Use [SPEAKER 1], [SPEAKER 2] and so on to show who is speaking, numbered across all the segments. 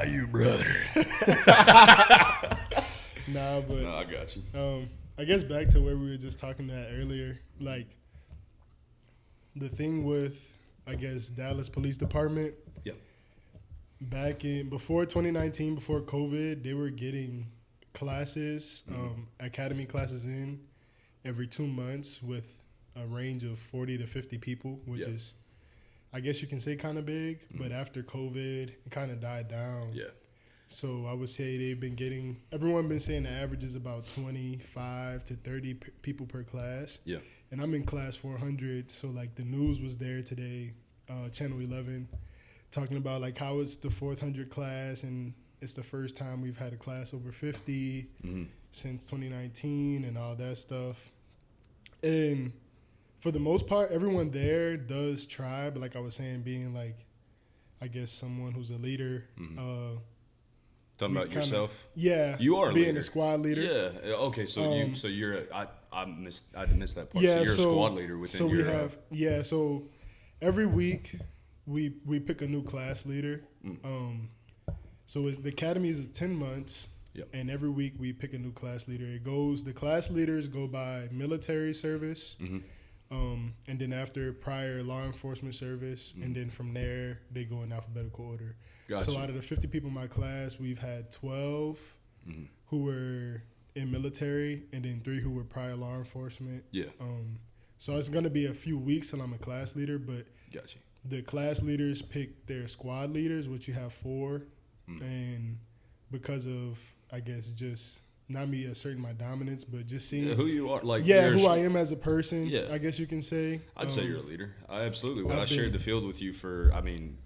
[SPEAKER 1] you, brother.
[SPEAKER 2] Nah, but
[SPEAKER 1] No, I got you.
[SPEAKER 2] I guess back to where we were just talking about earlier, like the thing with, I guess, Dallas Police Department.
[SPEAKER 1] Yep.
[SPEAKER 2] Back in before 2019, before COVID, they were getting classes, academy classes in every 2 months with a range of 40 to 50 people, which is, I guess you can say, kind of big. But after COVID, it kind of died down.
[SPEAKER 1] Yeah.
[SPEAKER 2] So I would say everyone been saying the average is about 25 to 30 people per class.
[SPEAKER 1] Yeah.
[SPEAKER 2] And I'm in class 400. So like the news was there today, Channel 11, talking about like how it's the 400 class and it's the first time we've had a class over 50 since 2019 and all that stuff. And for the most part, everyone there does try, but like I was saying, being like, I guess someone who's a leader,
[SPEAKER 1] Talking about yourself?
[SPEAKER 2] Yeah.
[SPEAKER 1] You are a
[SPEAKER 2] being
[SPEAKER 1] leader.
[SPEAKER 2] a squad leader.
[SPEAKER 1] Yeah. Okay. So you're. I missed that part.
[SPEAKER 2] Yeah.
[SPEAKER 1] So you're a squad leader within
[SPEAKER 2] so
[SPEAKER 1] your.
[SPEAKER 2] we have. Yeah. So every week we pick a new class leader. So the academy is 10 months.
[SPEAKER 1] Yep.
[SPEAKER 2] And every week we pick a new class leader. The class leaders go by military service. And then after prior law enforcement service, and then from there they go in alphabetical order.
[SPEAKER 1] Gotcha.
[SPEAKER 2] So out of the 50 people in my class, we've had 12 who were in military, and then 3 who were prior law enforcement.
[SPEAKER 1] Yeah.
[SPEAKER 2] So it's gonna be a few weeks till I'm a class leader, but
[SPEAKER 1] Gotcha.
[SPEAKER 2] the class leaders pick their squad leaders, which you have 4, and because of, I guess, just not me asserting my dominance, but just seeing
[SPEAKER 1] who you are, like
[SPEAKER 2] who I am as a person.
[SPEAKER 1] Yeah.
[SPEAKER 2] I guess you can say.
[SPEAKER 1] I'd say you're a leader. I absolutely would. I
[SPEAKER 2] I've
[SPEAKER 1] shared
[SPEAKER 2] been-
[SPEAKER 1] the field with you for. I mean,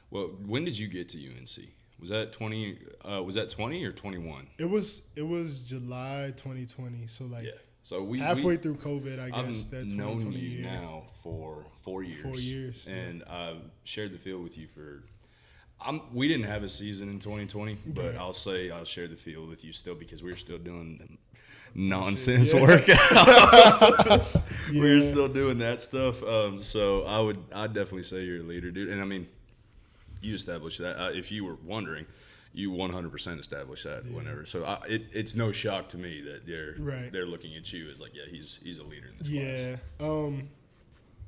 [SPEAKER 1] well, when did you get to UNC? Was that 20? Was that 20 or 21?
[SPEAKER 2] It was July 2020, so like
[SPEAKER 1] So we
[SPEAKER 2] halfway through COVID, I guess.
[SPEAKER 1] I've
[SPEAKER 2] that
[SPEAKER 1] known
[SPEAKER 2] 2020
[SPEAKER 1] you
[SPEAKER 2] year.
[SPEAKER 1] now for 4 years.
[SPEAKER 2] 4 years,
[SPEAKER 1] and I've shared the field with you for. We didn't have a season in 2020, but I'll say I'll share the field with you still because we're still doing the nonsense workouts. We're still doing that stuff. So I'd definitely say you're a leader, dude. And I mean, you established that. If you were wondering, you 100% established that whenever. So it's no shock to me that they're looking at you as like, he's a leader in this class.
[SPEAKER 2] Yeah.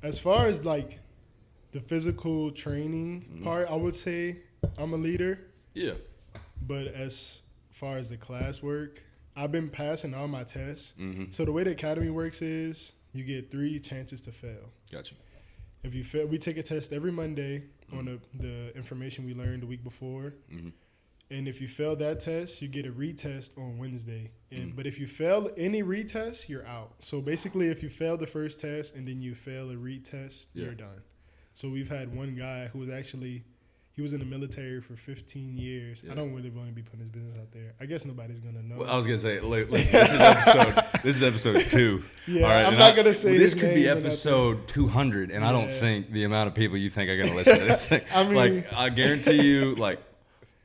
[SPEAKER 2] As far as like the physical training part, I would say I'm a leader.
[SPEAKER 1] Yeah.
[SPEAKER 2] But as far as the class work, I've been passing all my tests. So the way the academy works is you get 3 chances to fail.
[SPEAKER 1] Gotcha.
[SPEAKER 2] If you fail, we take a test every Monday on the information we learned the week before. And if you fail that test, you get a retest on Wednesday. But if you fail any retest, you're out. So basically, if you fail the first test and then you fail a retest, you're done. So we've had one guy who was he was in the military for 15 years. I don't really want to be putting his business out there. I guess nobody's going to know.
[SPEAKER 1] Well, I was going to say, listen, this is episode 2.
[SPEAKER 2] Yeah,
[SPEAKER 1] all right,
[SPEAKER 2] I'm not going to say
[SPEAKER 1] this
[SPEAKER 2] his
[SPEAKER 1] could be
[SPEAKER 2] name
[SPEAKER 1] episode 200, and I don't think the amount of people you think are going to listen to this thing.
[SPEAKER 2] I mean,
[SPEAKER 1] like, I guarantee you, like,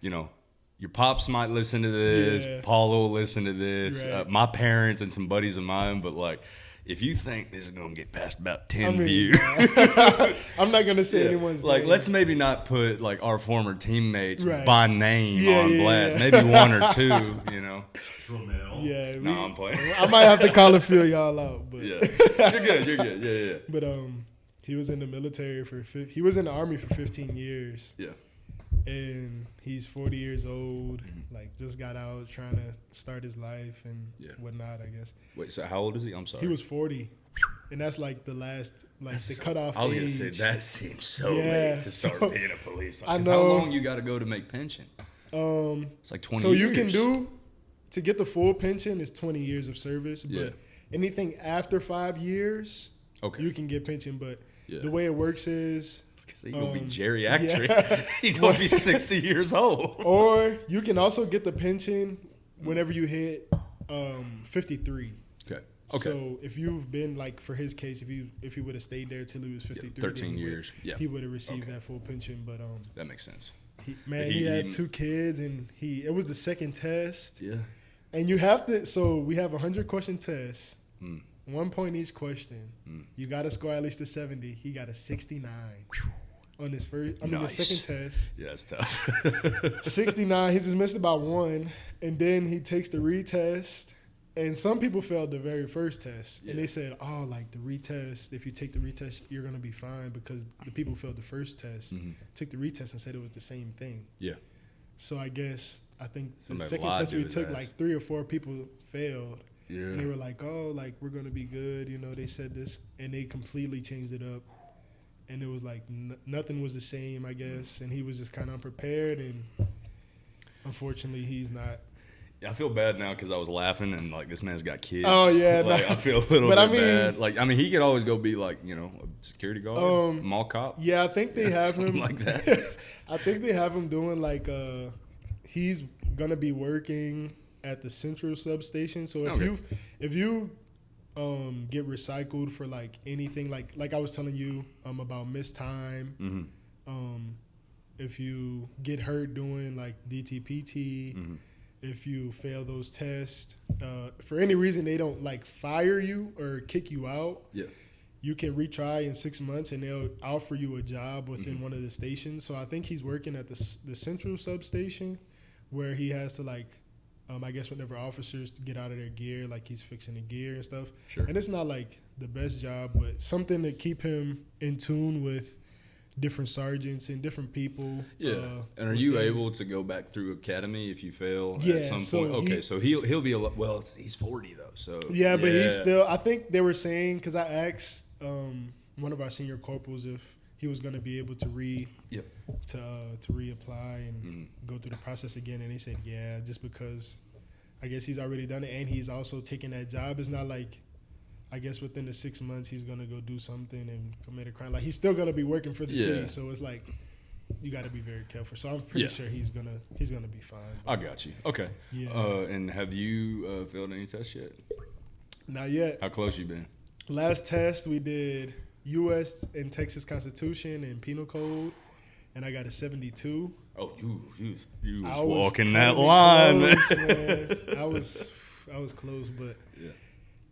[SPEAKER 1] you know, your pops might listen to this. Paul will listen to this.
[SPEAKER 2] Right.
[SPEAKER 1] My parents and some buddies of mine, but like, if you think this is going to get past about 10 views.
[SPEAKER 2] I'm not going to say anyone's
[SPEAKER 1] like,
[SPEAKER 2] name.
[SPEAKER 1] let's maybe not put, like, our former teammates
[SPEAKER 2] Right.
[SPEAKER 1] by name on blast. Maybe 1 or 2, you know.
[SPEAKER 3] Tramel.
[SPEAKER 2] Yeah.
[SPEAKER 1] No, I'm playing.
[SPEAKER 2] I might have to call and fill y'all out. But.
[SPEAKER 1] Yeah. You're good. Yeah.
[SPEAKER 2] But he was in the military he was in the Army for 15 years.
[SPEAKER 1] Yeah.
[SPEAKER 2] And he's 40 years old, like just got out trying to start his life and whatnot, I guess.
[SPEAKER 1] Wait, so how old is he? I'm sorry.
[SPEAKER 2] He was 40. And that's like the last, the cutoff age.
[SPEAKER 1] I was going to say, that seems so late to start being a police
[SPEAKER 2] I
[SPEAKER 1] officer.
[SPEAKER 2] know.
[SPEAKER 1] How long you got to go to make pension? It's like 20
[SPEAKER 2] so
[SPEAKER 1] years.
[SPEAKER 2] you can to get the full pension is 20 years of service, but anything after 5 years, you can get pension. But the way it works is,
[SPEAKER 1] because he's going to be geriatric. He's going to be 60 years old.
[SPEAKER 2] Or you can also get the pension whenever you hit 53.
[SPEAKER 1] Okay.
[SPEAKER 2] So if you've been, like, for his case, if he would have stayed there till he was 53,
[SPEAKER 1] 13 years.
[SPEAKER 2] He would have received that full pension. But
[SPEAKER 1] that makes sense.
[SPEAKER 2] He had 2 kids, and it was the second test.
[SPEAKER 1] Yeah.
[SPEAKER 2] And you have to. So we have 100-question tests. 1 point each question. You got to score at least a 70. He got a 69. on his his
[SPEAKER 1] Nice.
[SPEAKER 2] second test.
[SPEAKER 1] Yeah, it's tough.
[SPEAKER 2] 69. He just missed about one, and then he takes the retest. And some people failed the very first test, and they said, "Oh, like the retest. If you take the retest, you're gonna be fine," because the people who failed the first test took the retest and said it was the same thing.
[SPEAKER 1] Yeah.
[SPEAKER 2] So I think
[SPEAKER 1] Somebody
[SPEAKER 2] the second
[SPEAKER 1] lied
[SPEAKER 2] test
[SPEAKER 1] to
[SPEAKER 2] we
[SPEAKER 1] his
[SPEAKER 2] took,
[SPEAKER 1] ass.
[SPEAKER 2] like 3 or 4 people failed,
[SPEAKER 1] Yeah.
[SPEAKER 2] and they were like, "Oh, like we're gonna be good," They said this, and they completely changed it up, and it was like nothing was the same, I guess, and he was just kind of unprepared, and unfortunately, he's not.
[SPEAKER 1] I feel bad now because I was laughing and like this man's got kids.
[SPEAKER 2] Oh, yeah,
[SPEAKER 1] like,
[SPEAKER 2] no.
[SPEAKER 1] I feel a little
[SPEAKER 2] But
[SPEAKER 1] bit
[SPEAKER 2] I mean-
[SPEAKER 1] bad. Like he could always go be like a security guard, mall cop.
[SPEAKER 2] Yeah, I think they have
[SPEAKER 1] Something
[SPEAKER 2] him
[SPEAKER 1] like that.
[SPEAKER 2] I think they have him doing like he's gonna be working at the central substation. So if you get recycled for like anything like I was telling you about missed time, if you get hurt doing like DTPT, if you fail those tests, for any reason they don't like fire you or kick you out.
[SPEAKER 1] Yeah.
[SPEAKER 2] You can retry in 6 months, and they'll offer you a job within one of the stations. So I think he's working at the central substation, where he has to like, I guess whenever officers get out of their gear, like he's fixing the gear and stuff.
[SPEAKER 1] Sure.
[SPEAKER 2] And it's not like the best job, but something to keep him in tune with different sergeants and different people.
[SPEAKER 1] Yeah. And are you able to go back through academy if you fail
[SPEAKER 2] Yeah,
[SPEAKER 1] at some
[SPEAKER 2] so
[SPEAKER 1] point? Okay, so he'll be he's 40 though. So
[SPEAKER 2] Yeah, but he's still. I think they were saying, because I asked one of our senior corporals if he was going to be able to to reapply and go through the process again, and he said yeah, just because I guess he's already done it, and he's also taking that job. It's not like, I guess within the 6 months he's gonna go do something and commit a crime. Like he's still gonna be working for the city, so it's like you got to be very careful. So I'm pretty sure he's gonna be fine.
[SPEAKER 1] I got you. Okay.
[SPEAKER 2] Yeah.
[SPEAKER 1] And have you failed any tests yet?
[SPEAKER 2] Not yet.
[SPEAKER 1] How close you been?
[SPEAKER 2] Last test we did U.S. and Texas Constitution and Penal Code, and I got a 72.
[SPEAKER 1] Oh, you was
[SPEAKER 2] I was
[SPEAKER 1] walking that
[SPEAKER 2] kinda
[SPEAKER 1] line,
[SPEAKER 2] close,
[SPEAKER 1] man.
[SPEAKER 2] I was close, but
[SPEAKER 1] Yeah.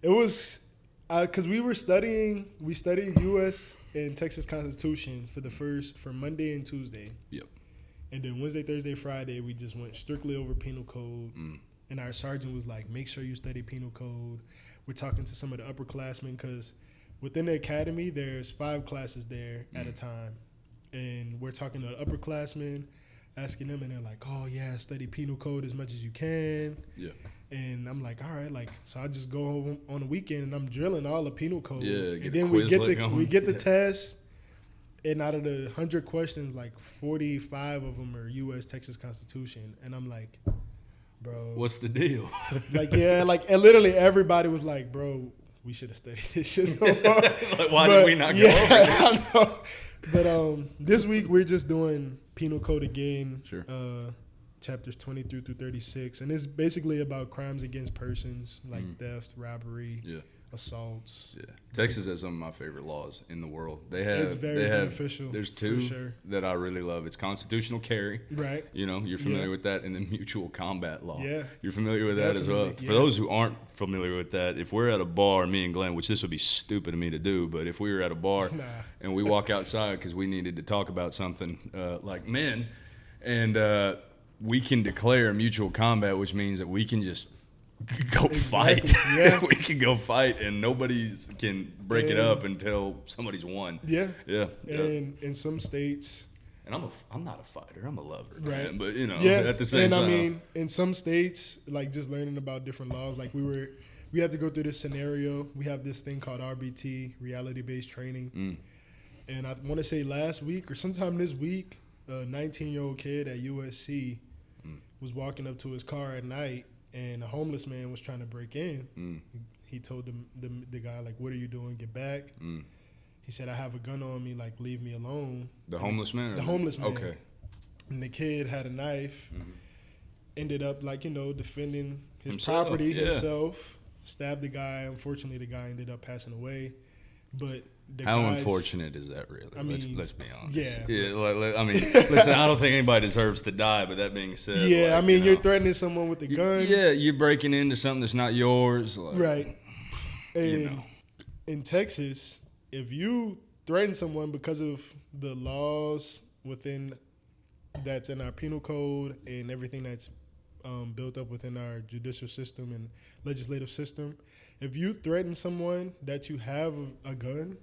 [SPEAKER 2] it was because we studied U.S. and Texas Constitution for Monday and Tuesday.
[SPEAKER 1] Yep.
[SPEAKER 2] And then Wednesday, Thursday, Friday, we just went strictly over Penal Code. And our sergeant was like, make sure you study Penal Code. We're talking to some of the upperclassmen because within the academy, there's 5 classes there at a time. And we're talking to the upperclassmen, asking them, and they're like, oh, yeah, study Penal Code as much as you can.
[SPEAKER 1] Yeah.
[SPEAKER 2] And I'm like, all right, so I just go home on the weekend and I'm drilling all the Penal Code.
[SPEAKER 1] Yeah,
[SPEAKER 2] and then we get the test, and out of the 100 questions, like 45 of them are U.S. Texas Constitution, and I'm like, bro,
[SPEAKER 1] What's the deal?
[SPEAKER 2] and literally everybody was like, bro, we should have studied this shit so more.
[SPEAKER 1] Like, why did we not go over this?
[SPEAKER 2] I know. But this week we're just doing Penal Code again.
[SPEAKER 1] Sure.
[SPEAKER 2] Chapters 23 through 36, and it's basically about crimes against persons like theft, robbery, assaults.
[SPEAKER 1] Yeah, Texas has some of my favorite laws in the world. It's
[SPEAKER 2] very beneficial.
[SPEAKER 1] There's 2
[SPEAKER 2] sure.
[SPEAKER 1] that I really love. It's constitutional carry.
[SPEAKER 2] Right.
[SPEAKER 1] You're familiar with that, and then mutual combat law.
[SPEAKER 2] Yeah.
[SPEAKER 1] You're familiar with that as well.
[SPEAKER 2] Definitely,
[SPEAKER 1] For those who aren't familiar with that, if we're at a bar, me and Glenn, which this would be stupid of me to do, but if we were at a bar and we walk outside because we needed to talk about something like men, and we can declare mutual combat, which means that we can just go fight.
[SPEAKER 2] Yeah.
[SPEAKER 1] We can go fight, and nobody can break it up until somebody's won.
[SPEAKER 2] Yeah.
[SPEAKER 1] Yeah.
[SPEAKER 2] And in some states,
[SPEAKER 1] and I'm not a fighter. I'm a lover.
[SPEAKER 2] right?
[SPEAKER 1] Man, but
[SPEAKER 2] yeah.
[SPEAKER 1] at the same time,
[SPEAKER 2] I mean, in some states, like just learning about different laws, like we had to go through this scenario. We have this thing called RBT, reality-based training, and I want to say last week or sometime this week, a 19-year-old kid at USC was walking up to his car at night, and a homeless man was trying to break in. He told the guy, like, what are you doing? Get back. He said, I have a gun on me, like, leave me alone.
[SPEAKER 1] The homeless man?
[SPEAKER 2] The homeless man.
[SPEAKER 1] Okay.
[SPEAKER 2] And the kid had a knife, ended up, like, defending his
[SPEAKER 1] Himself,
[SPEAKER 2] property himself, stabbed the guy. Unfortunately, the guy ended up passing away. But
[SPEAKER 1] how unfortunate is that, really?
[SPEAKER 2] I mean,
[SPEAKER 1] let's be honest.
[SPEAKER 2] Yeah.
[SPEAKER 1] I mean, listen, I don't think anybody deserves to die, but that being said.
[SPEAKER 2] Yeah, I mean, you're threatening someone with a gun.
[SPEAKER 1] Yeah, you're breaking into something that's not yours. Like,
[SPEAKER 2] Right. And in Texas, if you threaten someone because of the laws that's in our penal code and everything that's built up within our judicial system and legislative system, if you threaten someone that you have a gun,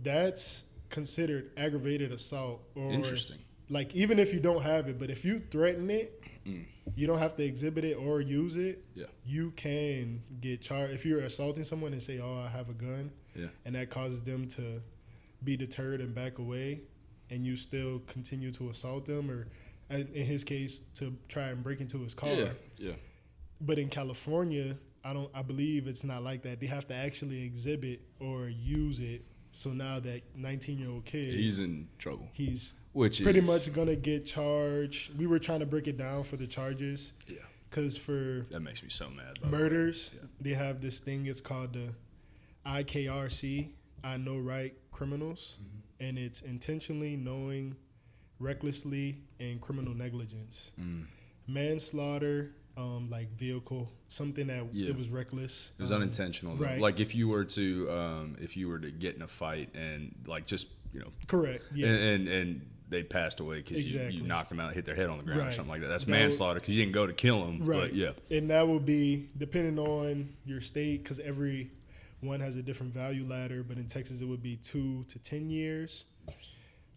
[SPEAKER 2] that's considered aggravated assault. Or
[SPEAKER 1] Interesting.
[SPEAKER 2] Like, even if you don't have it, but if you threaten it, you don't have to exhibit it or use it.
[SPEAKER 1] Yeah.
[SPEAKER 2] You can get charged. If you're assaulting someone and say, oh, I have a gun, and that causes them to be deterred and back away, and you still continue to assault them, or in his case, to try and break into his car.
[SPEAKER 1] Yeah.
[SPEAKER 2] But in California, I believe it's not like that. They have to actually exhibit or use it. So now that 19-year-old kid,
[SPEAKER 1] He's in trouble.
[SPEAKER 2] He's
[SPEAKER 1] Which
[SPEAKER 2] pretty
[SPEAKER 1] is
[SPEAKER 2] much gonna get charged. We were trying to break it down for the charges.
[SPEAKER 1] Yeah.
[SPEAKER 2] Because for
[SPEAKER 1] That makes me so mad.
[SPEAKER 2] murders, they have this thing. It's called the IKRC, I Know Right Criminals, and it's intentionally, knowing, recklessly, and criminal negligence. Manslaughter, like vehicle, something that it was reckless.
[SPEAKER 1] It was unintentional.
[SPEAKER 2] Right.
[SPEAKER 1] Like if you were to get in a fight and like just
[SPEAKER 2] Correct. Yeah.
[SPEAKER 1] and they passed away because you knocked them out, hit their head on the ground or something like that. That's manslaughter because you didn't go to kill them.
[SPEAKER 2] Right.
[SPEAKER 1] But yeah.
[SPEAKER 2] And that will be depending on your state, because every one has a different value ladder. But in Texas, it would be 2 to 10 years.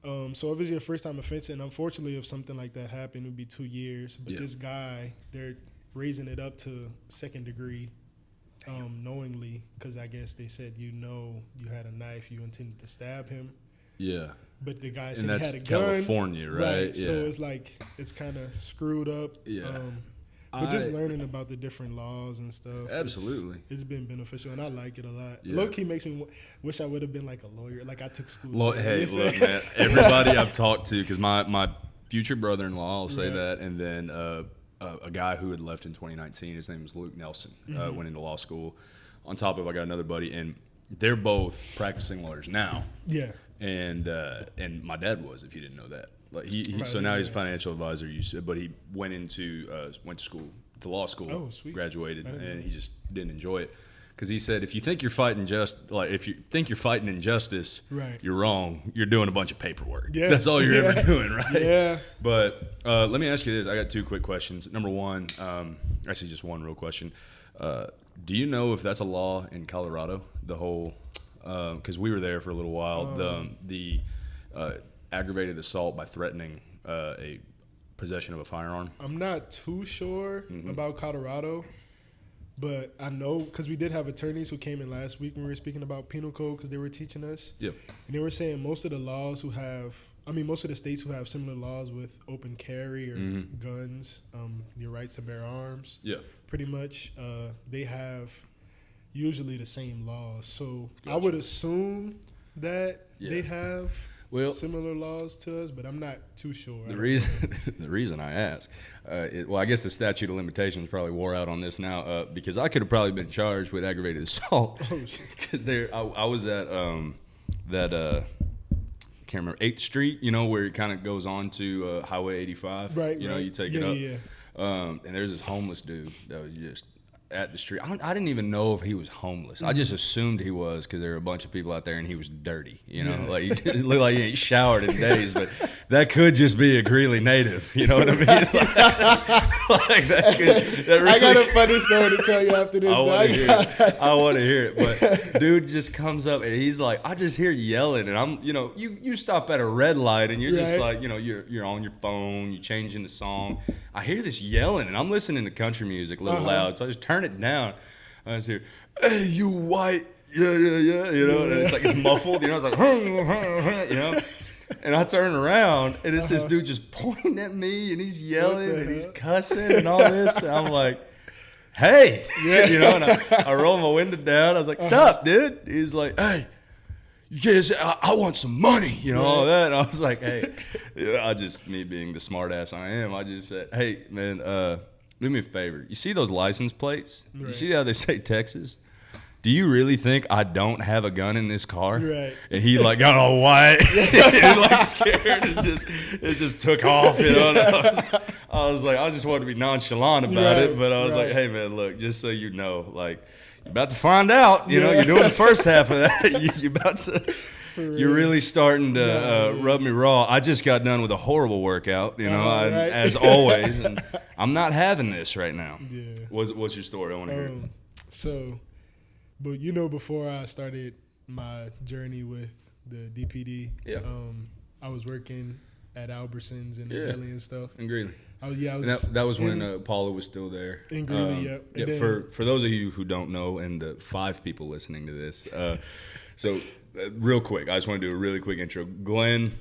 [SPEAKER 2] So if it's your first time offense, and unfortunately, if something like that happened, it would be 2 years. But this guy, they're raising it up to second degree, knowingly, because I guess they said you had a knife, you intended to stab him.
[SPEAKER 1] Yeah.
[SPEAKER 2] But the guy said
[SPEAKER 1] And that's
[SPEAKER 2] he had a gun.
[SPEAKER 1] California, right? Yeah.
[SPEAKER 2] So it's like it's kind of screwed up.
[SPEAKER 1] Yeah.
[SPEAKER 2] But just learning about the different laws and stuff.
[SPEAKER 1] Absolutely.
[SPEAKER 2] It's been beneficial, and I like it a lot.
[SPEAKER 1] Yeah.
[SPEAKER 2] Low-key makes me wish I would have been like a lawyer. Like I took school.
[SPEAKER 1] Look, man, everybody I've talked to, because my future brother-in-law, I'll say that, and then a guy who had left in 2019, his name was Luke Nelson, went into law school. On top of it, I got another buddy, and they're both practicing lawyers now.
[SPEAKER 2] Yeah.
[SPEAKER 1] And my dad was, if you didn't know that. Like so now he's a financial advisor. But he went to law school.
[SPEAKER 2] Oh, sweet.
[SPEAKER 1] Graduated, and he just didn't enjoy it because he said if you think you're fighting injustice,
[SPEAKER 2] right,
[SPEAKER 1] you're wrong. You're doing a bunch of paperwork.
[SPEAKER 2] Yeah.
[SPEAKER 1] That's all you're ever doing, right?
[SPEAKER 2] Yeah.
[SPEAKER 1] But let me ask you this. I got 2 quick questions. Number one, actually just one real question. Do you know if that's a law in Colorado? The whole because we were there for a little while. The aggravated assault by threatening a possession of a firearm.
[SPEAKER 2] I'm not too sure about Colorado, but I know because we did have attorneys who came in last week when we were speaking about penal code because they were teaching us.
[SPEAKER 1] Yep.
[SPEAKER 2] And they were saying most of the states who have similar laws with open carry or guns, your rights to bear arms. Yeah. Pretty much, they have usually the same laws. So I would assume that they have similar laws to us, but I'm not too sure.
[SPEAKER 1] The reason I ask, I guess the statute of limitations probably wore out on this now because I could have probably been charged with aggravated assault. Oh shit! Because I was at I can't remember 8th Street, where it kind of goes on to Highway 85. Right. You take it up. Yeah. And there's this homeless dude that was just at the street. I didn't even know if he was homeless. I just assumed he was because there were a bunch of people out there and he was dirty. Like he looked like he ain't showered in days, but that could just be a Greeley native. You know what I mean?
[SPEAKER 2] I got a funny story to tell you after this.
[SPEAKER 1] I want to hear it. But dude just comes up and he's like, I just hear yelling, and I'm, you stop at a red light and you're just like, you're on your phone, you're changing the song. I hear this yelling and I'm listening to country music a little loud, so I just turn it down. I just hear, hey, you white, yeah, and it's like it's muffled, it's like, and I turn around and it's this dude just pointing at me and he's yelling and he's cussing and all this. And I'm like, hey, and I roll my window down. I was like, stop, dude. He's like, hey, you can't say, I want some money, all that. And I was like, hey, me being the smart ass I am, I just said, hey, man, do me a favor. You see those license plates? Right. You see how they say Texas? Do you really think I don't have a gun in this car? Right. And he got all white. He scared. It just took off. And I was like, I just wanted to be nonchalant about it, but I was like, hey man, look, just so you know, you're about to find out. You're doing the first half of that. You're about to. You're really starting to rub me raw. I just got done with a horrible workout, right? As always, and I'm not having this right now.
[SPEAKER 2] Yeah.
[SPEAKER 1] What's your story? I want to hear it.
[SPEAKER 2] So, but before I started my journey with the DPD, I was working at Albertsons and the deli and stuff.
[SPEAKER 1] In Greeley.
[SPEAKER 2] I was.
[SPEAKER 1] That was when Paula was still there.
[SPEAKER 2] In Greeley,
[SPEAKER 1] yeah. For those of you who don't know, and the 5 people listening to this, so real quick, I just want to do a really quick intro. Glenn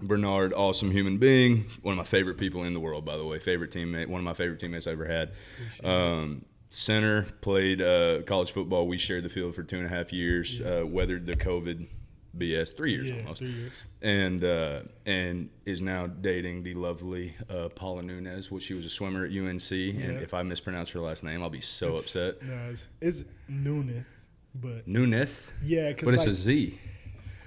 [SPEAKER 1] Bernard, awesome human being, one of my favorite people in the world, by the way, favorite teammate, one of my favorite teammates I ever had. Center, played college football. We shared the field for 2.5 years. Weathered the COVID BS 3 years almost.
[SPEAKER 2] 3 years.
[SPEAKER 1] And is now dating the lovely Paula Nunez. Well, she was a swimmer at UNC, and if I mispronounce her last name, I'll be so upset.
[SPEAKER 2] No, it's Nunez, but
[SPEAKER 1] Nunez.
[SPEAKER 2] Yeah,
[SPEAKER 1] but it's a Z.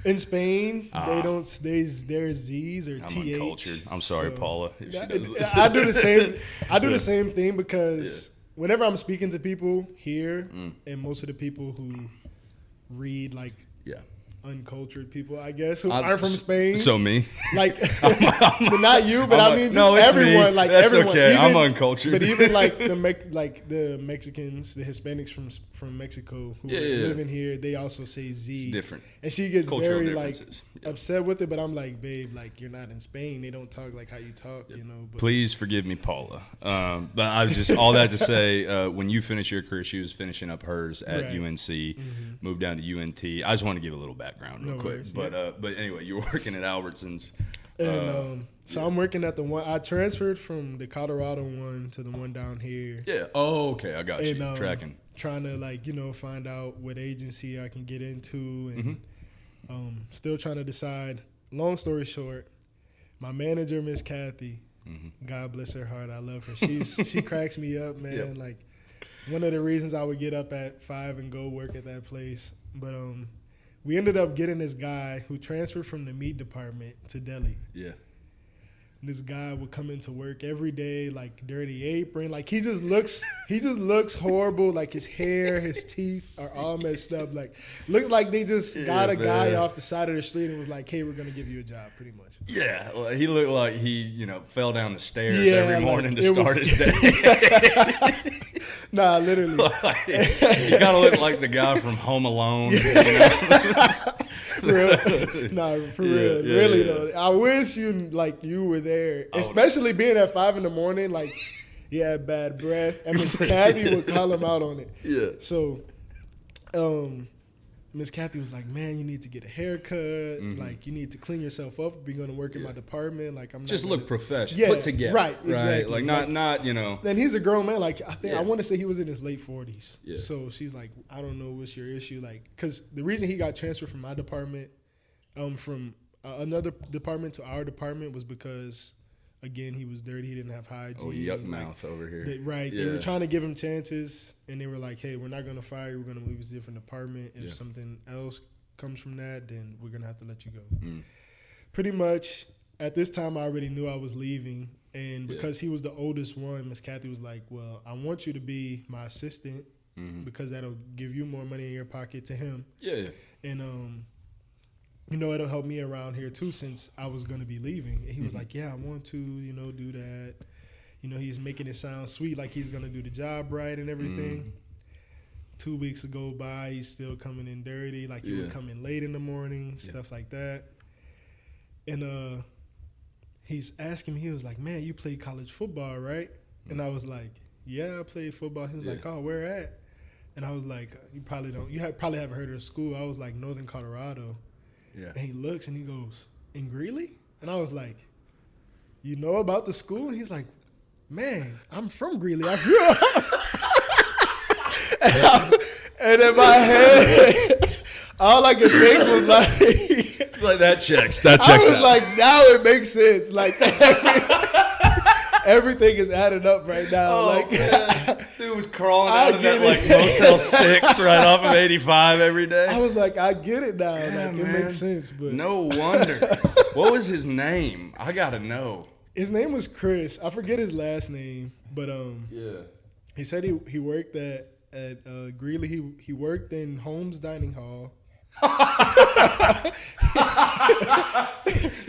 [SPEAKER 2] In Spain, they don't. There's Z's or
[SPEAKER 1] I'm
[SPEAKER 2] TH.
[SPEAKER 1] uncultured. I'm sorry, Paula. If she does this.
[SPEAKER 2] I do the same. I do the same thing because whenever I'm speaking to people here, and most of the people who read uncultured people, I guess, who aren't from Spain.
[SPEAKER 1] So me.
[SPEAKER 2] But not you, but I mean just everyone.
[SPEAKER 1] Me.
[SPEAKER 2] Like
[SPEAKER 1] that's
[SPEAKER 2] everyone.
[SPEAKER 1] Okay.
[SPEAKER 2] Even,
[SPEAKER 1] I'm uncultured.
[SPEAKER 2] But even the Mexicans, the Hispanics from Mexico who live in here, they also say Z.
[SPEAKER 1] Different.
[SPEAKER 2] And she gets
[SPEAKER 1] cultural
[SPEAKER 2] very upset with it, but I'm like, babe, you're not in Spain. They don't talk like how you talk, But
[SPEAKER 1] please forgive me, Paula. But I was just all that to say, when you finish your career, she was finishing up hers at UNC, moved down to UNT. I just want to give a little background real quick. But anyway, you're working at Albertsons.
[SPEAKER 2] And so I'm working at the one. I transferred from the Colorado one to the one down here.
[SPEAKER 1] Yeah. Oh, okay. I got you. Tracking.
[SPEAKER 2] Trying to find out what agency I can get into, and still trying to decide. Long story short, my manager, Miss Kathy, God bless her heart, I love her. She cracks me up, man. Yep. One of the reasons I would get up at 5 and go work at that place, but we ended up getting this guy who transferred from the meat department to deli. Yeah. This guy would come into work every day, dirty apron. He just looks horrible. His hair, his teeth are all messed up. Looks like they just got a guy off the side of the street and was like, hey, we're going to give you a job, pretty much.
[SPEAKER 1] Yeah. He looked like he, fell down the stairs every morning to start his day.
[SPEAKER 2] Nah, literally.
[SPEAKER 1] He kind of looked like the guy from Home Alone.
[SPEAKER 2] For real. Really, though. I wish you were there. Especially being at 5 in the morning, he had bad breath. And Miss Kathy would call him out on it. Yeah. So, Miss Kathy was like, man, you need to get a haircut. You need to clean yourself up if you're going to work in my department. I'm not
[SPEAKER 1] just look professional, put together. Right, exactly. Not.
[SPEAKER 2] And he's a grown man. I want to say he was in his late 40s. Yeah. So she's like, I don't know what's your issue. Because the reason he got transferred from my department, from another department to our department was because, again, he was dirty. He didn't have hygiene.
[SPEAKER 1] Oh, yuck mouth over here.
[SPEAKER 2] They were trying to give him chances, and they were like, hey, we're not going to fire you. We're going to move you to a different department. If something else comes from that, then we're going to have to let you go. Pretty much, at this time, I already knew I was leaving, and because he was the oldest one, Miss Kathy was like, well, I want you to be my assistant because that'll give you more money in your pocket to him. Yeah. And, it'll help me around here too since I was going to be leaving. And he was like, yeah, I want to, do that. He's making it sound sweet, like he's going to do the job right and everything. 2 weeks go by, he's still coming in dirty. He would come in late in the morning, stuff like that. And he's asking me, he was like, man, you played college football, right? And I was like, yeah, I played football. He was like, oh, where at? And I was like, you probably haven't heard of the school. I was like, Northern Colorado. Yeah. And he looks and he goes, in Greeley? And I was like, you know about the school? And he's like, man, I'm from Greeley. I grew up. And in my head, all I could think was
[SPEAKER 1] it's like that checks. I was
[SPEAKER 2] out. Like, now it makes sense. Everything is added up right now.
[SPEAKER 1] Dude was crawling out of that Motel 6 right off of 85 every day.
[SPEAKER 2] I was like, I get it now. It makes sense. But
[SPEAKER 1] no wonder. What was his name? I gotta know.
[SPEAKER 2] His name was Chris. I forget his last name, but he said he worked at Greeley. He worked in Holmes Dining Hall.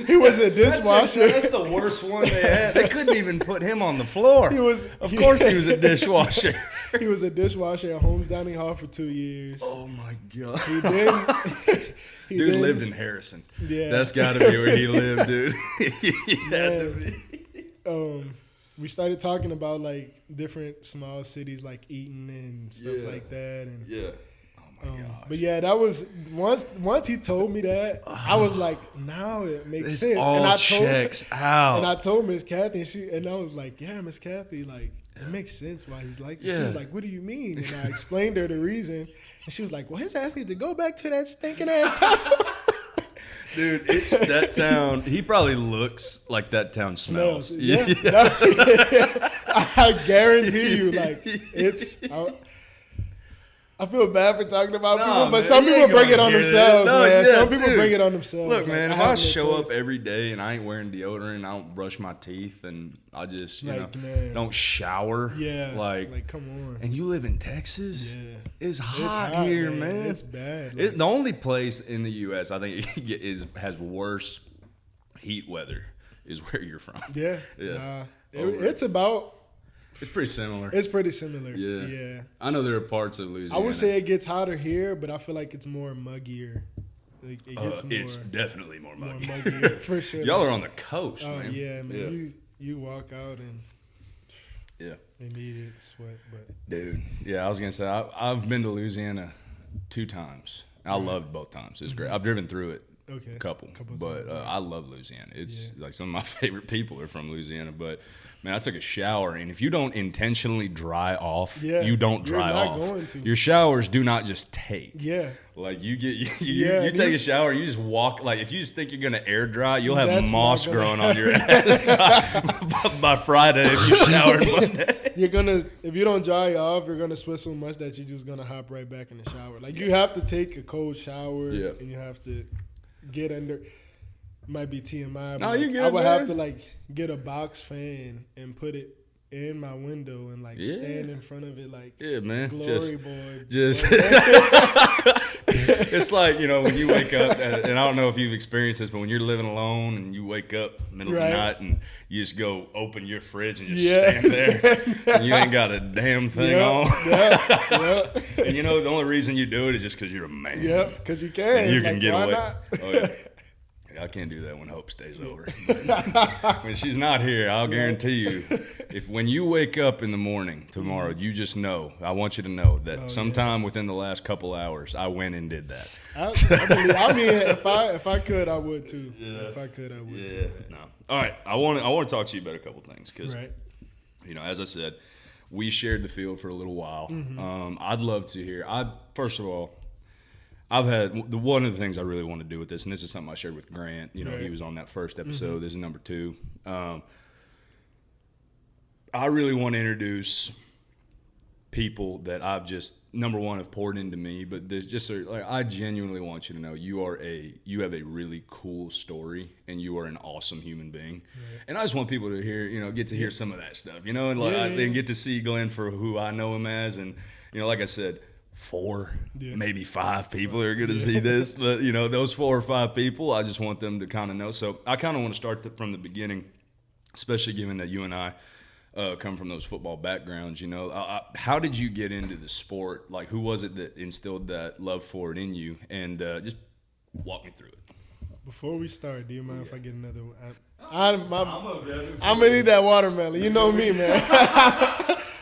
[SPEAKER 2] He was a dishwasher.
[SPEAKER 1] That's the worst one they had. They couldn't even put him on the floor. Of course he was a dishwasher.
[SPEAKER 2] He was a dishwasher at Holmes Dining Hall for 2 years.
[SPEAKER 1] Oh my God.
[SPEAKER 2] He
[SPEAKER 1] Lived in Harrison.
[SPEAKER 2] Yeah.
[SPEAKER 1] That's got to be where he lived, dude. He had to be.
[SPEAKER 2] We started talking about like different small cities like Eaton and stuff like that. And
[SPEAKER 1] Oh my gosh.
[SPEAKER 2] but yeah, that was once he told me that, I was like, now it makes
[SPEAKER 1] This
[SPEAKER 2] sense.
[SPEAKER 1] all
[SPEAKER 2] And I
[SPEAKER 1] checks out.
[SPEAKER 2] And I told Miss Kathy, and I was like, yeah, Miss Kathy, like it makes sense why he's like this. She
[SPEAKER 1] Yeah.
[SPEAKER 2] was like, what do you mean? And I explained her the reason, and she was like, well, his ass needs to go back to that stinking ass town.
[SPEAKER 1] Dude, it's that town. He probably looks like that town smells.
[SPEAKER 2] Yeah. I guarantee you, like it's. I feel bad for talking about people, but
[SPEAKER 1] man,
[SPEAKER 2] some
[SPEAKER 1] you
[SPEAKER 2] people
[SPEAKER 1] ain't
[SPEAKER 2] bring it
[SPEAKER 1] gonna
[SPEAKER 2] on
[SPEAKER 1] hear
[SPEAKER 2] themselves,
[SPEAKER 1] this. No,
[SPEAKER 2] man.
[SPEAKER 1] yeah,
[SPEAKER 2] Some people
[SPEAKER 1] dude.
[SPEAKER 2] bring it on themselves.
[SPEAKER 1] Look,
[SPEAKER 2] Like,
[SPEAKER 1] man, if
[SPEAKER 2] have
[SPEAKER 1] I
[SPEAKER 2] no
[SPEAKER 1] show
[SPEAKER 2] choice.
[SPEAKER 1] up every day and I ain't wearing deodorant, I don't brush my teeth, and I just,
[SPEAKER 2] Man.
[SPEAKER 1] don't shower.
[SPEAKER 2] Yeah,
[SPEAKER 1] Like,
[SPEAKER 2] come on.
[SPEAKER 1] and you live in Texas?
[SPEAKER 2] Yeah.
[SPEAKER 1] It's hot here, man.
[SPEAKER 2] It's bad.
[SPEAKER 1] The only place in the U.S. I think has worse heat weather is where you're from.
[SPEAKER 2] Yeah.
[SPEAKER 1] Yeah.
[SPEAKER 2] It's
[SPEAKER 1] pretty similar.
[SPEAKER 2] It's pretty similar.
[SPEAKER 1] Yeah.
[SPEAKER 2] Yeah.
[SPEAKER 1] I know there are parts of Louisiana.
[SPEAKER 2] I would say it gets hotter here, but I feel like it's more muggier. Like it gets more.
[SPEAKER 1] It's definitely more muggy.
[SPEAKER 2] Muggier for sure.
[SPEAKER 1] Y'all are on the coast,
[SPEAKER 2] Oh
[SPEAKER 1] man.
[SPEAKER 2] yeah, man. You walk out and immediate sweat, but
[SPEAKER 1] Dude, yeah, I was gonna say I've been to Louisiana 2 times. I loved both times. It's great. I've driven through it a couple but
[SPEAKER 2] times.
[SPEAKER 1] I love Louisiana. It's like some of my favorite people are from Louisiana. But man, I took a shower, and if you don't intentionally dry off, you don't dry
[SPEAKER 2] you're not
[SPEAKER 1] off.
[SPEAKER 2] going to.
[SPEAKER 1] Your showers do not just take.
[SPEAKER 2] Yeah.
[SPEAKER 1] Like you take a shower, you just walk. Like if you just think you're gonna air dry, you'll have
[SPEAKER 2] That's
[SPEAKER 1] moss
[SPEAKER 2] not gonna
[SPEAKER 1] growing on your ass by Friday if you showered Monday.
[SPEAKER 2] If you don't dry off, you're gonna sweat so much that you're just gonna hop right back in the shower. Like you have to take a cold shower, and you have to get under. Might be TMI.
[SPEAKER 1] No,
[SPEAKER 2] but
[SPEAKER 1] you good,
[SPEAKER 2] I would
[SPEAKER 1] man.
[SPEAKER 2] have to like get a box fan and put it in my window and like stand in front of it like
[SPEAKER 1] man.
[SPEAKER 2] glory boy.
[SPEAKER 1] Just it's like, when you wake up, and I don't know if you've experienced this, but when you're living alone and you wake up middle of the night and you just go open your fridge and just stand there and you ain't got a damn thing on. And the only reason you do it is just because you're a man.
[SPEAKER 2] Yeah, because you can.
[SPEAKER 1] And you can get
[SPEAKER 2] why
[SPEAKER 1] away.
[SPEAKER 2] not?
[SPEAKER 1] Oh, yeah. I can't do that when Hope stays over. When she's not here, I'll guarantee you, when you wake up in the morning tomorrow, you just know. I want you to know that sometime within the last couple hours, I went and did that.
[SPEAKER 2] I mean, if I could, I would too. Yeah. If I could, I would too.
[SPEAKER 1] No. All right. I want to talk to you about a couple things because, as I said, we shared the field for a little while. I'd love to hear. First of all, I've had one of the things I really want to do with this, and this is something I shared with Grant. He was on that first episode. This is number 2. I really want to introduce people that I've just, number one, have poured into me, but there's just I genuinely want you to know you have a really cool story, and you are an awesome human being. And I just want people to hear, get to hear some of that stuff, and get to see Glenn for who I know him as, and like I said. 4, maybe 5 people are going to see this, but those 4 or 5 people, I just want them to kind of know. So I kind of want to start from the beginning, especially given that you and I come from those football backgrounds. How did you get into the sport? Like, who was it that instilled that love for it in you? And just walk me through it.
[SPEAKER 2] Before we start, do you mind if I get another one? I'm gonna need that watermelon. You know me, man.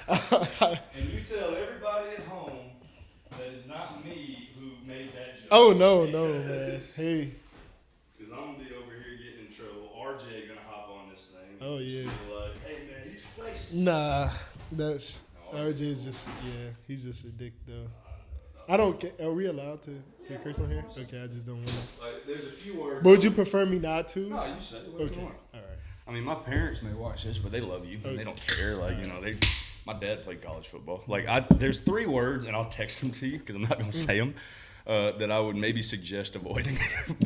[SPEAKER 1] And you tell everybody at home that it's not me who made that joke.
[SPEAKER 2] Oh no, man. Hey.
[SPEAKER 1] Because I'm gonna be over here getting in trouble. RJ gonna hop on this thing.
[SPEAKER 2] Oh yeah.
[SPEAKER 1] Like, hey man, he's racist.
[SPEAKER 2] Nah, RJ's just he's just a dick though. I don't care. Are we allowed to curse on here? Okay, I just don't want to.
[SPEAKER 1] Like, there's a few words.
[SPEAKER 2] But would you prefer me not to?
[SPEAKER 1] No, you say what you want.
[SPEAKER 2] All right.
[SPEAKER 1] I mean, my parents may watch this, but they love you. And they don't care. Like, my dad played college football. Like, there's 3 words, and I'll text them to you because I'm not going to say them, that I would maybe suggest avoiding.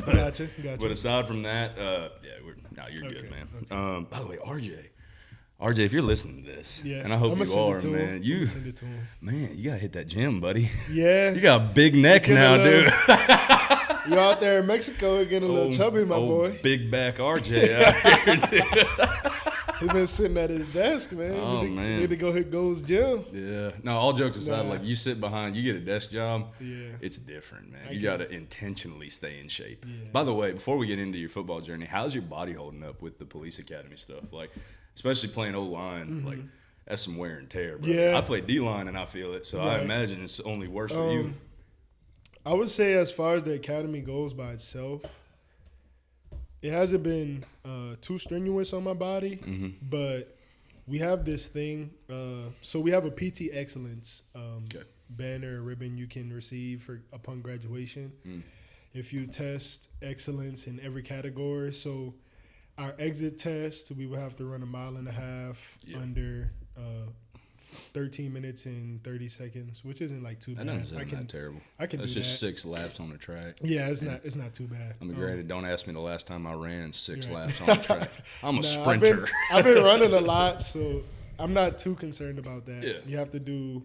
[SPEAKER 2] Gotcha.
[SPEAKER 1] But aside from that, you're good, man. By the way, RJ, if you're listening to this, and I hope you are, man, you got to hit that gym, buddy.
[SPEAKER 2] Yeah.
[SPEAKER 1] You got a big neck now, dude.
[SPEAKER 2] You out there in Mexico getting a little chubby, my boy.
[SPEAKER 1] Big back RJ out here, dude.
[SPEAKER 2] He's been sitting at his desk, man.
[SPEAKER 1] Oh, man.
[SPEAKER 2] Need to go hit Gold's Gym.
[SPEAKER 1] Yeah. No, all jokes aside, like you sit behind, you get a desk job.
[SPEAKER 2] Yeah.
[SPEAKER 1] It's different, man. You got to intentionally stay in shape.
[SPEAKER 2] Yeah.
[SPEAKER 1] By the way, before we get into your football journey, how's your body holding up with the police academy stuff? Like, especially playing O-line, like that's some wear and tear, bro.
[SPEAKER 2] Yeah.
[SPEAKER 1] I play D-line and I feel it, so I imagine it's only worse for you.
[SPEAKER 2] I would say as far as the academy goes by itself, it hasn't been too strenuous on my body, but we have this thing. So we have a PT Excellence banner or ribbon you can receive upon graduation if you test excellence in every category. So our exit test, we would have to run 1.5 miles under 13 minutes and 30 seconds, which isn't like too bad.
[SPEAKER 1] That doesn't sound that terrible.
[SPEAKER 2] I can
[SPEAKER 1] That's
[SPEAKER 2] do
[SPEAKER 1] just
[SPEAKER 2] that.
[SPEAKER 1] 6 laps on the track.
[SPEAKER 2] Yeah, it's not too bad.
[SPEAKER 1] I mean, granted, don't ask me the last time I ran 6 laps on the track. I'm a sprinter.
[SPEAKER 2] I've been running a lot, so I'm not too concerned about that.
[SPEAKER 1] Yeah.
[SPEAKER 2] You have to do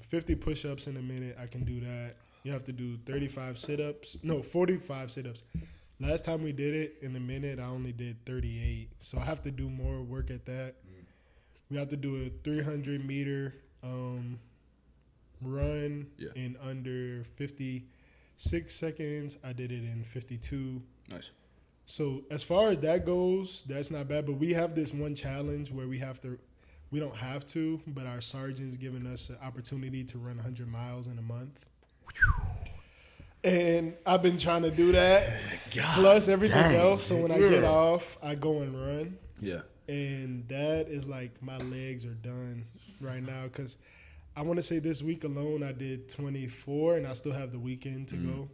[SPEAKER 2] 50 push-ups in a minute. I can do that. You have to do 45 sit-ups. No, 45 sit-ups. Last time we did it in a minute, I only did 38. So I have to do more work at that. We have to do a 300-meter run in under 56 seconds. I did it in 52.
[SPEAKER 1] Nice.
[SPEAKER 2] So as far as that goes, that's not bad. But we have this one challenge where we don't have to, but our sergeant's giving us an opportunity to run 100 miles in a month. And I've been trying to do that, plus everything else. So when I get off, I go and run.
[SPEAKER 1] Yeah.
[SPEAKER 2] And that is like my legs are done right now because I want to say this week alone I did 24 and I still have the weekend to go.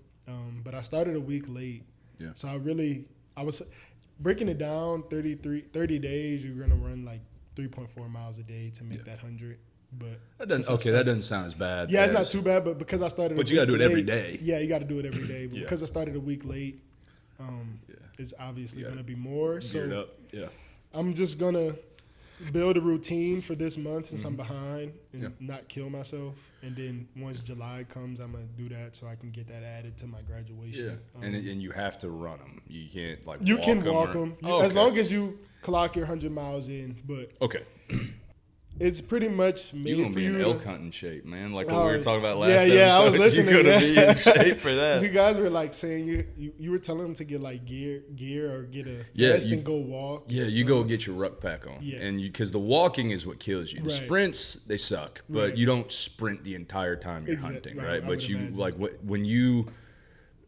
[SPEAKER 2] But I started a week late.
[SPEAKER 1] Yeah.
[SPEAKER 2] So I was breaking it down 30 days. You're going to run like 3.4 miles a day to make that 100. But
[SPEAKER 1] that doesn't sound as bad.
[SPEAKER 2] Yeah, it's not too bad, but because I started
[SPEAKER 1] But you got to do it every day.
[SPEAKER 2] Yeah, you got to do it every day. But because I started a week late, it's obviously going to be more.
[SPEAKER 1] Geared
[SPEAKER 2] So
[SPEAKER 1] up. Yeah.
[SPEAKER 2] I'm just going to build a routine for this month since I'm behind and not kill myself. And then once July comes, I'm going to do that so I can get that added to my graduation.
[SPEAKER 1] Yeah. And you have to run them. You can't like
[SPEAKER 2] you
[SPEAKER 1] walk
[SPEAKER 2] can
[SPEAKER 1] them.
[SPEAKER 2] walk them. As long as you clock your 100 miles in. But
[SPEAKER 1] okay.
[SPEAKER 2] It's pretty much made
[SPEAKER 1] You're gonna
[SPEAKER 2] for
[SPEAKER 1] be
[SPEAKER 2] you
[SPEAKER 1] in elk hunting shape, man. Like what we were talking about last episode.
[SPEAKER 2] Yeah, I was listening.
[SPEAKER 1] You're gonna be in shape for that.
[SPEAKER 2] You guys were like saying you were telling them to get like gear or get a vest and go walk.
[SPEAKER 1] Yeah, you go get your ruck pack on, and because the walking is what kills you. The sprints they suck, but you don't sprint the entire time you're hunting, right? But you imagine. Like when you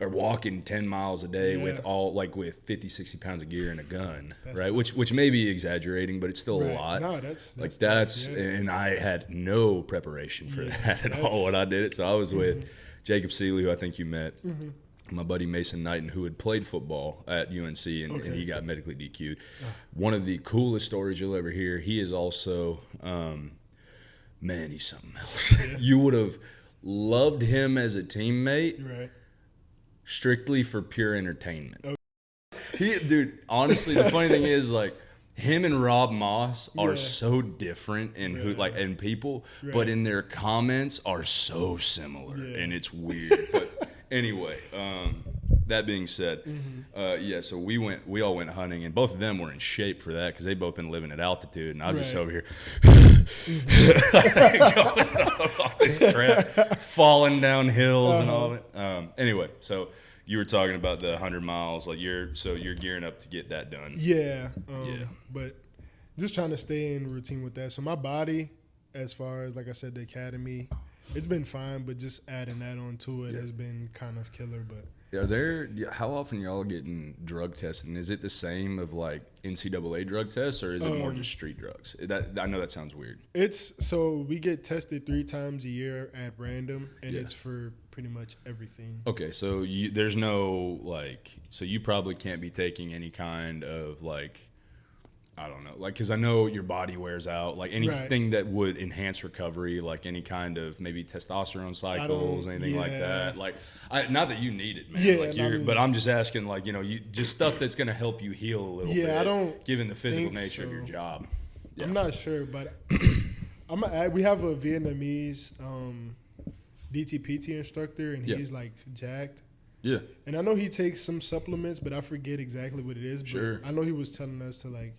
[SPEAKER 1] are walking 10 miles a day with 50, 60 pounds of gear and a gun, right? Tough. Which may be exaggerating, but it's still a lot.
[SPEAKER 2] No, that's
[SPEAKER 1] and I had no preparation for that at all when I did it. So I was with Jacob Seeley, who I think you met, my buddy Mason Knighton, who had played football at UNC and he got medically DQ'd. One of the coolest stories you'll ever hear. He is also, man, he's something else. You would have loved him as a teammate.
[SPEAKER 2] Right.
[SPEAKER 1] Strictly for pure entertainment. Dude, honestly, the funny thing is, like, him and Rob Moss are so different in people, but in their comments are so similar, and it's weird. But anyway, that being said, so we all went hunting, and both of them were in shape for that because they both been living at altitude, and I was just over here going on all this crap, falling down hills and all of it. Anyway, so you were talking about the 100 miles, like you're gearing up to get that done.
[SPEAKER 2] Yeah, but just trying to stay in routine with that. So my body, as far as like I said, the academy, it's been fine, but just adding that onto it has been kind of killer. But
[SPEAKER 1] how often y'all getting drug tested? Is it the same of like NCAA drug tests, or is it more just street drugs? I know that sounds weird.
[SPEAKER 2] So we get tested 3 times a year at random, and it's for pretty much everything.
[SPEAKER 1] Okay, so there's no so you probably can't be taking any kind of I don't know, because I know your body wears out, anything that would enhance recovery, like any kind of maybe testosterone cycles, anything like that. Not that you need it, man. But I'm just asking, just stuff that's going to help you heal a little bit.
[SPEAKER 2] I don't
[SPEAKER 1] given the physical nature of your job. Yeah.
[SPEAKER 2] I'm not sure, but we have a Vietnamese DTPT instructor, and he's jacked.
[SPEAKER 1] Yeah.
[SPEAKER 2] And I know he takes some supplements, but I forget exactly what it is.
[SPEAKER 1] Sure.
[SPEAKER 2] But I know he was telling us to like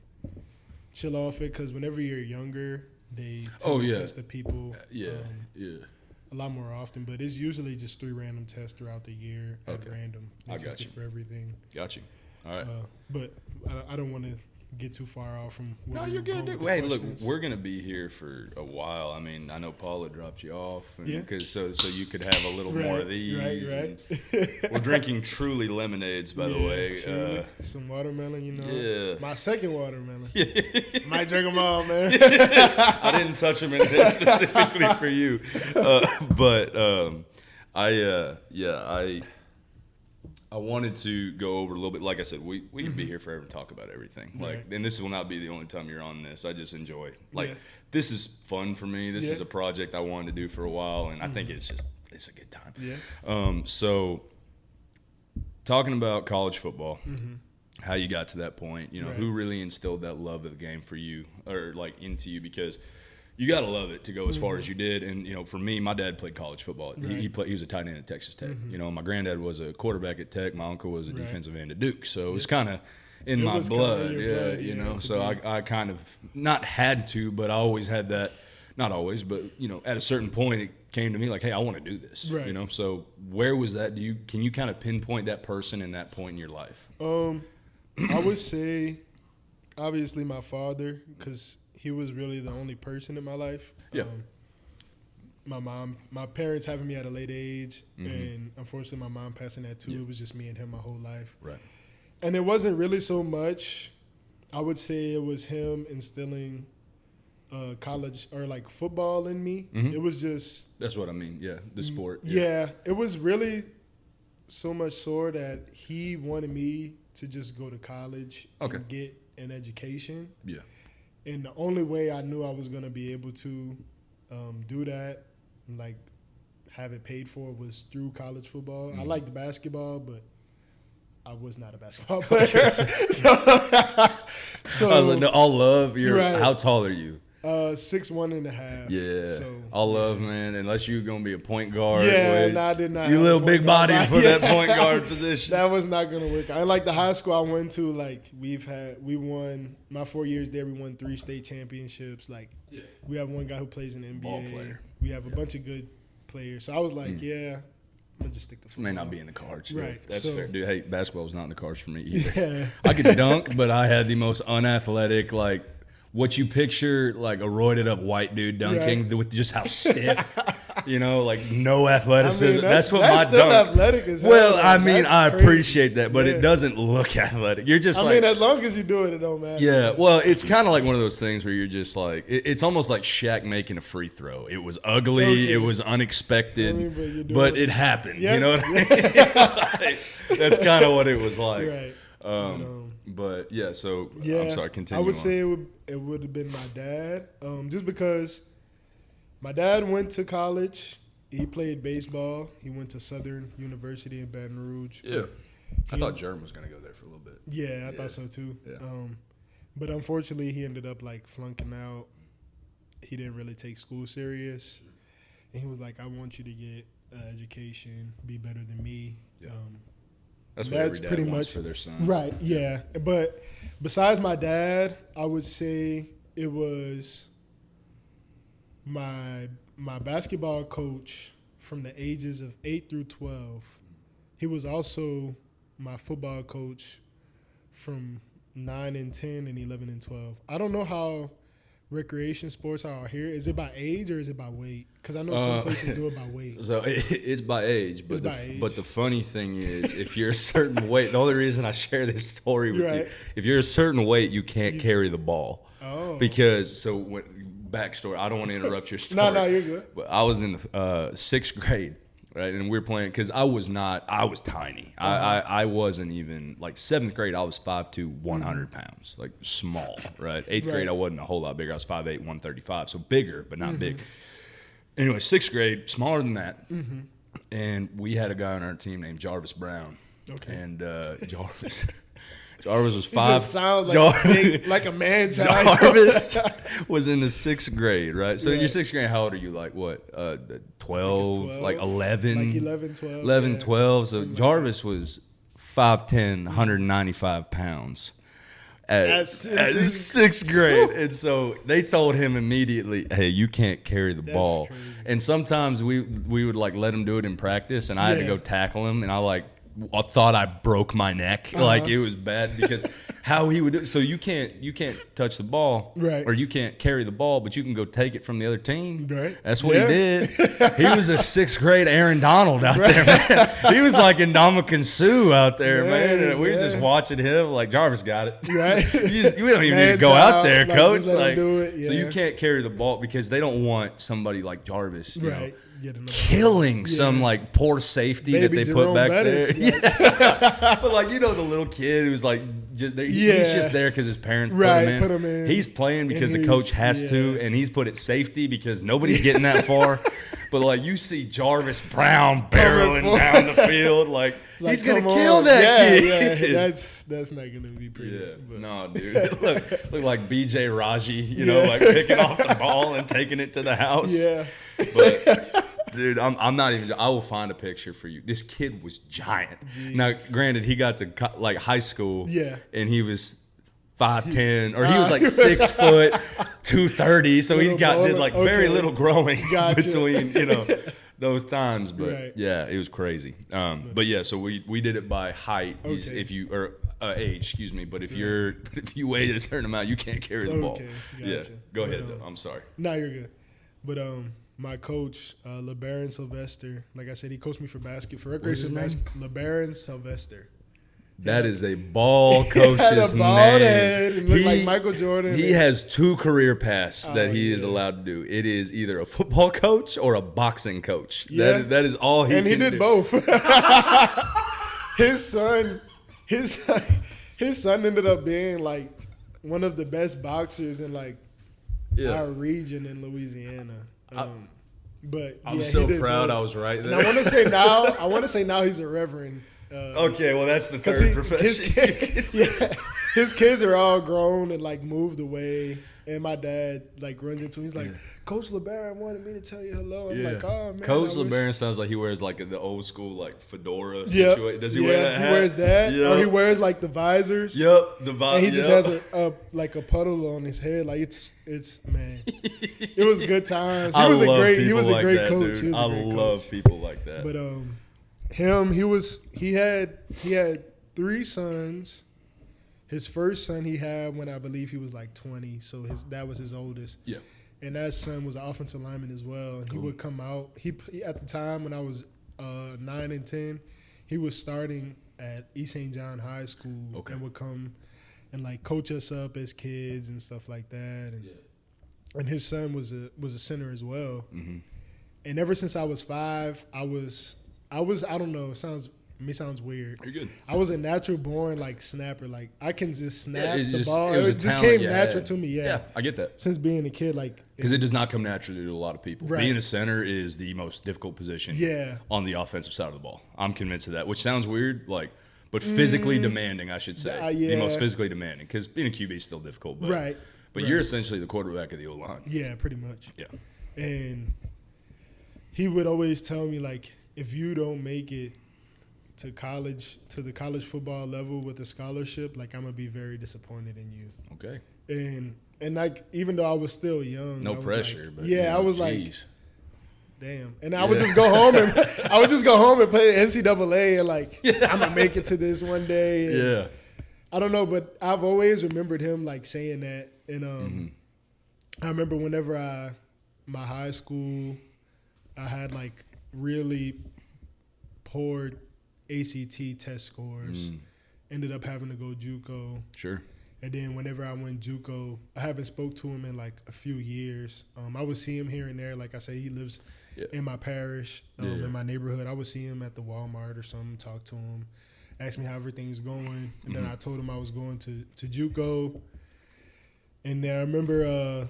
[SPEAKER 2] chill off it because whenever you're younger, they test the people. A lot more often, but it's usually just 3 random tests throughout the year at random.
[SPEAKER 1] I got you.
[SPEAKER 2] For everything.
[SPEAKER 1] Got you. All right.
[SPEAKER 2] But I don't want to get too far off from.
[SPEAKER 1] No, you're good. Hey, look, we're gonna be here for a while. I mean, I know Paula dropped you off, because so you could have a little more of these.
[SPEAKER 2] Right.
[SPEAKER 1] We're drinking Truly lemonades, by the way.
[SPEAKER 2] Some watermelon, you know.
[SPEAKER 1] Yeah.
[SPEAKER 2] My second watermelon. Might drink them all, man.
[SPEAKER 1] I didn't touch them in this specifically for you, I wanted to go over a little bit. Like I said, we can be here forever and talk about everything. Like, and this will not be the only time you're on this. I just enjoy. This is fun for me. This is a project I wanted to do for a while, and I think it's a good time.
[SPEAKER 2] Yeah.
[SPEAKER 1] So, talking about college football, how you got to that point. Who really instilled that love of the game for you, or like into you, because you got to love it to go as far as you did. And, for me, my dad played college football. He was a tight end at Texas Tech. My granddad was a quarterback at Tech. My uncle was a defensive end at Duke. So it was kind of in my blood. So I kind of not had to, but I always had that. Not always, but, at a certain point it came to me like, hey, I want to do this.
[SPEAKER 2] Right.
[SPEAKER 1] So where was that? Can you kind of pinpoint that person in that point in your life?
[SPEAKER 2] I would say obviously my father, because he was really the only person in my life.
[SPEAKER 1] Yeah.
[SPEAKER 2] My parents having me at a late age, and unfortunately my mom passing at 2. It was just me and him my whole life.
[SPEAKER 1] Right.
[SPEAKER 2] And it wasn't really so much. I would say it was him instilling college or like football in me. It was just.
[SPEAKER 1] That's what I mean. Yeah, the sport.
[SPEAKER 2] Yeah, it was really so much so that he wanted me to just go to college and get an education.
[SPEAKER 1] Yeah.
[SPEAKER 2] And the only way I knew I was going to be able to do that, like have it paid for, was through college football. I liked basketball, but I was not a basketball player. So
[SPEAKER 1] I was like, no, all love.
[SPEAKER 2] Right.
[SPEAKER 1] How tall are you?
[SPEAKER 2] 6'1.5".
[SPEAKER 1] Yeah.
[SPEAKER 2] So,
[SPEAKER 1] all love, man. Unless you're going to be a point guard.
[SPEAKER 2] Yeah,
[SPEAKER 1] which
[SPEAKER 2] I did not.
[SPEAKER 1] You little big body for
[SPEAKER 2] that
[SPEAKER 1] point guard position.
[SPEAKER 2] That was not going to work. I like the high school I went to, like we won my 4 years there. We won 3 state championships. Like we have one guy who plays in the NBA.
[SPEAKER 1] Ball player.
[SPEAKER 2] We have a bunch of good players. So I was like, I'm going to just stick to football.
[SPEAKER 1] May not be in the cards.
[SPEAKER 2] Right.
[SPEAKER 1] That's fair. Dude, hey, basketball was not in the cards for me either.
[SPEAKER 2] Yeah.
[SPEAKER 1] I could dunk, but I had the most unathletic, like, what you picture, like a roided up white dude dunking with just how stiff, like no athleticism.
[SPEAKER 2] I mean,
[SPEAKER 1] that's what
[SPEAKER 2] that's
[SPEAKER 1] my
[SPEAKER 2] still
[SPEAKER 1] dunk.
[SPEAKER 2] athletic as hell.
[SPEAKER 1] Well, I mean,
[SPEAKER 2] That's
[SPEAKER 1] I
[SPEAKER 2] crazy.
[SPEAKER 1] appreciate that, but it doesn't look athletic. You're just
[SPEAKER 2] I mean, as long as you do it, it don't matter.
[SPEAKER 1] yeah. Well, it's kind of like one of those things where you're just like, it's almost like Shaq making a free throw. It was ugly,
[SPEAKER 2] Okay.
[SPEAKER 1] it was unexpected,
[SPEAKER 2] I mean,
[SPEAKER 1] but it happened.
[SPEAKER 2] Yeah.
[SPEAKER 1] You know what I mean? Like, that's kind of what it was like.
[SPEAKER 2] Right.
[SPEAKER 1] But yeah, so
[SPEAKER 2] Yeah,
[SPEAKER 1] I'm sorry, continue
[SPEAKER 2] I would
[SPEAKER 1] on.
[SPEAKER 2] say it would have been my dad, just because my dad went to college. He played baseball. He went to Southern University in Baton Rouge.
[SPEAKER 1] Yeah, I thought Jerm was going to go there for a little bit.
[SPEAKER 2] Yeah, I thought so too.
[SPEAKER 1] Yeah.
[SPEAKER 2] But unfortunately, he ended up like flunking out. He didn't really take school serious, and he was like, "I want you to get an education, be better than me."
[SPEAKER 1] Yeah. That's what every
[SPEAKER 2] That's
[SPEAKER 1] dad
[SPEAKER 2] pretty
[SPEAKER 1] wants
[SPEAKER 2] much
[SPEAKER 1] for their son.
[SPEAKER 2] Right, yeah. But besides my dad, I would say it was my basketball coach from the ages of 8 through 12. He was also my football coach from 9 and 10 and 11 and 12. I don't know how recreation sports are here. Is it by age or is it by weight? Because I know some places do it by weight.
[SPEAKER 1] So it's by age, but
[SPEAKER 2] It's
[SPEAKER 1] the funny thing is, if you're a certain weight, the only reason I share this story with
[SPEAKER 2] Right.
[SPEAKER 1] you, if you're a certain weight, you can't carry the ball.
[SPEAKER 2] Oh.
[SPEAKER 1] Because backstory, I don't want to interrupt your story.
[SPEAKER 2] No, you're good.
[SPEAKER 1] But I was in the 6th grade, right, and we were playing because I was tiny. I wasn't even like 7th grade. I was 5'2", 100 pounds, like small, right. 8th grade, I wasn't a whole lot bigger. I was 5'8", 135, so bigger but not big. Anyway, 6th grade, smaller than that, and we had a guy on our team named Jarvis Brown.
[SPEAKER 2] Okay.
[SPEAKER 1] And Jarvis was
[SPEAKER 2] He
[SPEAKER 1] 5.
[SPEAKER 2] just sounds like like a man child.
[SPEAKER 1] Jarvis was in the 6th grade, right? So in your 6th grade, how old are you? Like what? 12,
[SPEAKER 2] 12,
[SPEAKER 1] like 11.
[SPEAKER 2] Like 11, 12.
[SPEAKER 1] 11,
[SPEAKER 2] yeah.
[SPEAKER 1] 12. So
[SPEAKER 2] Something like
[SPEAKER 1] Jarvis was 5'10", 195 pounds. At sixth grade. And so they told him immediately, hey, you can't carry the ball.
[SPEAKER 2] Crazy.
[SPEAKER 1] And sometimes we would like let him do it in practice, and I had to go tackle him, and I thought I broke my neck. Like it was bad because how he would do it. So you can't touch the ball,
[SPEAKER 2] right?
[SPEAKER 1] Or you can't carry the ball, but you can go take it from the other team.
[SPEAKER 2] Right.
[SPEAKER 1] That's what he did. He was a sixth grade Aaron Donald out there, man. He was like Ndamukong Suh out there, man. And we were just watching him like Jarvis got it.
[SPEAKER 2] Right.
[SPEAKER 1] We don't even need to go out there, coach. Like,
[SPEAKER 2] do it.
[SPEAKER 1] So you can't carry the ball because they don't want somebody like Jarvis, you know,
[SPEAKER 2] killing
[SPEAKER 1] some like poor safety that they put back there.
[SPEAKER 2] Like.
[SPEAKER 1] But like, you know, the little kid who's like just there, he's just there because his parents put him in. He's playing because the coach has to, and he's put at safety because nobody's getting that far. But like you see Jarvis Brown barreling down the field, like he's gonna kill that kid.
[SPEAKER 2] Yeah, that's not gonna be pretty.
[SPEAKER 1] Yeah, no, dude. look like BJ Raji, you know, like picking off the ball and taking it to the house.
[SPEAKER 2] Yeah,
[SPEAKER 1] but. Dude, I'm not even. I will find a picture for you. This kid was giant. Jeez. Now, granted, he got to like high school, and he was 5'10", or he was like 6 foot, 230. So he did like very little growing between those times. But yeah, it was crazy. But yeah, so we did it by height. Okay. If you or age, excuse me. But if you weigh a certain amount, you can't carry the ball. Gotcha. Yeah, go ahead though. I'm sorry.
[SPEAKER 2] No, you're good. But my coach, LeBaron Sylvester, like I said, he coached me for recreational basketball. LeBaron Sylvester.
[SPEAKER 1] That is a ball coach's name.
[SPEAKER 2] He looked like Michael Jordan.
[SPEAKER 1] He has 2 career paths that he is allowed to do. It is either a football coach or a boxing coach. Yeah. That is all he can do.
[SPEAKER 2] And he did both. His son ended up being like one of the best boxers in like our region in Louisiana. But
[SPEAKER 1] I'm so proud I was right there.
[SPEAKER 2] And I want to say now he's a reverend.
[SPEAKER 1] Okay, well that's the third profession.
[SPEAKER 2] His kids are all grown and like moved away. And my dad like runs into him. He's like, Coach LeBaron wanted me to tell you hello. I'm like, oh man.
[SPEAKER 1] Coach LeBaron sounds like he wears like the old school like fedora situation. Does he wear that hat?
[SPEAKER 2] He wears that. Yep. Or he wears like the visors.
[SPEAKER 1] Yep, the visors.
[SPEAKER 2] And he just has a puddle on his head. Like it's man. It was good times. He was a great coach.
[SPEAKER 1] I love people like that.
[SPEAKER 2] But he had 3 sons. His first son he had when I believe he was like 20, so that was his oldest.
[SPEAKER 1] Yeah.
[SPEAKER 2] And that son was an offensive lineman as well. And he would come out. He at the time when I was 9 and 10, he was starting at East St. John High School and would come and like coach us up as kids and stuff like that. And his son was a center as well. Mm-hmm. And ever since I was 5, I was I don't know. It sounds weird.
[SPEAKER 1] You're good.
[SPEAKER 2] I was a natural born like snapper. Like I can just snap the ball.
[SPEAKER 1] It
[SPEAKER 2] just came natural to me.
[SPEAKER 1] Yeah, I get that.
[SPEAKER 2] Since being a kid, like
[SPEAKER 1] because it does not come naturally to a lot of people. Right. Being a center is the most difficult position. On the offensive side of the ball. I'm convinced of that. Which sounds weird, but physically demanding, I should say. The most physically demanding because being a QB is still difficult. But, But you're essentially the quarterback of the O-line.
[SPEAKER 2] Yeah, pretty much.
[SPEAKER 1] Yeah.
[SPEAKER 2] And he would always tell me like, if you don't make it to the college football level with a scholarship, like I'm gonna be very disappointed in you.
[SPEAKER 1] Okay.
[SPEAKER 2] And like even though I was still young,
[SPEAKER 1] no pressure,
[SPEAKER 2] like,
[SPEAKER 1] but
[SPEAKER 2] I was like, damn. And I would just go home and play NCAA and like I'm gonna make it to this one day. And I don't know, but I've always remembered him like saying that. And I remember whenever my high school, I had like really poor ACT test scores. Ended up having to go JUCO.
[SPEAKER 1] Sure.
[SPEAKER 2] And then whenever I went JUCO, I haven't spoke to him in like a few years. I would see him here and there. Like I said, he lives in my parish, in my neighborhood. I would see him at the Walmart or something, talk to him, ask me how everything's going. And then I told him I was going to JUCO. And then I remember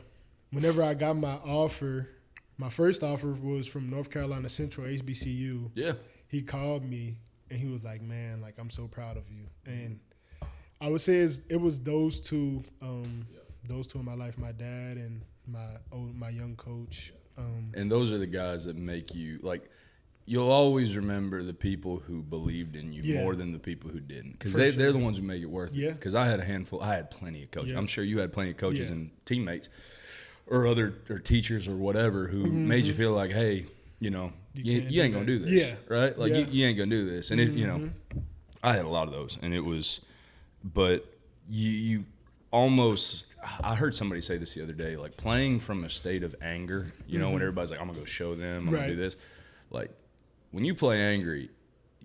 [SPEAKER 2] whenever I got my offer, my first offer was from North Carolina Central, HBCU.
[SPEAKER 1] Yeah.
[SPEAKER 2] He called me and he was like, man, like, I'm so proud of you. And I would say it was those two in my life, my dad and my young coach.
[SPEAKER 1] And those are the guys that make you like. You'll always remember the people who believed in you more than the people who didn't, because they're the ones who make it worth it. Because I had a handful. I had plenty of coaches. I'm sure you had plenty of coaches and teammates, or teachers or whatever who made you feel like, hey, you know, you ain't gonna do this, right? Like you ain't gonna do this, and it, you know, I had a lot of those, and it was, but you almost. I heard somebody say this the other day, like playing from a state of anger. You know, when everybody's like, I'm gonna go show them, I'm gonna do this, like. When you play angry,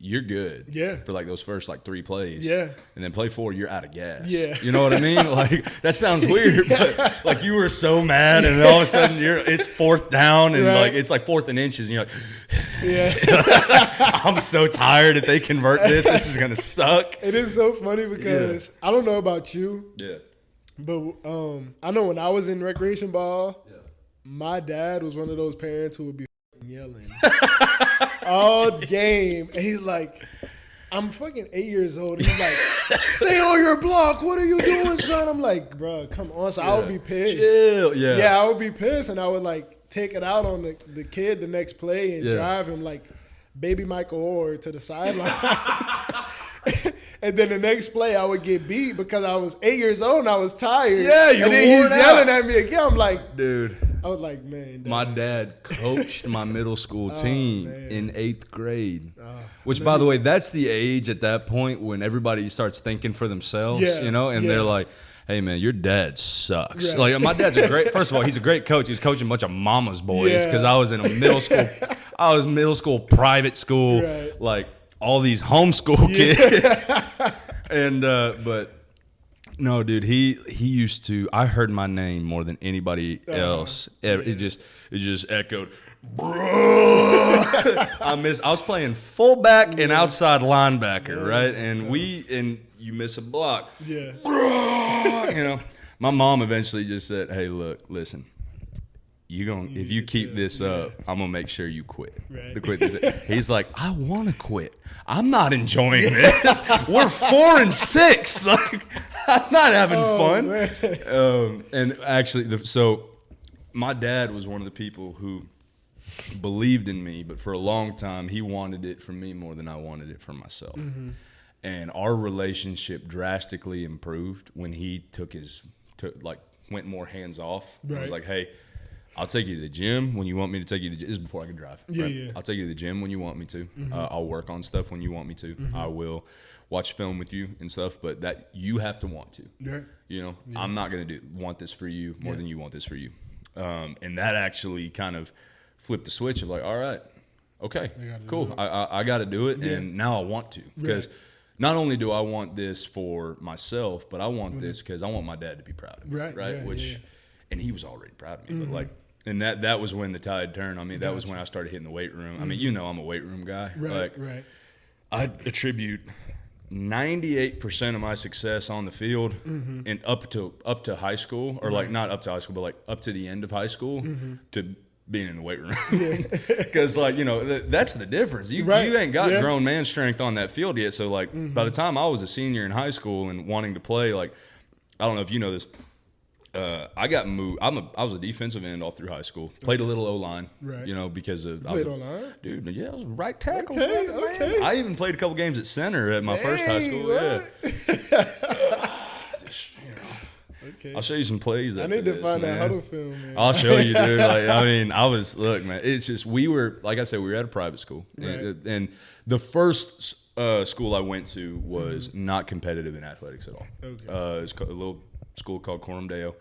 [SPEAKER 1] you're good. For like those first like 3 plays. And then play 4, you're out of gas. You know what I mean? Like that sounds weird, but like you were so mad, and then all of a sudden it's 4th down, and like it's like 4th and inches, and you're like, I'm so tired. If they convert this is gonna suck.
[SPEAKER 2] It is so funny because I don't know about you. But I know when I was in recreation ball, my dad was one of those parents who would be yelling all game, and he's like, I'm fucking 8 years old. He's like, stay on your block. What are you doing, son? I'm like, bro, come on. So I would be pissed.
[SPEAKER 1] Chill.
[SPEAKER 2] I would be pissed, and I would like take it out on the kid the next play and drive him like baby Michael Orr to the sideline. And then the next play, I would get beat because I was 8 years old and I was tired. And then he's yelling at me again. I'm like,
[SPEAKER 1] dude.
[SPEAKER 2] I was like, man.
[SPEAKER 1] My dad coached my middle school team in 8th grade. Which, by the way, that's the age at that point when everybody starts thinking for themselves, you know, and they're like, hey, man, your dad sucks. Like, my dad's first of all, he's a great coach. He was coaching a bunch of mama's boys because I was in a middle school, private school, like all these homeschool kids. And, but. No, dude, he used to. I heard my name more than anybody else. It just echoed. I was playing fullback and outside linebacker, right? And you miss a block. You know, my mom eventually just said, "Hey, look, listen. If you keep this up, I'm gonna make sure you quit." To quit this. He's like, I want to quit. I'm not enjoying this. We're 4 and 6. Like, I'm not having fun. And actually, so my dad was one of the people who believed in me, but for a long time, he wanted it for me more than I wanted it for myself. And our relationship drastically improved when he went more hands off. I was like, hey, I'll take you to the gym when you want me to take you to the gym. This is before I could drive. I'll take you to the gym when you want me to. I'll work on stuff when you want me to. I will watch film with you and stuff, but that you have to want to. You know, I'm not going to want this for you more than you want this for you. And that actually kind of flipped the switch of like, all right, okay, cool. I got to do it, and now I want to. Because not only do I want this for myself, but I want this because I want my dad to be proud of me. And he was already proud of me, but like, and that was when the tide turned on me. That was when I started hitting the weight room. I mean, you know, I'm a weight room guy. I attribute 98% of my success on the field and up to high school, or like not up to high school, but like up to the end of high school to being in the weight room. Because like, you know, that's the difference. You ain't got grown man strength on that field yet. So like by the time I was a senior in high school and wanting to play, like, I don't know if you know this, I got moved. I was a defensive end all through high school. Played a little O-line, you know, because of
[SPEAKER 2] O-line?
[SPEAKER 1] Dude, I was right tackle. Okay. I even played a couple games at center at my first high school. I'll show you some plays.
[SPEAKER 2] I need to find that huddle film, man.
[SPEAKER 1] I'll show you, dude. Like, I mean, look, man. It's just we were at a private school, and the first school I went to was not competitive in athletics at all. It was a little school called Coram Deo,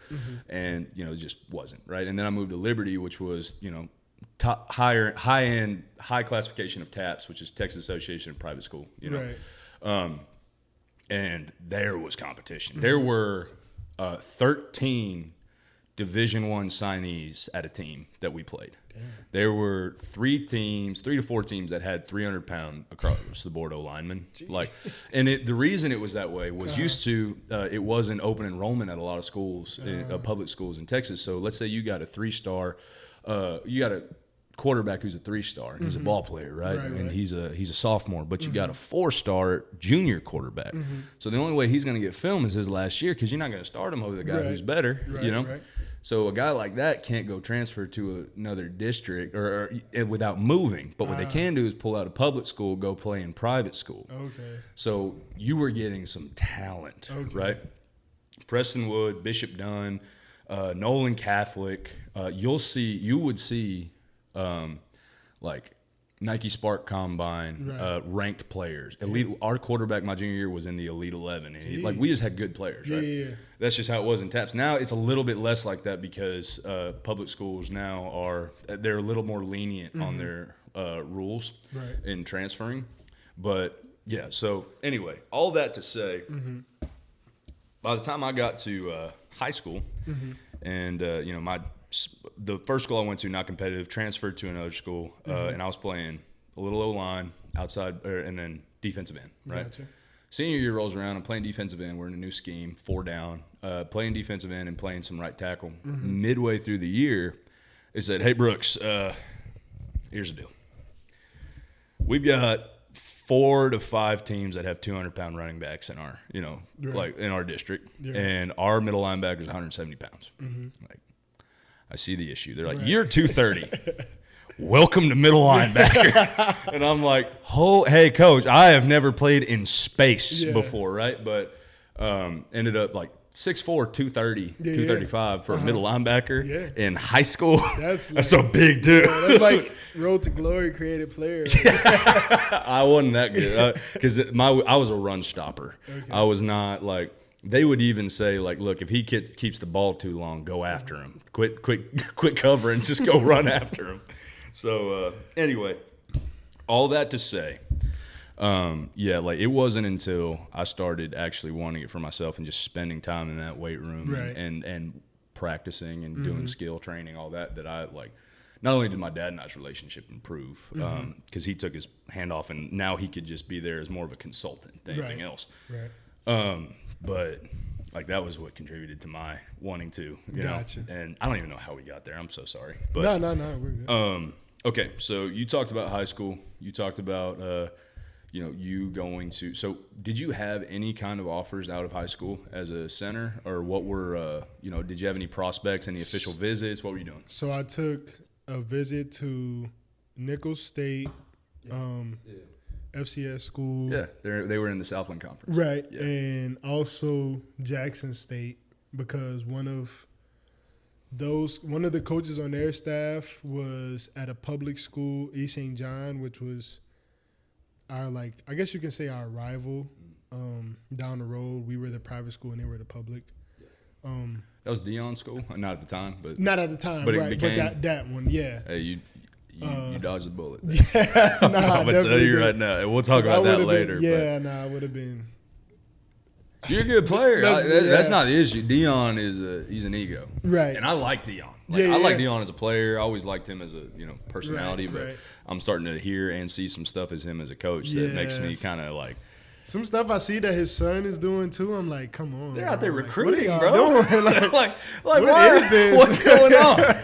[SPEAKER 1] and you know, it just wasn't right. And then I moved to Liberty, which was, you know, high classification of TAPS, which is Texas Association of Private School, you know. And there was competition. There were 13 Division I signees at a team that we played. There were 3 to 4 teams that had 300-pound across the board O linemen. Like, and the reason it was that way was used to it wasn't open enrollment at a lot of schools, public schools in Texas. So let's say you got a 3-star, you got a quarterback who's a 3-star and he's a ball player, right? And he's a sophomore, but you got a 4-star junior quarterback. So the only way he's going to get film is his last year, because you're not going to start him over the guy who's better, you know. So a guy like that can't go transfer to another district or without moving. But what they can do is pull out of public school, go play in private school.
[SPEAKER 2] Okay.
[SPEAKER 1] So you were getting some talent, right? Preston Wood, Bishop Dunn, Nolan Catholic. You would see like Nike Spark Combine ranked players. Elite. Our quarterback my junior year was in the Elite 11. And we just had good players, right?
[SPEAKER 2] Yeah.
[SPEAKER 1] That's just how it was in TAPS. Now it's a little bit less like that because public schools now they're a little more lenient on their rules in transferring. But yeah, so anyway, all that to say, by the time I got to high school, and the first school I went to, not competitive, transferred to another school, and I was playing a little O-line outside, and then defensive end, right?
[SPEAKER 2] Gotcha.
[SPEAKER 1] Senior year rolls around, I'm playing defensive end. We're in a new scheme, 4 down, playing defensive end and playing some right tackle. Midway through the year, they said, "Hey, Brooks, here's the deal. We've got 4 to 5 teams that have 200-pound running backs in our, like in our district, and our middle linebacker is 170 pounds. Like, I see the issue. They're like, you're 230. Welcome to middle linebacker. And I'm like, hey, coach, I have never played in space before, right? But ended up like 6'4", 230, 235 for a middle linebacker in high school. That's a big dude.
[SPEAKER 2] Yeah, that's like Road to Glory created player.
[SPEAKER 1] I wasn't that good because I was a run stopper. I was not like – they would even say, like, look, if he keeps the ball too long, go after him. Quit covering, just go run after him. So, anyway, all that to say, like it wasn't until I started actually wanting it for myself and just spending time in that weight room and practicing and doing skill training, all that I, like, not only did my dad and I's relationship improve because he took his hand off and now he could just be there as more of a consultant than anything else.
[SPEAKER 2] Right.
[SPEAKER 1] But like that was what contributed to my wanting to, you know. And I don't even know how we got there. I'm so sorry. But
[SPEAKER 2] no, we're good.
[SPEAKER 1] Okay, so you talked about high school. You talked about you going to. So did you have any kind of offers out of high school as a center, or what were did you have any prospects, any official visits? What were you doing?
[SPEAKER 2] So I took a visit to Nichols State. FCS school.
[SPEAKER 1] Yeah, they were in the Southland Conference.
[SPEAKER 2] Right, and also Jackson State because one of the coaches on their staff was at a public school, East St. John, which was our, like, I guess you can say our rival down the road. We were the private school and they were the public.
[SPEAKER 1] That was Dion's school, not at the time, but
[SPEAKER 2] not at the time,
[SPEAKER 1] but
[SPEAKER 2] right?
[SPEAKER 1] It became,
[SPEAKER 2] but that one, yeah.
[SPEAKER 1] Hey, you dodged the bullet.
[SPEAKER 2] I'm
[SPEAKER 1] gonna tell you right now, and we'll talk about that later.
[SPEAKER 2] I would have been.
[SPEAKER 1] You're a good player. That's not the issue. Dion he's an ego,
[SPEAKER 2] right?
[SPEAKER 1] And I like Dion. I like Dion as a player. I always liked him as a personality. But I'm starting to hear and see some stuff as him as a coach that makes me kind of like.
[SPEAKER 2] Some stuff I see that his son is doing too. I'm like, come on.
[SPEAKER 1] They're out there recruiting,
[SPEAKER 2] like,
[SPEAKER 1] bro.
[SPEAKER 2] like
[SPEAKER 1] what is this? What's going on?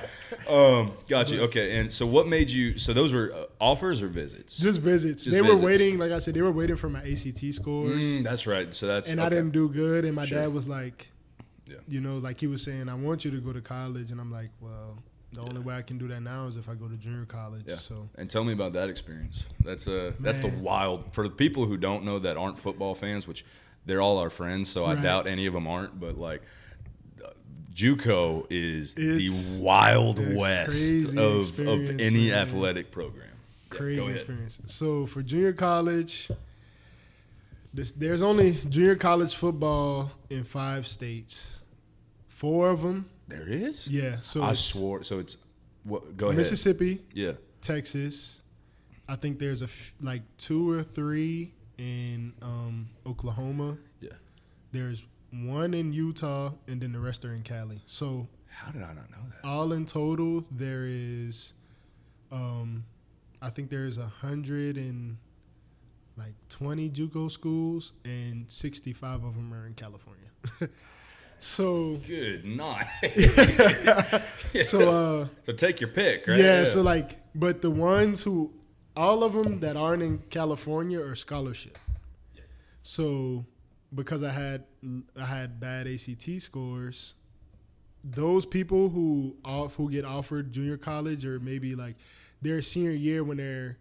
[SPEAKER 1] Got you. Okay, and so what made you? So those were offers or visits?
[SPEAKER 2] Just visits. They were waiting. Like I said, they were waiting for my ACT scores.
[SPEAKER 1] That's right. So that's
[SPEAKER 2] I didn't do good, and my dad was like, like he was saying, I want you to go to college, and I'm like, well, the only way I can do that now is if I go to junior college. Yeah. So,
[SPEAKER 1] and tell me about that experience. That's the wild for the people who don't know that aren't football fans, which they're all our friends. So I doubt any of them aren't, but like. JUCO is the Wild West of any athletic program.
[SPEAKER 2] Crazy experience. So for junior college, there's only junior college football in 5 states. 4 of them.
[SPEAKER 1] There is?
[SPEAKER 2] Yeah. So
[SPEAKER 1] I swore. So it's go ahead.
[SPEAKER 2] Mississippi.
[SPEAKER 1] Yeah.
[SPEAKER 2] Texas. I think there's 2 or 3 in Oklahoma. Yeah. There's 1 in Utah, and then the rest are in Cali. So
[SPEAKER 1] how did I not know that?
[SPEAKER 2] All in total, there is, I think there's 120 JUCO schools, and 65 of them are in California. So
[SPEAKER 1] good night.
[SPEAKER 2] So
[SPEAKER 1] take your pick, right?
[SPEAKER 2] Yeah. So but the ones who, all of them that aren't in California are scholarship. Yeah. So. Because I had bad ACT scores, those people who get offered junior college, or maybe like their senior year when they're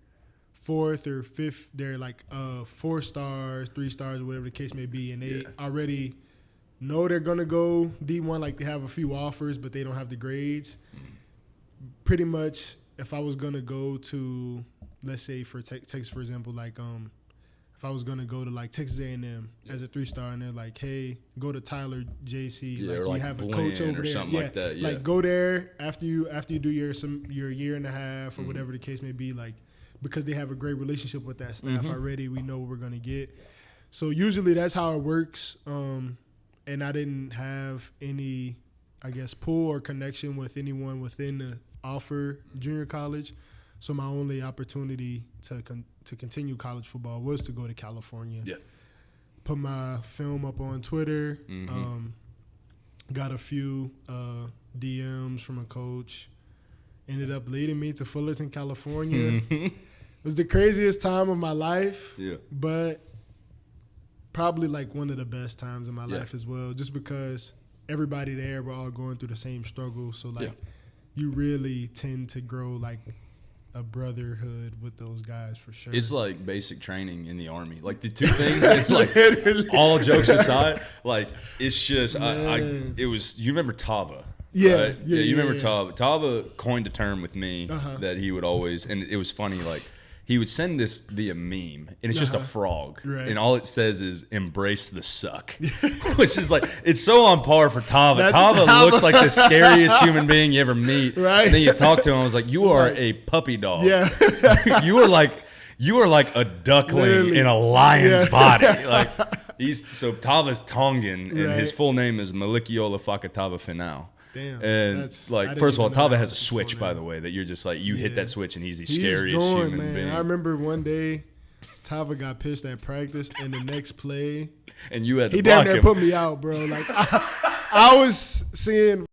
[SPEAKER 2] fourth or fifth, they're like 4 stars, 3 stars, whatever the case may be, and they already know they're gonna go D1. Like they have a few offers, but they don't have the grades. Pretty much, if I was gonna go to, let's say for Texas, for example, like if I was gonna go to like Texas A&M as a 3-star, and they're like, "Hey, go to Tyler JC.
[SPEAKER 1] Like
[SPEAKER 2] we have a
[SPEAKER 1] Blinn
[SPEAKER 2] coach over
[SPEAKER 1] or
[SPEAKER 2] there.
[SPEAKER 1] something like that. Yeah.
[SPEAKER 2] Like go there after you do your year and a half or whatever the case may be. Like because they have a great relationship with that staff already. We know what we're gonna get. So usually that's how it works. And I didn't have any, I guess, pull or connection with anyone within the offer junior college. So my only opportunity to continue college football was to go to California.
[SPEAKER 1] Yeah.
[SPEAKER 2] Put my film up on Twitter. Got a few DMs from a coach. Ended up leading me to Fullerton, California. It was the craziest time of my life.
[SPEAKER 1] Yeah.
[SPEAKER 2] But probably like one of the best times in my life as well, just because everybody there were all going through the same struggle. So like you really tend to grow like a brotherhood with those guys for sure.
[SPEAKER 1] It's like basic training in the Army. Like the two things, like all jokes aside, like it's just it was. You remember Tava?
[SPEAKER 2] Yeah,
[SPEAKER 1] right?
[SPEAKER 2] yeah.
[SPEAKER 1] You remember Tava? Tava coined a term with me that he would always, and it was funny. Like he would send this via meme, and it's just a frog,
[SPEAKER 2] Right.
[SPEAKER 1] and all it says is "embrace the suck," which is like it's so on par for Tava. Tava looks like the scariest human being you ever meet,
[SPEAKER 2] Right.
[SPEAKER 1] And then you talk to him, I was like, "You are a puppy dog.
[SPEAKER 2] Yeah.
[SPEAKER 1] you are like a duckling
[SPEAKER 2] Literally.
[SPEAKER 1] in a lion's body." Like Tava's Tongan, and
[SPEAKER 2] Right.
[SPEAKER 1] his full name is Malikiola Fakatava Finau.
[SPEAKER 2] Damn.
[SPEAKER 1] And
[SPEAKER 2] I didn't
[SPEAKER 1] first of all,
[SPEAKER 2] even know
[SPEAKER 1] Tava
[SPEAKER 2] that
[SPEAKER 1] has a
[SPEAKER 2] was his full
[SPEAKER 1] switch, by
[SPEAKER 2] name.
[SPEAKER 1] the way, that you're just like you hit that switch and he's the
[SPEAKER 2] He's
[SPEAKER 1] scariest
[SPEAKER 2] going,
[SPEAKER 1] human
[SPEAKER 2] man.
[SPEAKER 1] being.
[SPEAKER 2] I remember one day Tava got pissed at practice, and the next play
[SPEAKER 1] And you had to
[SPEAKER 2] he
[SPEAKER 1] block
[SPEAKER 2] damn near
[SPEAKER 1] him.
[SPEAKER 2] put me out, bro. Like I was seeing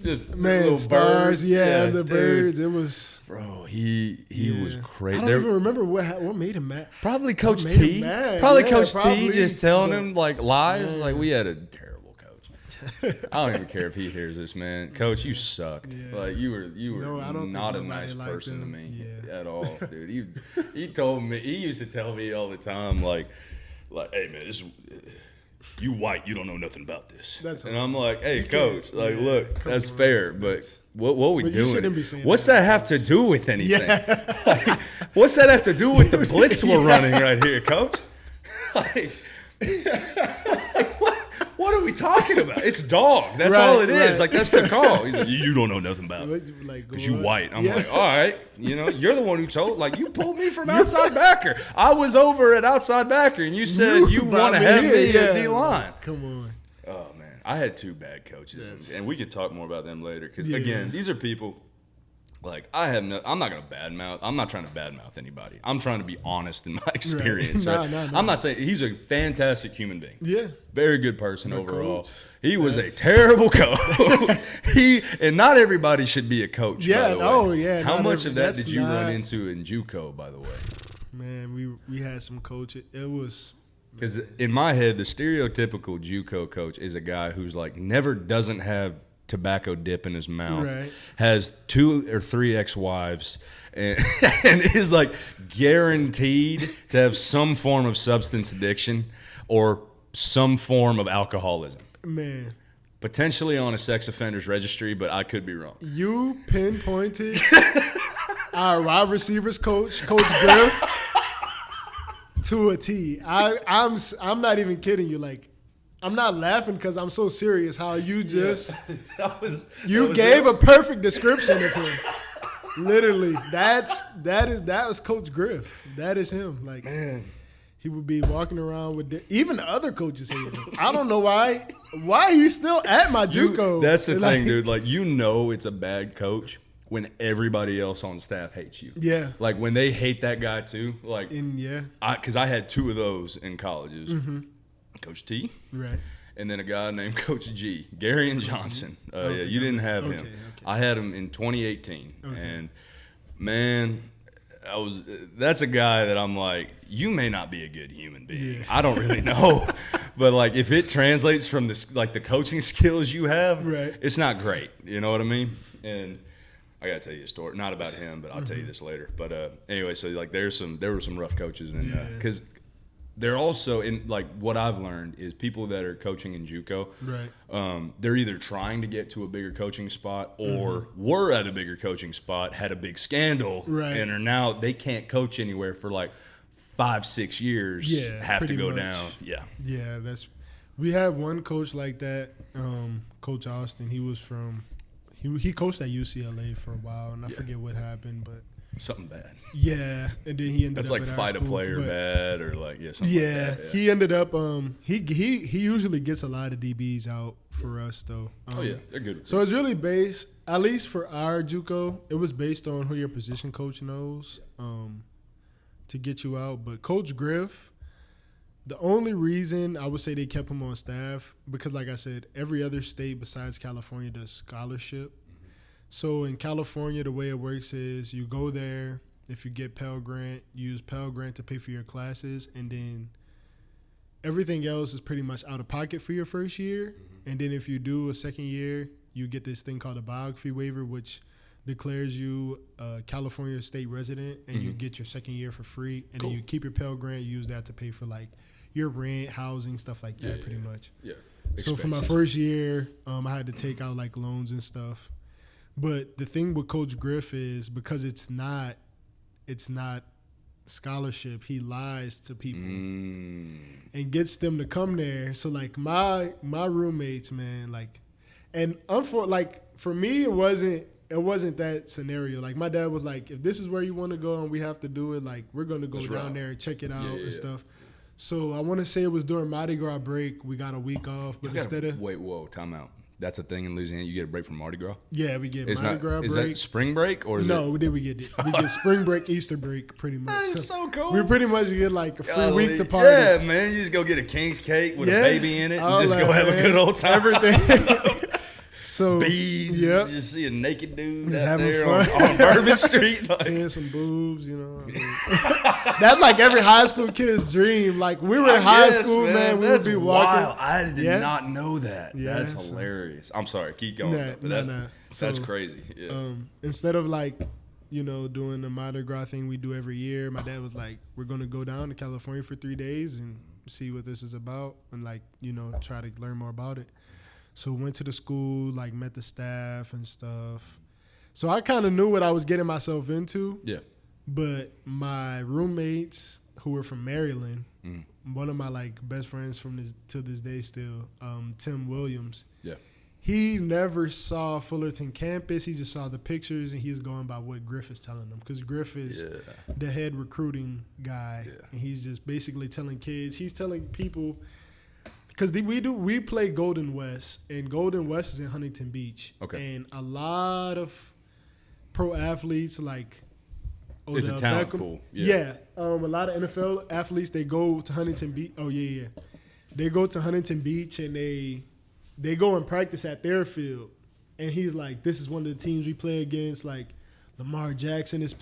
[SPEAKER 1] just
[SPEAKER 2] man
[SPEAKER 1] little
[SPEAKER 2] stars,
[SPEAKER 1] birds.
[SPEAKER 2] the
[SPEAKER 1] dude.
[SPEAKER 2] birds. It was
[SPEAKER 1] Bro, he was
[SPEAKER 2] I
[SPEAKER 1] crazy.
[SPEAKER 2] don't even remember what made him mad.
[SPEAKER 1] Probably Coach
[SPEAKER 2] made him
[SPEAKER 1] T.
[SPEAKER 2] mad.
[SPEAKER 1] Probably
[SPEAKER 2] Yeah,
[SPEAKER 1] Coach
[SPEAKER 2] probably,
[SPEAKER 1] T just telling
[SPEAKER 2] but-
[SPEAKER 1] him like lies.
[SPEAKER 2] Man.
[SPEAKER 1] Like we had a terrible coach. I don't even care if he hears this, man. Coach, you sucked.
[SPEAKER 2] Yeah.
[SPEAKER 1] Like you were
[SPEAKER 2] No, I don't
[SPEAKER 1] not a
[SPEAKER 2] think nobody
[SPEAKER 1] nice
[SPEAKER 2] liked
[SPEAKER 1] person to
[SPEAKER 2] him.
[SPEAKER 1] me
[SPEAKER 2] Yeah.
[SPEAKER 1] at all, dude. He told me, he used to tell me all the time, like, hey man, this you white, you don't know nothing about this. And I'm like, hey coach, like look, that's fair, but what we
[SPEAKER 2] But you
[SPEAKER 1] doing?
[SPEAKER 2] shouldn't be saying
[SPEAKER 1] What's
[SPEAKER 2] that.
[SPEAKER 1] that have to do with anything?
[SPEAKER 2] Yeah.
[SPEAKER 1] Like, what's that have to do with the blitz we're running right here, coach? Like, what are we talking about? It's dog. That's all it is.
[SPEAKER 2] Right.
[SPEAKER 1] Like that's the call. He's like, you don't know nothing about it.
[SPEAKER 2] Like,
[SPEAKER 1] Because you
[SPEAKER 2] what?
[SPEAKER 1] white. I'm
[SPEAKER 2] Yeah.
[SPEAKER 1] like, all right. You're the one who told. Like, you pulled me from outside backer. I was over at outside backer, and you said you
[SPEAKER 2] brought
[SPEAKER 1] want to
[SPEAKER 2] me
[SPEAKER 1] have
[SPEAKER 2] here,
[SPEAKER 1] me at
[SPEAKER 2] yeah.
[SPEAKER 1] D-line.
[SPEAKER 2] Come on.
[SPEAKER 1] Oh, man. I had 2 bad coaches. And we could talk more about them later. Because,
[SPEAKER 2] Yeah.
[SPEAKER 1] again, these are people, like, I'm not going to badmouth. I'm not trying to badmouth anybody. I'm trying to be honest in my experience,
[SPEAKER 2] No,
[SPEAKER 1] right?
[SPEAKER 2] no.
[SPEAKER 1] I'm not saying he's a fantastic human being.
[SPEAKER 2] Yeah.
[SPEAKER 1] Very good person overall.
[SPEAKER 2] coach.
[SPEAKER 1] He was a terrible coach. And not everybody should be a coach.
[SPEAKER 2] Yeah,
[SPEAKER 1] by the way.
[SPEAKER 2] no, yeah,
[SPEAKER 1] How
[SPEAKER 2] not
[SPEAKER 1] much
[SPEAKER 2] every-
[SPEAKER 1] of that
[SPEAKER 2] that's
[SPEAKER 1] did you run
[SPEAKER 2] not-
[SPEAKER 1] into in JUCO, by the way?
[SPEAKER 2] Man, we had some coaches. It was
[SPEAKER 1] Because in my head, the stereotypical JUCO coach is a guy who's like doesn't have tobacco dip in his mouth,
[SPEAKER 2] Right.
[SPEAKER 1] has 2 or 3 ex-wives, and is like guaranteed to have some form of substance addiction or some form of alcoholism.
[SPEAKER 2] man.
[SPEAKER 1] Potentially on a sex offenders registry, but I could be wrong.
[SPEAKER 2] You pinpointed our wide receivers coach, Coach Griff, to a T. I'm not even kidding you. Like, I'm not laughing because I'm so serious. How you just you gave a perfect description of him. Literally, that was Coach Griff. That is him. Like,
[SPEAKER 1] Man.
[SPEAKER 2] he would be walking around with even the other coaches hate him. I don't know why. Why are you still at my JUCO?
[SPEAKER 1] That's the
[SPEAKER 2] Like,
[SPEAKER 1] thing, dude. Like, it's a bad coach when everybody else on staff hates you.
[SPEAKER 2] Yeah.
[SPEAKER 1] Like, when they hate that guy, too. Like,
[SPEAKER 2] Yeah.
[SPEAKER 1] because I had 2 of those in colleges. Coach T.
[SPEAKER 2] Right.
[SPEAKER 1] And then a guy named Coach G, Gary and Johnson. You didn't have him.
[SPEAKER 2] Okay.
[SPEAKER 1] I had him in 2018.
[SPEAKER 2] Okay.
[SPEAKER 1] And, man, That's a guy that I'm like, you may not be a good human being.
[SPEAKER 2] Yeah.
[SPEAKER 1] I don't really know, but like if it translates from this like the coaching skills you have,
[SPEAKER 2] right.
[SPEAKER 1] it's not great. You know what I mean? And I gotta tell you a story, not about him, but I'll tell you this later. But anyway, so like there were some rough coaches, and because they're also in like what I've learned is people that are coaching in JUCO,
[SPEAKER 2] right?
[SPEAKER 1] They're either trying to get to a bigger coaching spot or were at a bigger coaching spot, had a big scandal,
[SPEAKER 2] right.
[SPEAKER 1] and are now they can't coach anywhere for like 5-6 years.
[SPEAKER 2] Yeah,
[SPEAKER 1] have to go
[SPEAKER 2] much.
[SPEAKER 1] down. Yeah,
[SPEAKER 2] we had one coach like that, Coach Austin. He was from he coached at UCLA for a while, and I forget what happened, but.
[SPEAKER 1] Something bad.
[SPEAKER 2] Yeah, and then he ended
[SPEAKER 1] That's
[SPEAKER 2] up
[SPEAKER 1] like
[SPEAKER 2] at
[SPEAKER 1] fight
[SPEAKER 2] our
[SPEAKER 1] a
[SPEAKER 2] school,
[SPEAKER 1] player bad or like something
[SPEAKER 2] yeah,
[SPEAKER 1] like that. Yeah,
[SPEAKER 2] he ended up he usually gets a lot of DBs out for us though.
[SPEAKER 1] They're good.
[SPEAKER 2] So it's really based, at least for our JUCO, it was based on who your position coach knows to get you out. But Coach Griff, the only reason I would say they kept him on staff because, like I said, every other state besides California does scholarship. So in California, the way it works is you go there. If you get Pell Grant, you use Pell Grant to pay for your classes, and then everything else is pretty much out of pocket for your first year. And then if you do a second year, you get this thing called a biography waiver, which declares you a California state resident, and you get your second year for free. And then you keep your Pell Grant, use that to pay for like your rent, housing, stuff like that, pretty much. Yeah. So for my first year, I had to take out like loans and stuff. But the thing with Coach Griff is because it's not scholarship, he lies to people and gets them to come there. So like my roommates, man, like, and for me it wasn't that scenario. Like my dad was like, if this is where you want to go and we have to do it, like we're gonna go down there and check it out and stuff. So I want to say it was during Mardi Gras break. We got a week off, but
[SPEAKER 1] time out. That's a thing in Louisiana. You get a break from Mardi Gras?
[SPEAKER 2] Yeah, we get Mardi Gras break.
[SPEAKER 1] Is that spring break or is it?
[SPEAKER 2] No, we get it. We get spring break, Easter break, pretty much.
[SPEAKER 1] That is so cool.
[SPEAKER 2] We pretty much get like a free week to party.
[SPEAKER 1] Yeah, man. You just go get a king's cake with a baby in it and just go have a good old time.
[SPEAKER 2] Everything. So
[SPEAKER 1] beads. You just see a naked dude out
[SPEAKER 2] having
[SPEAKER 1] there
[SPEAKER 2] fun.
[SPEAKER 1] on Bourbon Street. Like.
[SPEAKER 2] Seeing some boobs, you know. I mean, that's like every high school kid's dream. Like we were in high school, man. We would be walking.
[SPEAKER 1] Wild. I did not know that.
[SPEAKER 2] Yeah,
[SPEAKER 1] that's hilarious. I'm sorry. Keep going. That's crazy. Yeah.
[SPEAKER 2] Instead of like, doing the Mardi Gras thing we do every year, my dad was like, we're going to go down to California for 3 days and see what this is about and like, try to learn more about it. So went to the school, like met the staff and stuff. So I kind of knew what I was getting myself into. Yeah. But my roommates who were from Maryland, one of my like best friends to this day still, Tim Williams. Yeah. He never saw Fullerton campus. He just saw the pictures and he's going by what Griff is telling them. Because Griff is the head recruiting guy. Yeah. And he's just basically telling kids. He's telling people. Because we play Golden West, and Golden West is in Huntington Beach. Okay. And a lot of pro athletes like
[SPEAKER 1] it's a talent pool.
[SPEAKER 2] Yeah. A lot of NFL athletes, they go to Huntington Beach. Oh, yeah. They go to Huntington Beach, and they go and practice at their field. And he's like, this is one of the teams we play against. Like, Lamar Jackson is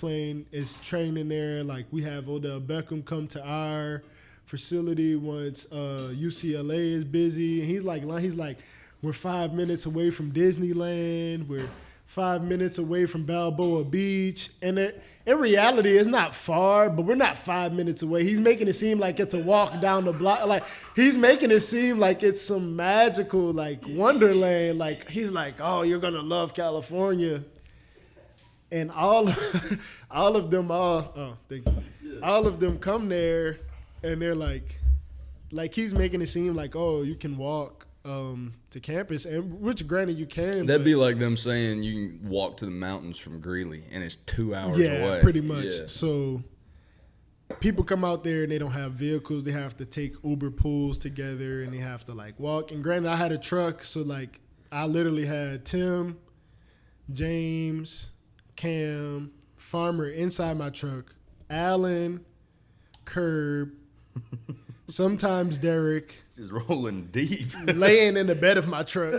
[SPEAKER 2] training there. Like, we have Odell Beckham come to our facility once UCLA is busy, and he's like we're 5 minutes away from Disneyland, we're 5 minutes away from Balboa Beach, and in reality it's not far, but we're not 5 minutes away. He's making it seem like it's a walk down the block, like he's making it seem like it's some magical like wonderland. Like he's like, oh, you're gonna love California, and all of them come there. And they're like he's making it seem like, oh, you can walk to campus, and which granted you can.
[SPEAKER 1] That'd be like them saying you can walk to the mountains from Greeley, and it's 2 hours away.
[SPEAKER 2] Yeah, pretty much. Yeah. So people come out there and they don't have vehicles. They have to take Uber pools together, and they have to like walk. And granted, I had a truck, so like I literally had Tim, James, Cam, Farmer inside my truck, Alan, Curb. Sometimes Derek.
[SPEAKER 1] Just rolling deep.
[SPEAKER 2] Laying in the bed of my truck.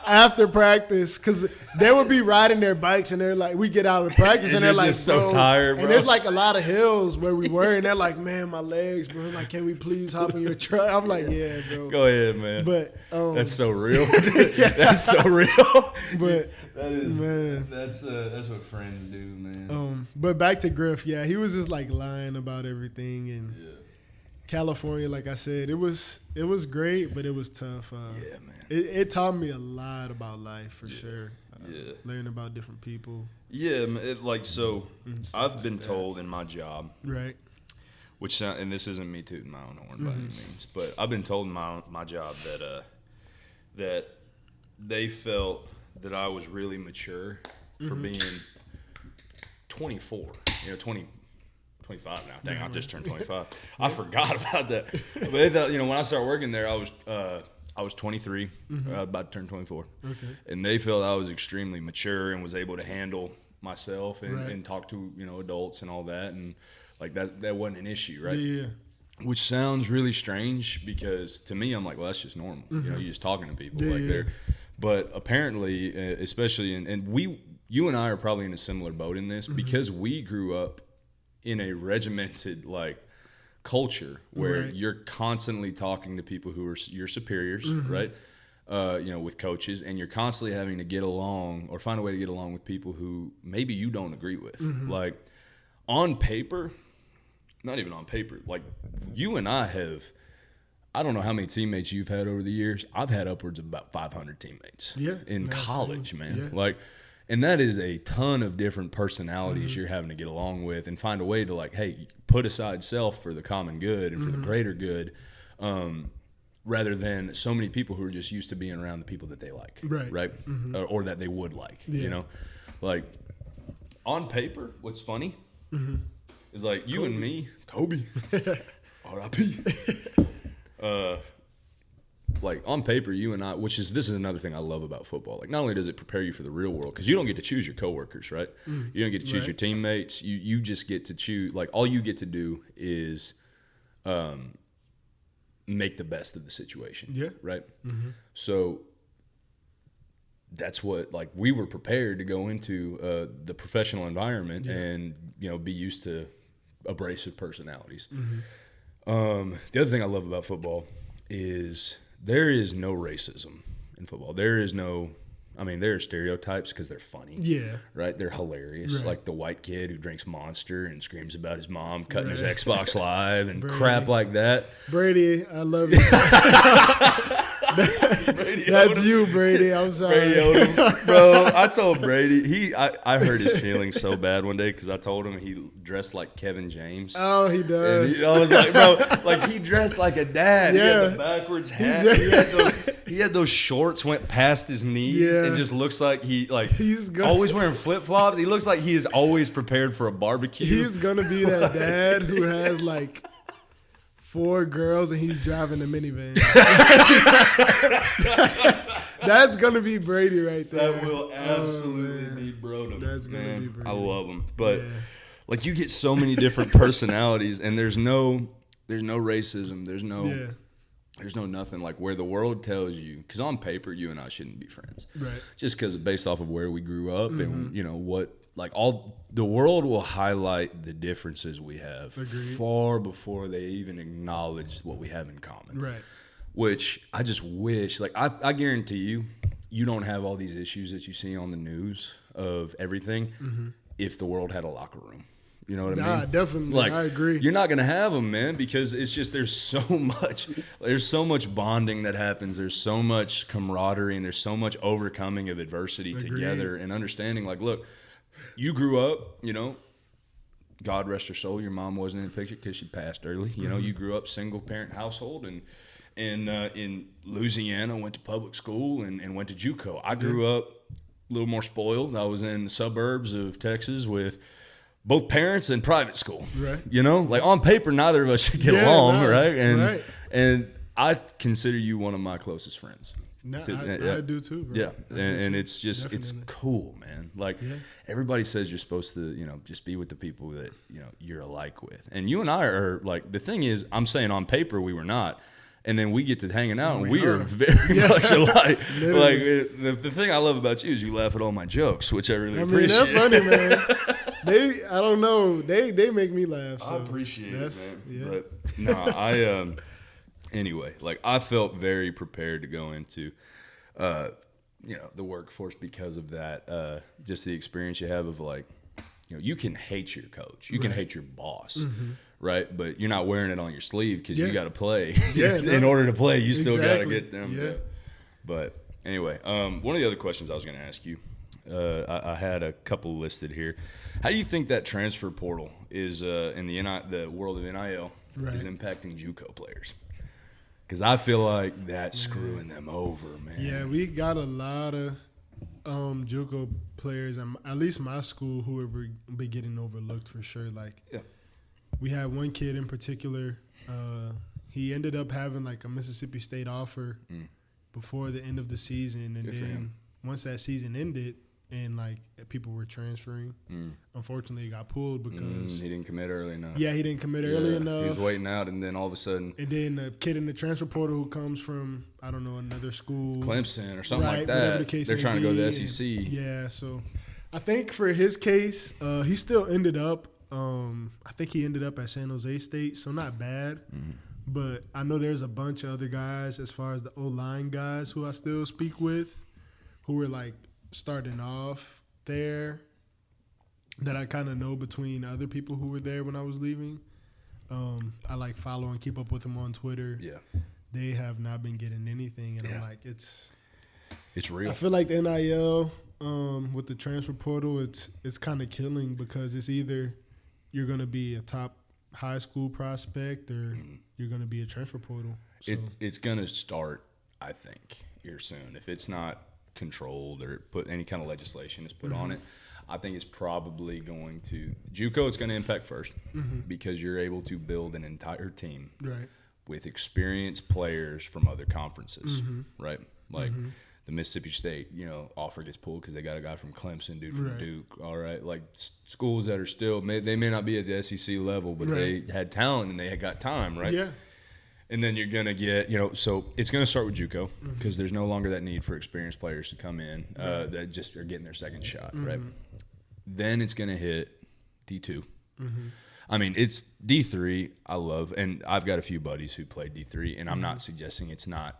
[SPEAKER 2] after practice, because they would be riding their bikes and they're like, we get out of practice and they're like,
[SPEAKER 1] just so tired, bro.
[SPEAKER 2] And there's like a lot of hills where we were, and they're like, man, my legs, bro. Like, can we please hop in your truck? I'm like, yeah, bro.
[SPEAKER 1] Go ahead, man.
[SPEAKER 2] But
[SPEAKER 1] that's so real. That's so real.
[SPEAKER 2] But
[SPEAKER 1] that is,
[SPEAKER 2] man,
[SPEAKER 1] that's what friends do, man.
[SPEAKER 2] But back to Griff, yeah, he was just like lying about everything, and California, like I said, it was great, but it was tough.
[SPEAKER 1] Yeah, man.
[SPEAKER 2] It taught me a lot about life for sure. Learning about different people.
[SPEAKER 1] Yeah, I've been told in my job,
[SPEAKER 2] right?
[SPEAKER 1] And this isn't me tooting my own horn by any means, but I've been told in my job that they felt that I was really mature for being 24. 25 now. Dang, I just turned 25. I forgot about that. But they thought, when I started working there, I was 23, about to turn 24.
[SPEAKER 2] Okay.
[SPEAKER 1] And they felt I was extremely mature and was able to handle myself and talk to, adults and all that. And like that wasn't an issue, right?
[SPEAKER 2] Yeah.
[SPEAKER 1] Which sounds really strange because to me, I'm like, well, that's just normal. You're just talking to people they're. But apparently, especially you and I are probably in a similar boat in this because we grew up in a regimented culture where you're constantly talking to people who are your superiors, right? With coaches, and you're constantly having to get along or find a way to get along with people who maybe you don't agree with. Like on paper, not even on paper, like you and I don't know how many teammates you've had over the years. I've had upwards of about 500 teammates in college, man.
[SPEAKER 2] Yeah.
[SPEAKER 1] And that is a ton of different personalities you're having to get along with and find a way to hey, put aside self for the common good and for the greater good, rather than so many people who are just used to being around the people that they like, right? Or that they would like, Like on paper, what's funny is you and me, Kobe, R.I.P. On paper, you and I, this is another thing I love about football. Not only does it prepare you for the real world, because you don't get to choose your coworkers, right? You don't get to choose your teammates. You just get to choose. All you get to do is make the best of the situation.
[SPEAKER 2] Yeah.
[SPEAKER 1] Right. So that's what we were prepared to go into the professional environment and be used to abrasive personalities. The other thing I love about football is there is no racism in football. There is no, there are stereotypes because they're funny. Yeah. Right? They're hilarious. Right. Like the white kid who drinks Monster and screams about his mom cutting his Xbox Live and crap like that.
[SPEAKER 2] Brady, I love you. That's you, Brady. I'm sorry.
[SPEAKER 1] Brady Odom. Bro, I told Brady, I hurt his feelings so bad one day because I told him he dressed like Kevin James.
[SPEAKER 2] Oh, he does.
[SPEAKER 1] And I was like, bro, he dressed like a dad. Yeah. He had the backwards hat. He had those shorts went past his knees and just looks like he's always wearing flip-flops. He looks like he is always prepared for a barbecue.
[SPEAKER 2] He's going to be that dad who has 4 girls and he's driving a minivan. That's gonna be Brady right there.
[SPEAKER 1] That will absolutely be Brodom.
[SPEAKER 2] That's gonna be Brady.
[SPEAKER 1] I love him, but you get so many different personalities, and there's no racism. There's no nothing where the world tells you, because on paper you and I shouldn't be friends, right? Just because based off of where we grew up and what. The world will highlight the differences we have far before they even acknowledge what we have in common. Right. Which I just wish, I guarantee you don't have all these issues that you see on the news of everything if the world had a locker room. You know what I mean?
[SPEAKER 2] Definitely. I agree.
[SPEAKER 1] You're not going to have them, man, because it's just there's so much bonding that happens. There's so much camaraderie and there's so much overcoming of adversity together and understanding, look, you grew up, God rest her soul, your mom wasn't in the picture because she passed early. You grew up single-parent household and in Louisiana, went to public school and went to JUCO. I grew up a little more spoiled. I was in the suburbs of Texas with both parents and private school. Right. On paper, neither of us should get along, right? And I consider you one of my closest friends.
[SPEAKER 2] No, I do too, bro.
[SPEAKER 1] Yeah, and it's just Definitely. It's cool, man. Everybody says you're supposed to, just be with the people that you're alike with. And you and I are the thing is, I'm saying on paper we were not, And then we get to hanging out, and
[SPEAKER 2] We
[SPEAKER 1] we are
[SPEAKER 2] are.
[SPEAKER 1] very much alike.
[SPEAKER 2] Literally.
[SPEAKER 1] Like the thing I love about you is you laugh at all my jokes, which I really
[SPEAKER 2] I mean,
[SPEAKER 1] appreciate.
[SPEAKER 2] they're funny, man. I don't know. They make me laugh. So
[SPEAKER 1] I appreciate it, man.
[SPEAKER 2] Yeah.
[SPEAKER 1] But no, anyway, like I felt very prepared to go into, the workforce because of that. Just the experience you have of like, you can hate your coach, you can hate your boss, right? But you're not wearing it on your sleeve because you got to play. In order to play, you still got to get them.
[SPEAKER 2] Yeah.
[SPEAKER 1] But anyway, one of the other questions I was going to ask you, I had a couple listed here. How do you think that transfer portal is in the world of NIL is impacting JUCO players? Because I feel like that's screwing them over, man.
[SPEAKER 2] Yeah, we got a lot of JUCO players, at least my school, who have been getting overlooked for sure. Like, we had one kid in particular. He ended up having like a Mississippi State offer before the end of the season, and then once that season ended, and like people were transferring, unfortunately, he got pulled because
[SPEAKER 1] he didn't commit early enough.
[SPEAKER 2] Yeah, he didn't commit early enough.
[SPEAKER 1] He was waiting out, and then all of a sudden,
[SPEAKER 2] and then a kid in the transfer portal who comes from another school,
[SPEAKER 1] Clemson or something like
[SPEAKER 2] whatever
[SPEAKER 1] that.
[SPEAKER 2] the case
[SPEAKER 1] They're
[SPEAKER 2] may
[SPEAKER 1] trying to go to the
[SPEAKER 2] be,
[SPEAKER 1] SEC.
[SPEAKER 2] Yeah, so I think for his case, he still ended up. I think he ended up at San Jose State, so not bad. But I know there's a bunch of other guys, as far as the O-line guys, who I still speak with, who were like starting off there, that I kind of know between other people who were there when I was leaving. I like follow and keep up with them on Twitter.
[SPEAKER 1] Yeah,
[SPEAKER 2] they have not been getting anything, and I'm like, it's
[SPEAKER 1] real.
[SPEAKER 2] I feel like the NIL with the transfer portal, it's kind of killing, because it's either you're going to be a top high school prospect or you're going to be a transfer portal. So.
[SPEAKER 1] It's going to start, I think, here soon. If it's not controlled or put any kind of legislation is put on it, I think it's probably going to – JUCO, it's going to impact first because you're able to build an entire team with experienced players from other conferences, right? Like the Mississippi State, offer gets pulled because they got a guy from Clemson, dude from Duke, all right? Like schools that are still – they may not be at the SEC level, but they had talent and they had got time, right?
[SPEAKER 2] Yeah.
[SPEAKER 1] And then you're going to get, so it's going to start with JUCO because there's no longer that need for experienced players to come in that just are getting their second shot, right? Then it's going to hit D2. I mean, it's D3 I love, and I've got a few buddies who play D3, and I'm not suggesting it's not.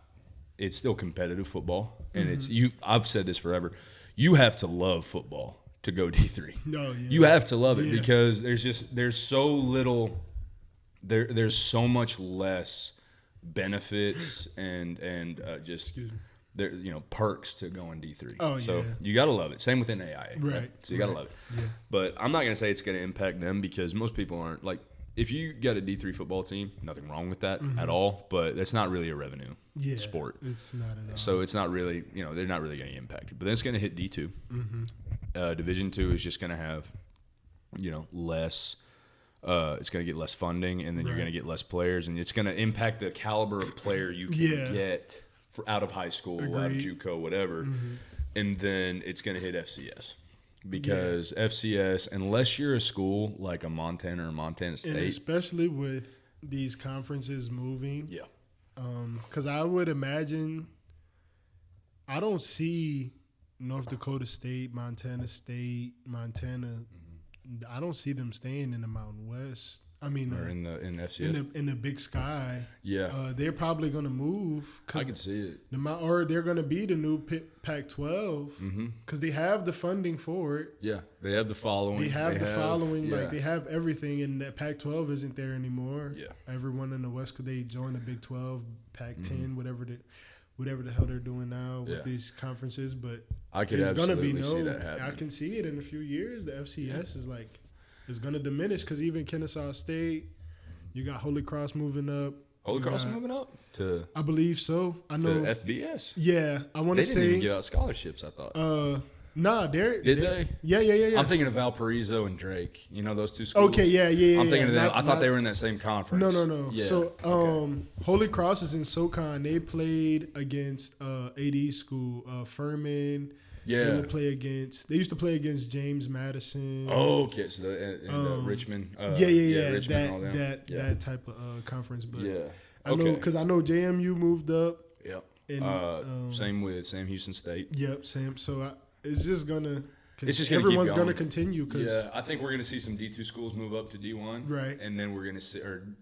[SPEAKER 1] It's still competitive football, and I've said this forever. You have to love football to go D3.
[SPEAKER 2] No, yeah.
[SPEAKER 1] You have to love it because there's so little – there's so much less – benefits and just there perks to going D3.
[SPEAKER 2] Oh,
[SPEAKER 1] so
[SPEAKER 2] yeah.
[SPEAKER 1] you gotta love it. Same with NAIA,
[SPEAKER 2] right?
[SPEAKER 1] So you gotta love it. Yeah. But I'm not gonna say it's gonna impact them because most people aren't like. If you got a D3 football team, nothing wrong with that at all. But that's not really a revenue sport.
[SPEAKER 2] It's not at all.
[SPEAKER 1] So it's not really they're not really getting impacted. But then it's gonna hit D2. Division II is just gonna have less. It's going to get less funding, and then you're going to get less players, and it's going to impact the caliber of player you can get out of high school, out of JUCO, whatever. And then it's going to hit FCS because FCS, unless you're a school like a Montana or Montana State,
[SPEAKER 2] and especially with these conferences moving, because I would imagine I don't see North Dakota State, Montana, I don't see them staying in the Mountain West. I mean,
[SPEAKER 1] or in FCS,
[SPEAKER 2] in the Big Sky.
[SPEAKER 1] Yeah,
[SPEAKER 2] they're probably going to move.
[SPEAKER 1] I can see it.
[SPEAKER 2] Or they're going to be the new Pac-12 because they have the funding for it.
[SPEAKER 1] Yeah, they have the following.
[SPEAKER 2] They have following. Like they have everything, and that Pac-12 isn't there anymore.
[SPEAKER 1] Yeah,
[SPEAKER 2] everyone in the West, could they join the Big 12, Pac-10, whatever the hell they're doing now with these conferences, but
[SPEAKER 1] I could absolutely see that happening.
[SPEAKER 2] I can see it in a few years. The FCS is going to diminish because even Kennesaw State, you got Holy Cross moving up.
[SPEAKER 1] Holy Cross moving up to?
[SPEAKER 2] I believe so. I know
[SPEAKER 1] to FBS.
[SPEAKER 2] Yeah, I want to say
[SPEAKER 1] they didn't even give out scholarships. I thought.
[SPEAKER 2] Nah,
[SPEAKER 1] did they?
[SPEAKER 2] Yeah.
[SPEAKER 1] I'm thinking of Valparaiso and Drake. Those two schools.
[SPEAKER 2] Okay, yeah.
[SPEAKER 1] I'm thinking of them. I thought they were in that same conference.
[SPEAKER 2] No.
[SPEAKER 1] Yeah.
[SPEAKER 2] So, Holy Cross is in SoCon. They played against AD school, Furman.
[SPEAKER 1] Yeah.
[SPEAKER 2] They used to play against James Madison.
[SPEAKER 1] Oh, okay. So Richmond.
[SPEAKER 2] Yeah.
[SPEAKER 1] Richmond,
[SPEAKER 2] That type of conference. But I know because I know JMU moved up.
[SPEAKER 1] Yep.
[SPEAKER 2] And,
[SPEAKER 1] same with Houston State.
[SPEAKER 2] Yep, same. So it's just gonna.
[SPEAKER 1] It's just gonna
[SPEAKER 2] everyone's
[SPEAKER 1] keep going.
[SPEAKER 2] gonna continue. Cause
[SPEAKER 1] I think we're gonna see some D2 schools move up to D1,
[SPEAKER 2] right?
[SPEAKER 1] And then we're gonna see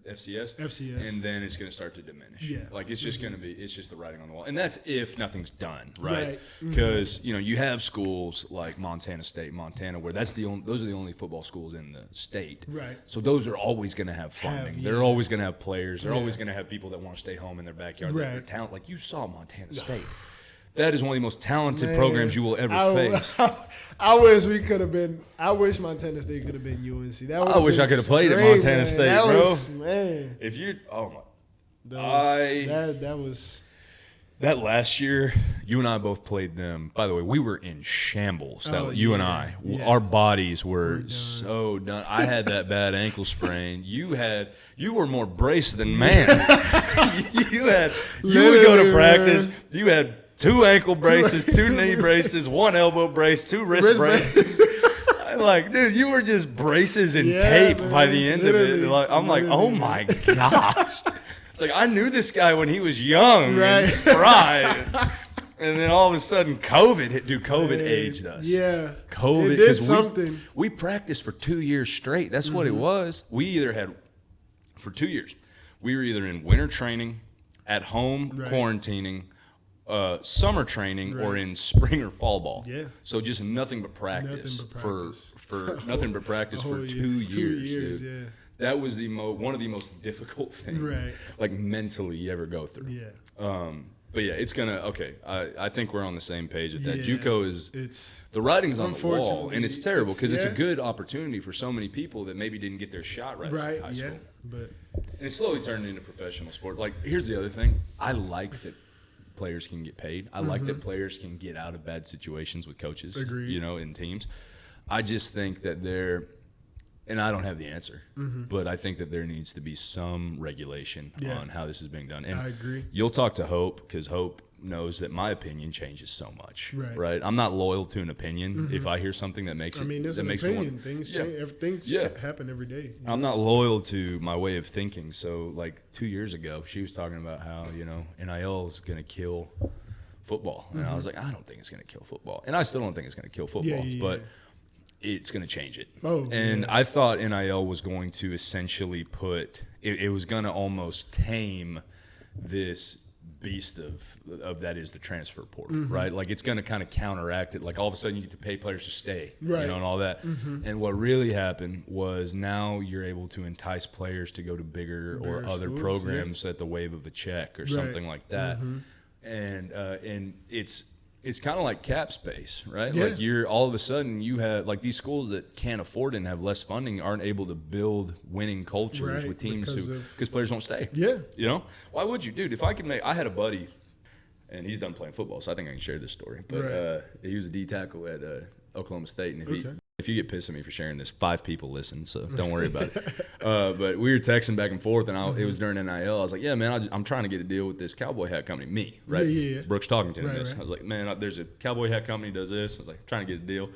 [SPEAKER 1] FCS, and then it's gonna start to diminish.
[SPEAKER 2] Yeah,
[SPEAKER 1] like it's just gonna be, it's just the writing on the wall, and that's if nothing's done, right? Because you have schools like Montana State, Montana, where those are the only football schools in the state,
[SPEAKER 2] right?
[SPEAKER 1] So those are always gonna have funding. They're always gonna have players. They're always gonna have people that want to stay home in their backyard. Right. That are talent. Like you saw Montana State. That is one of the most talented programs you will ever face.
[SPEAKER 2] I wish we could have been. I wish Montana State could have been UNC.
[SPEAKER 1] I wish I could have played at Montana State,
[SPEAKER 2] that
[SPEAKER 1] bro.
[SPEAKER 2] Was, man,
[SPEAKER 1] if you, oh my,
[SPEAKER 2] that was
[SPEAKER 1] that last year. You and I both played them. By the way, we were in shambles. You and I, our bodies were so done. I had that bad ankle sprain. You were more braced than man. you would go to practice. Man. You had 2 ankle braces, 2 knee braces, 1 elbow brace, 2 wrist braces. I'm like, dude, you were just braces and tape by the end of it. Like, I'm like, oh my gosh. It's like I knew this guy when he was young and spry. And then all of a sudden, COVID hit. Dude, COVID aged us.
[SPEAKER 2] Yeah,
[SPEAKER 1] COVID
[SPEAKER 2] did something.
[SPEAKER 1] We practiced for 2 years straight. That's what it was. We either had for 2 years. We were either in winter training, at home quarantining, summer training, or in spring or fall ball.
[SPEAKER 2] Yeah.
[SPEAKER 1] So just nothing but practice, for nothing but practice for 2 years. 2 years,
[SPEAKER 2] dude.
[SPEAKER 1] That was one of the most difficult things, like mentally, you ever go through.
[SPEAKER 2] Yeah.
[SPEAKER 1] But yeah, it's gonna I think we're on the same page with that. JUCO is the writing's on the wall, and it's terrible because it's a good opportunity for so many people that maybe didn't get their shot right in high school.
[SPEAKER 2] But
[SPEAKER 1] and it's slowly turned into professional sport. Like here's the other thing: I like that players can get paid. I like that players can get out of bad situations with coaches.
[SPEAKER 2] Agreed.
[SPEAKER 1] In teams. I just think that and I don't have the answer, but I think that there needs to be some regulation on how this is being done. And
[SPEAKER 2] I agree.
[SPEAKER 1] You'll talk to Hope because Hope knows that my opinion changes so much. Right? I'm not loyal to an opinion. If I hear something that makes
[SPEAKER 2] there's an opinion. Things change. Things happen every day.
[SPEAKER 1] I'm not loyal to my way of thinking. So, like 2 years ago, she was talking about how NIL is going to kill football, and I was like, I don't think it's going to kill football, and I still don't think it's going to kill football, but it's going to change it. I thought NIL was going to essentially it was going to almost tame this beast of that is the transfer portal, right? Like it's going to kind of counteract it. Like all of a sudden you get to pay players to stay, and all that. And what really happened was now you're able to entice players to go to bigger or other schools, programs at the wave of a check or something like that. And it's kind of like cap space, right? Like you're all of a sudden you have like these schools that can't afford it and have less funding aren't able to build winning cultures with teams because players won't stay. Why would you, dude? If I could I had a buddy, and he's done playing football, so I think I can share this story. But he was a D tackle at Oklahoma State, and if you get pissed at me for sharing this, 5 people listen, so don't worry about it. But we were texting back and forth, and it was during NIL. I was like, yeah, man, I'm trying to get a deal with this cowboy hat company. Brooks Talkington and this. I was like, man, there's a cowboy hat company does this. I was like, trying to get a deal.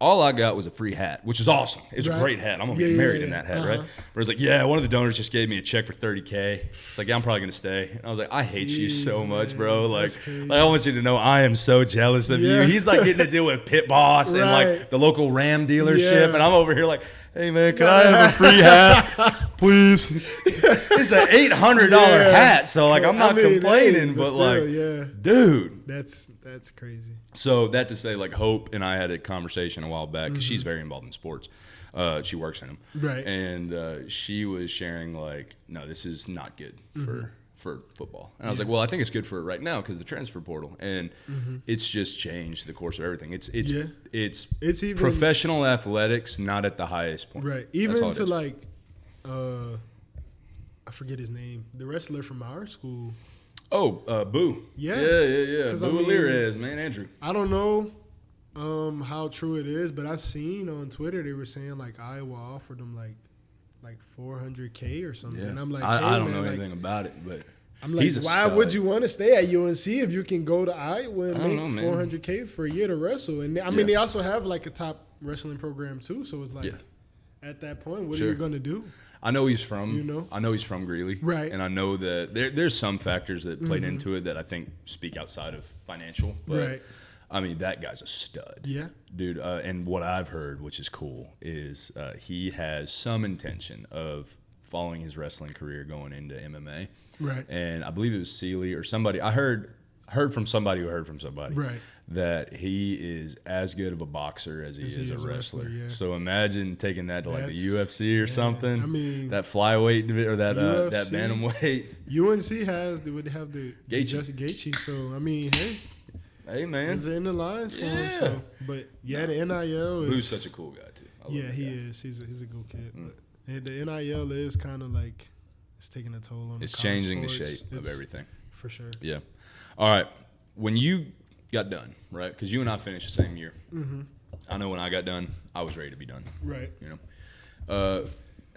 [SPEAKER 1] All I got was a free hat, which is awesome. It's a great hat. I'm going to get married in that hat, right? But I was like, yeah, one of the donors just gave me a check for $30K. It's like, yeah, I'm probably going to stay. And I was like, I hate you so much, bro. Like, I want you to know I am so jealous of you. He's like getting to deal with Pit Boss and like the local Ram dealership. And I'm over here like, hey, man, can I have a free hat, please? It's an $800 hat, so like I'm not complaining, but like, dude.
[SPEAKER 2] That's crazy.
[SPEAKER 1] So that to say, like Hope and I had a conversation a while back because she's very involved in sports. She works in them, and she was sharing like, no, this is not good for football. And I was like, well, I think it's good for it right now because of the transfer portal, and it's just changed the course of everything. It's even professional athletics, not at the highest point.
[SPEAKER 2] Right. Even to like, I forget his name, the wrestler from our school.
[SPEAKER 1] Oh, Boo. Yeah. Boo Alirez, man, Andrew.
[SPEAKER 2] I don't know how true it is, but I seen on Twitter they were saying like Iowa offered him like $400K or something.
[SPEAKER 1] Yeah.
[SPEAKER 2] And I'm like,
[SPEAKER 1] I don't know anything about it, but
[SPEAKER 2] I'm like, why would you want to stay at UNC if you can go to Iowa and make $400K for a year to wrestle? And I mean, they also have like a top wrestling program too, so it's like at that point, what are you gonna do?
[SPEAKER 1] I know he's from.
[SPEAKER 2] You know?
[SPEAKER 1] I know he's from Greeley,
[SPEAKER 2] Right.
[SPEAKER 1] And I know that there's some factors that played into it that I think speak outside of financial. But,
[SPEAKER 2] Right.
[SPEAKER 1] I mean, that guy's a stud.
[SPEAKER 2] Yeah.
[SPEAKER 1] Dude, and what I've heard, which is cool, is he has some intention of following his wrestling career going into MMA.
[SPEAKER 2] Right.
[SPEAKER 1] And I believe it was Sealy or somebody. I heard from somebody who heard from somebody
[SPEAKER 2] Right.
[SPEAKER 1] that he is as good of a boxer as he is a wrestler.
[SPEAKER 2] Yeah.
[SPEAKER 1] So imagine taking that to like
[SPEAKER 2] That's-
[SPEAKER 1] the UFC or something.
[SPEAKER 2] I mean,
[SPEAKER 1] that flyweight or that
[SPEAKER 2] UFC,
[SPEAKER 1] bantamweight.
[SPEAKER 2] UNC would have the
[SPEAKER 1] Gaethje.
[SPEAKER 2] Just Gaethje. So I mean, hey,
[SPEAKER 1] Hey man,
[SPEAKER 2] it's in the lines for him.
[SPEAKER 1] Yeah.
[SPEAKER 2] So, but yeah, the NIL is
[SPEAKER 1] Boo's such a cool guy too. I love
[SPEAKER 2] yeah,
[SPEAKER 1] that
[SPEAKER 2] he
[SPEAKER 1] guy.
[SPEAKER 2] is. He's a good kid. And the NIL is kind of like it's taking a toll on.
[SPEAKER 1] It's
[SPEAKER 2] college
[SPEAKER 1] changing the
[SPEAKER 2] sports.
[SPEAKER 1] shape of
[SPEAKER 2] It's-
[SPEAKER 1] everything.
[SPEAKER 2] for sure.
[SPEAKER 1] Yeah. All right. When you got done, right? Because you and I finished the same year.
[SPEAKER 2] Mm-hmm.
[SPEAKER 1] I know when I got done, I was ready to be done.
[SPEAKER 2] Right.
[SPEAKER 1] You know,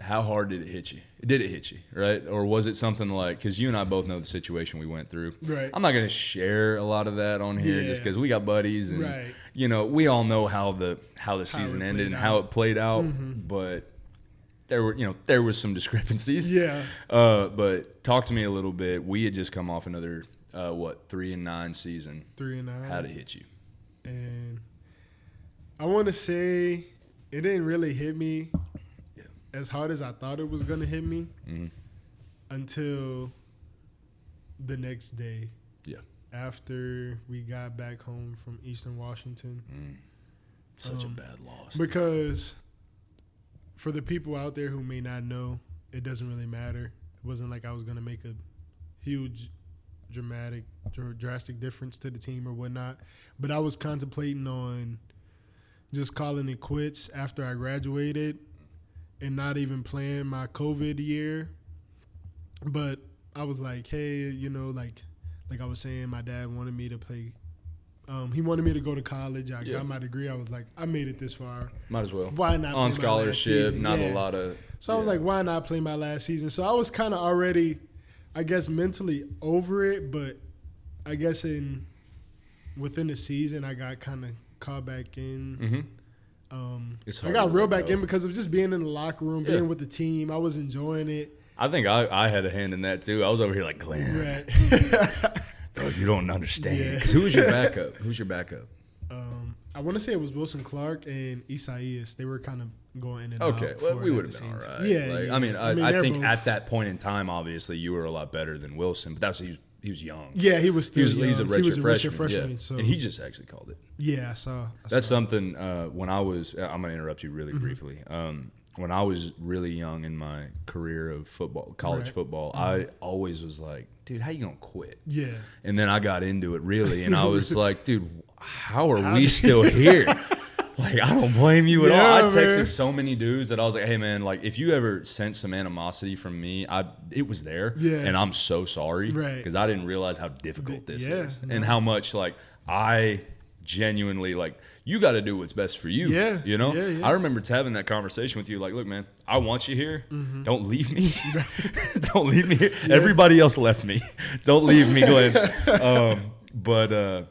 [SPEAKER 1] how hard did it hit you? Did it hit you, right? Or was it something like, because you and I both know the situation we went through.
[SPEAKER 2] Right.
[SPEAKER 1] I'm not going to share a lot of that on here
[SPEAKER 2] Yeah.
[SPEAKER 1] just because we got buddies and,
[SPEAKER 2] Right.
[SPEAKER 1] you know, we all know how the season
[SPEAKER 2] it
[SPEAKER 1] ended
[SPEAKER 2] played
[SPEAKER 1] and how
[SPEAKER 2] out.
[SPEAKER 1] it played out.
[SPEAKER 2] Mm-hmm.
[SPEAKER 1] But there was some discrepancies.
[SPEAKER 2] Yeah.
[SPEAKER 1] But talk to me a little bit. We had just come off another, 3-9 season.
[SPEAKER 2] 3-9.
[SPEAKER 1] How'd it hit you?
[SPEAKER 2] And I want to say it didn't really hit me as hard as I thought it was gonna hit me until the next day.
[SPEAKER 1] Yeah.
[SPEAKER 2] After we got back home from Eastern Washington.
[SPEAKER 1] Such a bad loss.
[SPEAKER 2] Because for the people out there who may not know, it doesn't really matter. It wasn't like I was going to make a huge, drastic difference to the team or whatnot. But I was contemplating on just calling it quits after I graduated and not even playing my COVID year. But I was like, hey, you know, like I was saying, my dad wanted me to play. He wanted me to go to college. I got my degree. I was like, I made it this far.
[SPEAKER 1] Might as well.
[SPEAKER 2] Why not play my
[SPEAKER 1] On
[SPEAKER 2] last
[SPEAKER 1] scholarship,
[SPEAKER 2] season?
[SPEAKER 1] not
[SPEAKER 2] Yeah.
[SPEAKER 1] a lot of.
[SPEAKER 2] So I was like, why not play my last season? So I was kind of already, I guess, mentally over it. But I guess within the season, I got kind of caught back in.
[SPEAKER 1] It's
[SPEAKER 2] I
[SPEAKER 1] hard
[SPEAKER 2] got
[SPEAKER 1] to
[SPEAKER 2] real
[SPEAKER 1] let
[SPEAKER 2] back
[SPEAKER 1] go.
[SPEAKER 2] in because of just being in the locker room, being with the team. I was enjoying it.
[SPEAKER 1] I think I had a hand in that too. I was over here like, Glenn,
[SPEAKER 2] Right.
[SPEAKER 1] bro, you don't understand.
[SPEAKER 2] Yeah.
[SPEAKER 1] Because who was your backup? Who's your backup?
[SPEAKER 2] I want to say it was Wilson Clark and Isaias. They were kind of going in and out.
[SPEAKER 1] Okay, well,
[SPEAKER 2] for
[SPEAKER 1] we
[SPEAKER 2] it
[SPEAKER 1] would
[SPEAKER 2] at
[SPEAKER 1] have
[SPEAKER 2] the
[SPEAKER 1] been all
[SPEAKER 2] same
[SPEAKER 1] right.
[SPEAKER 2] time. Yeah,
[SPEAKER 1] Like,
[SPEAKER 2] yeah.
[SPEAKER 1] I mean,
[SPEAKER 2] they're
[SPEAKER 1] I think
[SPEAKER 2] both-
[SPEAKER 1] at that point in time, obviously, you were a lot better than Wilson, but he was young.
[SPEAKER 2] Yeah, he was still
[SPEAKER 1] He's a
[SPEAKER 2] young.
[SPEAKER 1] redshirt freshman.
[SPEAKER 2] freshman.
[SPEAKER 1] Yeah.
[SPEAKER 2] So
[SPEAKER 1] And he just actually called it.
[SPEAKER 2] yeah, I saw.
[SPEAKER 1] That's something when I was, I'm going to interrupt you really
[SPEAKER 2] Mm-hmm.
[SPEAKER 1] briefly. When I was really young in my career of football, college
[SPEAKER 2] Right.
[SPEAKER 1] football, I always was like, dude, how you going to quit?
[SPEAKER 2] Yeah.
[SPEAKER 1] And then I got into it really, and I was like, dude, how are we still here? Like, I don't blame you at all. I
[SPEAKER 2] Yeah,
[SPEAKER 1] texted
[SPEAKER 2] man.
[SPEAKER 1] so many dudes that I was like, hey, man, like, if you ever sense some animosity from me, it was there.
[SPEAKER 2] Yeah.
[SPEAKER 1] And I'm so sorry.
[SPEAKER 2] Right.
[SPEAKER 1] Because I didn't realize how difficult this
[SPEAKER 2] Yeah,
[SPEAKER 1] is.
[SPEAKER 2] no.
[SPEAKER 1] And how much, like, I genuinely, like, you got to do what's best for you.
[SPEAKER 2] Yeah,
[SPEAKER 1] You know?
[SPEAKER 2] yeah, yeah.
[SPEAKER 1] I remember having that conversation with you, like, look, man, I want you here.
[SPEAKER 2] Mm-hmm.
[SPEAKER 1] Don't leave me. Don't leave me here. Everybody else left me. Don't leave me, Glenn. But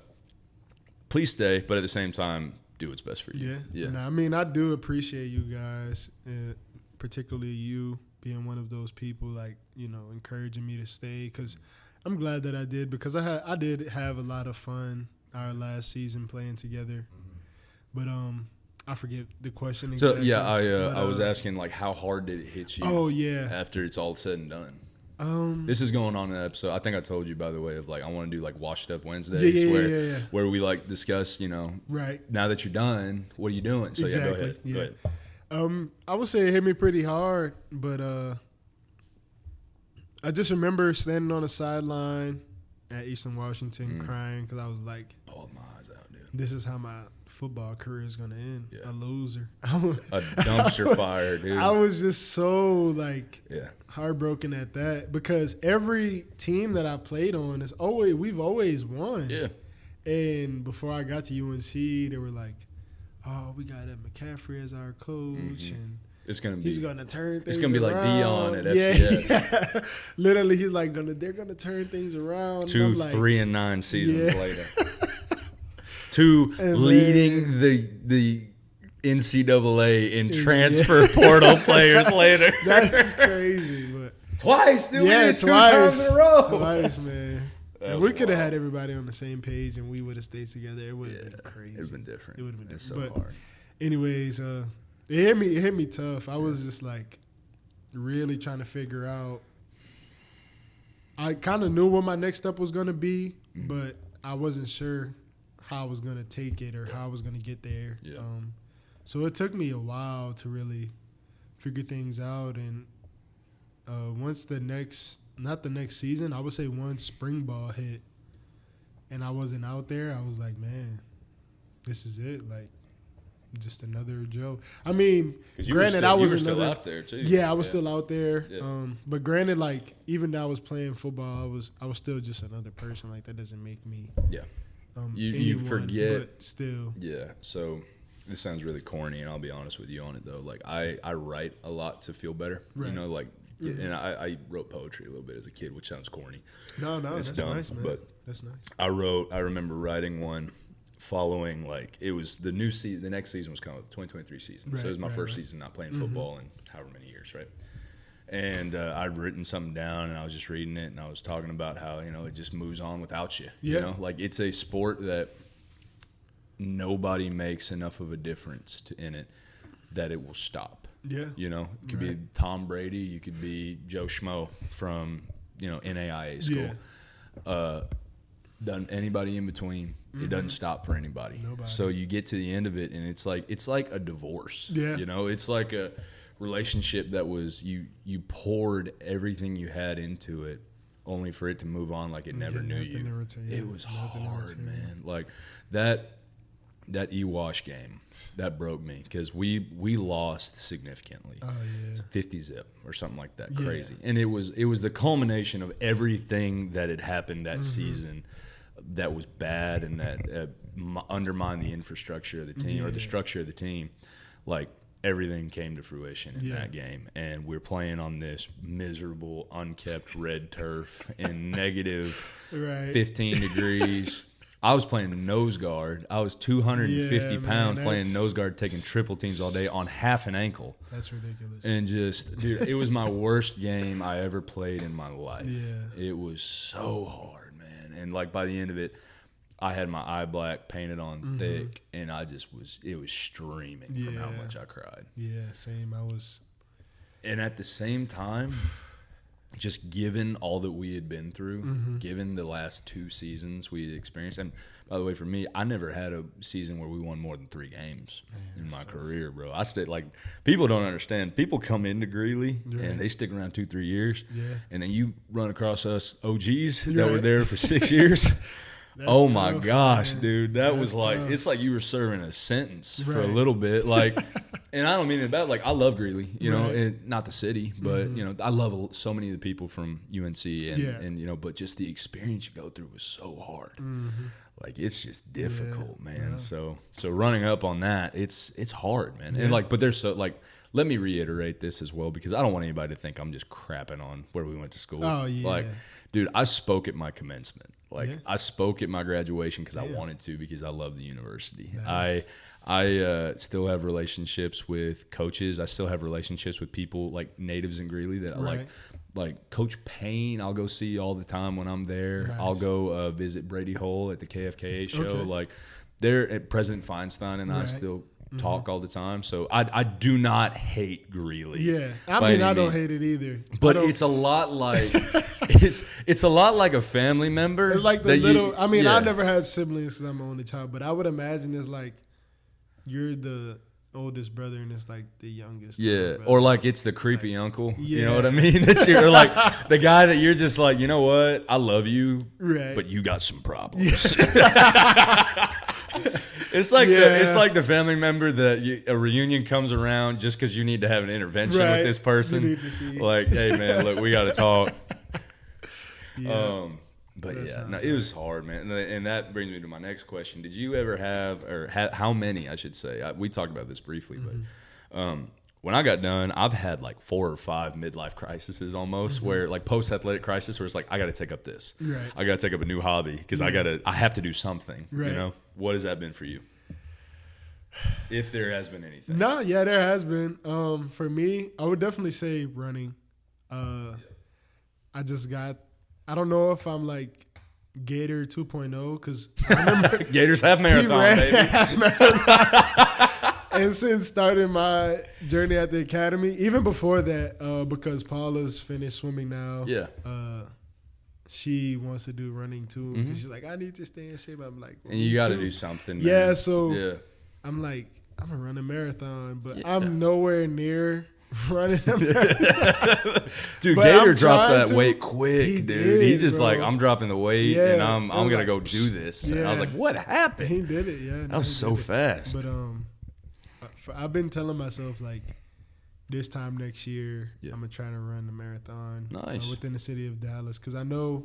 [SPEAKER 1] please stay. But at the same time, do what's best for you.
[SPEAKER 2] Yeah. No, I mean, I do appreciate you guys, particularly you being one of those people, like, you know, encouraging me to stay. Because I'm glad that I did, because I did have a lot of fun our last season playing together. But I forget the question
[SPEAKER 1] So
[SPEAKER 2] exactly.
[SPEAKER 1] yeah,
[SPEAKER 2] But,
[SPEAKER 1] I was asking, like, how hard did it hit you?
[SPEAKER 2] Oh yeah.
[SPEAKER 1] After it's all said and done. This is going on an episode. I think I told you, by the way, of like I want to do like washed up Wednesdays
[SPEAKER 2] Yeah.
[SPEAKER 1] where we like discuss, you know,
[SPEAKER 2] Right.
[SPEAKER 1] now that you're done, what are you doing? So yeah, go ahead.
[SPEAKER 2] Yeah.
[SPEAKER 1] Go ahead.
[SPEAKER 2] I would say it hit me pretty hard, but I just remember standing on the sideline at Eastern Washington crying because I was like,
[SPEAKER 1] Bawled my eyes out, dude.
[SPEAKER 2] this is how my football career is going to end.
[SPEAKER 1] Yeah.
[SPEAKER 2] A loser.
[SPEAKER 1] A dumpster fire, dude.
[SPEAKER 2] I was just so like
[SPEAKER 1] Yeah.
[SPEAKER 2] heartbroken at that because every team that I played on we've always won.
[SPEAKER 1] Yeah.
[SPEAKER 2] And before I got to UNC, they were like, "Oh, we got McCaffrey as our coach, and
[SPEAKER 1] It's gonna be
[SPEAKER 2] he's gonna turn things.
[SPEAKER 1] it's gonna be like
[SPEAKER 2] around."
[SPEAKER 1] Dion at FCS.
[SPEAKER 2] Yeah. Literally, he's like they're gonna turn things around. And I'm like,
[SPEAKER 1] 3-9 seasons
[SPEAKER 2] Yeah.
[SPEAKER 1] later. Two
[SPEAKER 2] And
[SPEAKER 1] leading the NCAA and transfer portal players later.
[SPEAKER 2] That's crazy, but
[SPEAKER 1] Twice, dude. We did 2 times in a row.
[SPEAKER 2] Twice, man. We could have had everybody on the same page, and we would have stayed together. It would have been crazy.
[SPEAKER 1] It would have been different.
[SPEAKER 2] It would have been
[SPEAKER 1] It's
[SPEAKER 2] different.
[SPEAKER 1] so hard.
[SPEAKER 2] Anyways, it hit me tough. I was just like really trying to figure out. I kind of knew what my next step was gonna be, but I wasn't sure how I was gonna take it or how I was gonna get there.
[SPEAKER 1] Yeah.
[SPEAKER 2] So it took me a while to really figure things out, and once not the next season, I would say once spring ball hit, and I wasn't out there, I was like, man, this is it. Like, just another Joe. I mean, granted, I was
[SPEAKER 1] still out there too.
[SPEAKER 2] Yeah, I was still out there.
[SPEAKER 1] Yeah.
[SPEAKER 2] But granted, like even though I was playing football, I was still just another person. Like that doesn't make me.
[SPEAKER 1] Yeah. You
[SPEAKER 2] anyone,
[SPEAKER 1] forget.
[SPEAKER 2] but still.
[SPEAKER 1] Yeah. So this sounds really corny, and I'll be honest with you on it though. Like I write a lot to feel better.
[SPEAKER 2] Right.
[SPEAKER 1] You know, like. And I wrote poetry a little bit as a kid, which sounds corny.
[SPEAKER 2] No,
[SPEAKER 1] it's
[SPEAKER 2] that's
[SPEAKER 1] dumb,
[SPEAKER 2] nice, man.
[SPEAKER 1] But
[SPEAKER 2] that's nice.
[SPEAKER 1] I remember writing one following, like, it was the new season. The next season was kind of the 2023 season. So it was my first season not playing football in however many years, right? And I'd written something down, and I was just reading it, and I was talking about how, you know, it just moves on without you.
[SPEAKER 2] Yeah.
[SPEAKER 1] You know, like, it's a sport that nobody makes enough of a difference in it that it will stop.
[SPEAKER 2] Yeah.
[SPEAKER 1] You know, it could be Tom Brady. You could be Joe Schmo from, you know, NAIA school.
[SPEAKER 2] Yeah.
[SPEAKER 1] Done anybody in between. It doesn't stop for anybody.
[SPEAKER 2] Nobody.
[SPEAKER 1] So you get to the end of it, and it's like a divorce.
[SPEAKER 2] Yeah.
[SPEAKER 1] You know, it's like a relationship that was you poured everything you had into it, only for it to move on like it never knew you. It was hard, man. Like that E-Wash game. That broke me because we lost significantly.
[SPEAKER 2] Oh yeah,
[SPEAKER 1] 50 zip or something like that, crazy. And it was the culmination of everything that had happened that season that was bad and that undermined the infrastructure of the team or the structure of the team. Like everything came to fruition in that game, and we're playing on this miserable, unkept red turf in negative 15 degrees. I was playing nose guard. I was 250 pounds playing nose guard, taking triple teams all day on half an ankle.
[SPEAKER 2] That's ridiculous.
[SPEAKER 1] And just, dude, it was my worst game I ever played in my life.
[SPEAKER 2] Yeah.
[SPEAKER 1] It was so hard, man. And like by the end of it, I had my eye black painted on thick, and it was streaming from how much I cried.
[SPEAKER 2] Yeah, same.
[SPEAKER 1] And at the same time, just given all that we had been through, given the last 2 seasons we had experienced, and by the way, for me, I never had a season where we won more than 3 games in my career, bro. I stayed, like, people don't understand. People come into Greeley and they stick around 2-3 years, and then you run across us OGs that were there for 6 years. Oh my gosh, man. Dude, that was like tough. It's like you were serving a sentence for a little bit, like. And I don't mean it bad. Like, I love Greeley, you know, and not the city, but, you know, I love so many of the people from UNC and you know, but just the experience you go through was so hard. Like, it's just difficult, man. So running up on that, it's hard, man. And, like, but there's so, like, let me reiterate this as well, because I don't want anybody to think I'm just crapping on where we went to school. Oh, yeah. Like, dude, I spoke at my commencement. Like, I spoke at my graduation because I wanted to, because I love the university. Nice. I still have relationships with coaches. I still have relationships with people like natives in Greeley that I like Coach Payne. I'll go see all the time when I'm there. Nice. I'll go visit Brady Hole at the KFKA show. Okay. Like they're at President Feinstein and I still talk all the time. So I do not hate Greeley.
[SPEAKER 2] Yeah, I mean I don't hate it either.
[SPEAKER 1] But it's a lot like it's a lot like a family member.
[SPEAKER 2] It's like the little. I mean, I never had siblings because I'm an only child, but I would imagine it's like. You're the oldest brother and it's like the youngest.
[SPEAKER 1] Yeah, or like it's the creepy uncle. Yeah. You know what I mean? That you're like the guy that you're just like, you know what? I love you, but you got some problems. It's like it's like the family member that a reunion comes around just because you need to have an intervention with this person. You need to see. Like, hey man, look, we got to talk. But no, it was hard, man. And that brings me to my next question. Did you ever have, or how many, I should say, we talked about this briefly, but when I got done, I've had like 4 or 5 midlife crises almost, where like post-athletic crisis, where it's like, I got to take up this. Right. I got to take up a new hobby because I have to do something, you know? What has that been for you? If there has been anything.
[SPEAKER 2] No, yeah, there has been. For me, I would definitely say running. I just got. I don't know if I'm like Gator 2.0 because I remember
[SPEAKER 1] Gators half marathon, baby.
[SPEAKER 2] And since starting my journey at the academy, even before that, because Paula's finished swimming now.
[SPEAKER 1] Yeah.
[SPEAKER 2] She wants to do running too. Mm-hmm. She's like, I need to stay in shape. I'm like,
[SPEAKER 1] well, and you got to do something. Man.
[SPEAKER 2] Yeah. So I'm like, I'm gonna run a marathon, but I'm nowhere near running a marathon.
[SPEAKER 1] Dude, but Gator dropped that weight quick, dude. He just like, I'm dropping the weight and I'm gonna like, go do this. Yeah. And I was like, what happened?
[SPEAKER 2] He did it, yeah.
[SPEAKER 1] That was so fast.
[SPEAKER 2] But I've been telling myself like, this time next year, I'm gonna try to run the marathon.
[SPEAKER 1] Nice.
[SPEAKER 2] Within the city of Dallas, because I know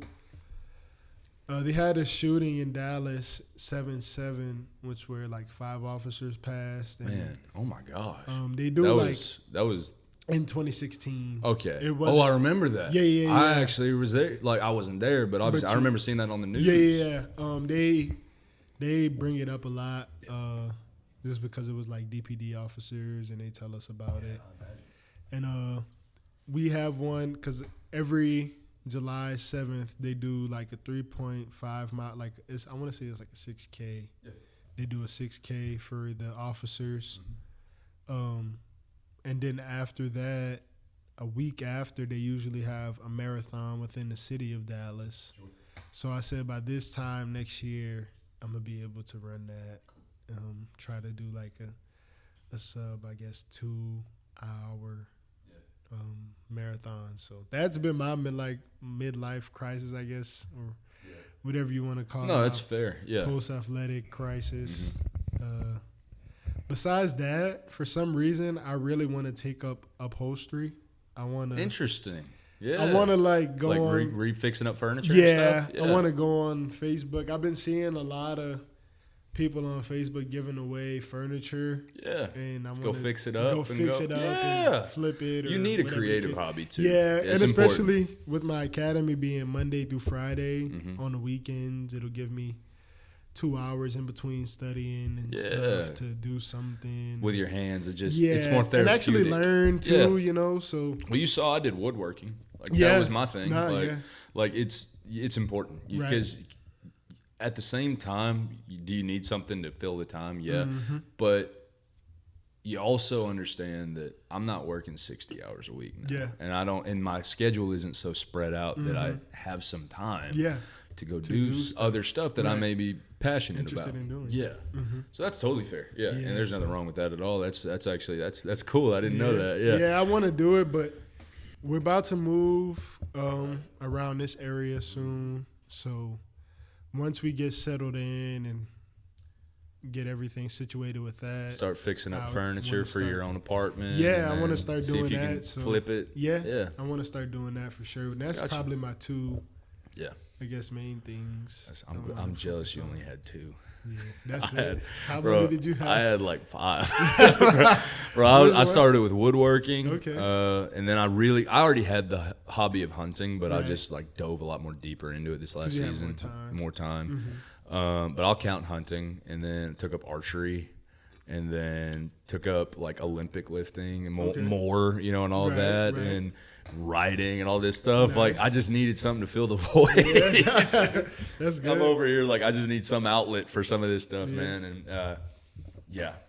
[SPEAKER 2] they had a shooting in Dallas 7/7, which where like 5 officers passed. And,
[SPEAKER 1] man, oh my gosh.
[SPEAKER 2] They do
[SPEAKER 1] that was
[SPEAKER 2] in 2016.
[SPEAKER 1] Okay. I remember that.
[SPEAKER 2] Yeah.
[SPEAKER 1] I actually was there. Like I wasn't there, but obviously I remember seeing that on the news.
[SPEAKER 2] Yeah. They bring it up a lot. Just because it was like DPD officers and they tell us about it. And we have one because every July 7th they do like a 3.5 mile, like I want to say it's like a 6K. Yeah. They do a 6K for the officers. Mm-hmm. And then after that, a week after, they usually have a marathon within the city of Dallas. Sure. So I said by this time next year, I'm going to be able to run that. Try to do like a sub, I guess, 2-hour marathon. So that's been my midlife crisis, I guess, or whatever you want to call it.
[SPEAKER 1] No, that's fair. Yeah.
[SPEAKER 2] Post-athletic crisis. Mm-hmm. Besides that, for some reason, I really want to take up upholstery. I want to.
[SPEAKER 1] Interesting. Yeah.
[SPEAKER 2] I want to go
[SPEAKER 1] like
[SPEAKER 2] on.
[SPEAKER 1] Fixing up furniture.
[SPEAKER 2] Yeah,
[SPEAKER 1] and stuff? Yeah.
[SPEAKER 2] I want to go on Facebook. I've been seeing a lot of people on Facebook giving away furniture.
[SPEAKER 1] Yeah.
[SPEAKER 2] And I want
[SPEAKER 1] to fix it up.
[SPEAKER 2] And flip it.
[SPEAKER 1] You need a creative hobby too.
[SPEAKER 2] Yeah, and especially important. With my academy being Monday through Friday, on the weekends, it'll give me 2 hours in between studying and stuff to do something.
[SPEAKER 1] With your hands, it's more therapeutic.
[SPEAKER 2] And actually learn too, you know, so.
[SPEAKER 1] Well, you saw I did woodworking. That was my thing. It's important because at the same time, do you need something to fill the time? Yeah. Mm-hmm. But you also understand that I'm not working 60 hours a week now. Yeah. And my schedule isn't so spread out that I have some time to go do other stuff that I may be passionate about.
[SPEAKER 2] In doing.
[SPEAKER 1] Yeah. Mm-hmm. So that's totally fair. Yeah. And there's nothing wrong with that at all. That's actually that's cool. I didn't know that. Yeah.
[SPEAKER 2] Yeah, I want to do it, but we're about to move around this area soon. So once we get settled in and get everything situated with that,
[SPEAKER 1] start fixing up furniture for your own apartment.
[SPEAKER 2] Yeah, I want to start doing
[SPEAKER 1] if you
[SPEAKER 2] that.
[SPEAKER 1] Can flip it.
[SPEAKER 2] Yeah. I want to start doing that for sure. And that's probably my 2.
[SPEAKER 1] Yeah.
[SPEAKER 2] I guess main things.
[SPEAKER 1] I'm jealous you only had 2.
[SPEAKER 2] Yeah, that's it. How many did you have?
[SPEAKER 1] I had like 5. Bro, I started with woodworking. Okay. And then I already had the hobby of hunting, but I just dove a lot more deeper into it this last season. More time. Mm-hmm. But I'll count hunting, and then took up archery, and then took up Olympic lifting and more, and all that. Right. And writing and all this stuff. Nice. I just needed something to fill the void.
[SPEAKER 2] Yeah. That's good.
[SPEAKER 1] I'm over here I just need some outlet for some of this stuff, man. And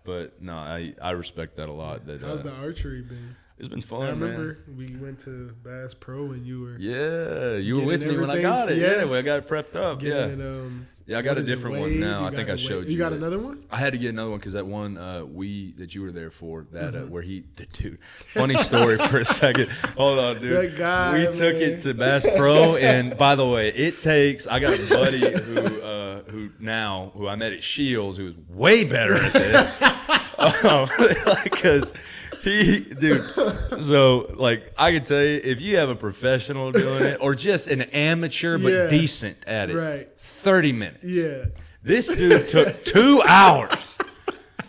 [SPEAKER 1] but no, I respect that a lot.
[SPEAKER 2] How's the archery been?
[SPEAKER 1] It's been fun,
[SPEAKER 2] I remember we went to Bass Pro and you were
[SPEAKER 1] you were with me when I got it. Yeah, when I got it prepped up. I got a different one now. I think I showed you.
[SPEAKER 2] You got another one?
[SPEAKER 1] I had to get another one because that one that you were there for, where dude. Funny story for a second. Hold on, dude.
[SPEAKER 2] That guy,
[SPEAKER 1] we took it to Bass Pro, and by the way, I got a buddy who I met at Shields, who was way better at this. Because so I could tell you, if you have a professional doing it or just an amateur but decent at it, 30 minutes.
[SPEAKER 2] Yeah.
[SPEAKER 1] This dude took 2 hours.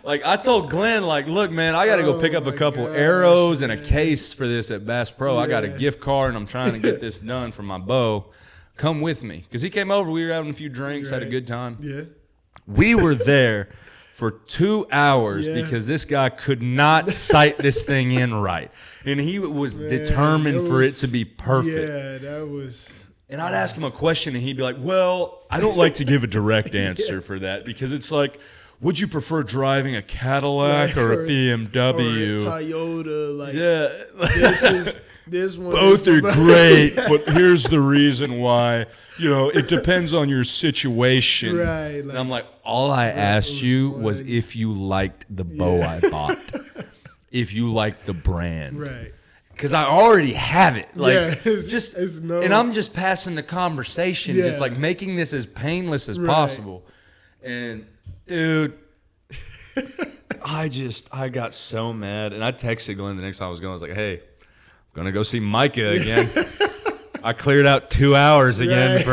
[SPEAKER 1] I told Glenn, look, man, I got to go pick up a couple arrows and a case for this at Bass Pro. I got a gift card and I'm trying to get this done for my bow. Come with me. Because he came over, we were having a few drinks, had a good time.
[SPEAKER 2] Yeah.
[SPEAKER 1] We were there for 2 hours because this guy could not sight this thing in right. And he was determined for it to be perfect.
[SPEAKER 2] Yeah, that was...
[SPEAKER 1] And I'd ask him a question, and he'd be like, well, I don't like to give a direct answer for that because it's like, would you prefer driving a Cadillac or a BMW?
[SPEAKER 2] Or a Toyota. Like,
[SPEAKER 1] yeah.
[SPEAKER 2] This one
[SPEAKER 1] both are great, but here's the reason why. It depends on your situation.
[SPEAKER 2] Right. Like,
[SPEAKER 1] and I'm like, all I asked you was if you liked the bow I bought, if you liked the brand.
[SPEAKER 2] Right.
[SPEAKER 1] Because I already have it. Like,
[SPEAKER 2] and
[SPEAKER 1] I'm just passing the conversation, just like making this as painless as possible. And dude, I got so mad, and I texted Glenn the next time I was going. I was like, hey, I'm gonna go see Micah again. I cleared out 2 hours again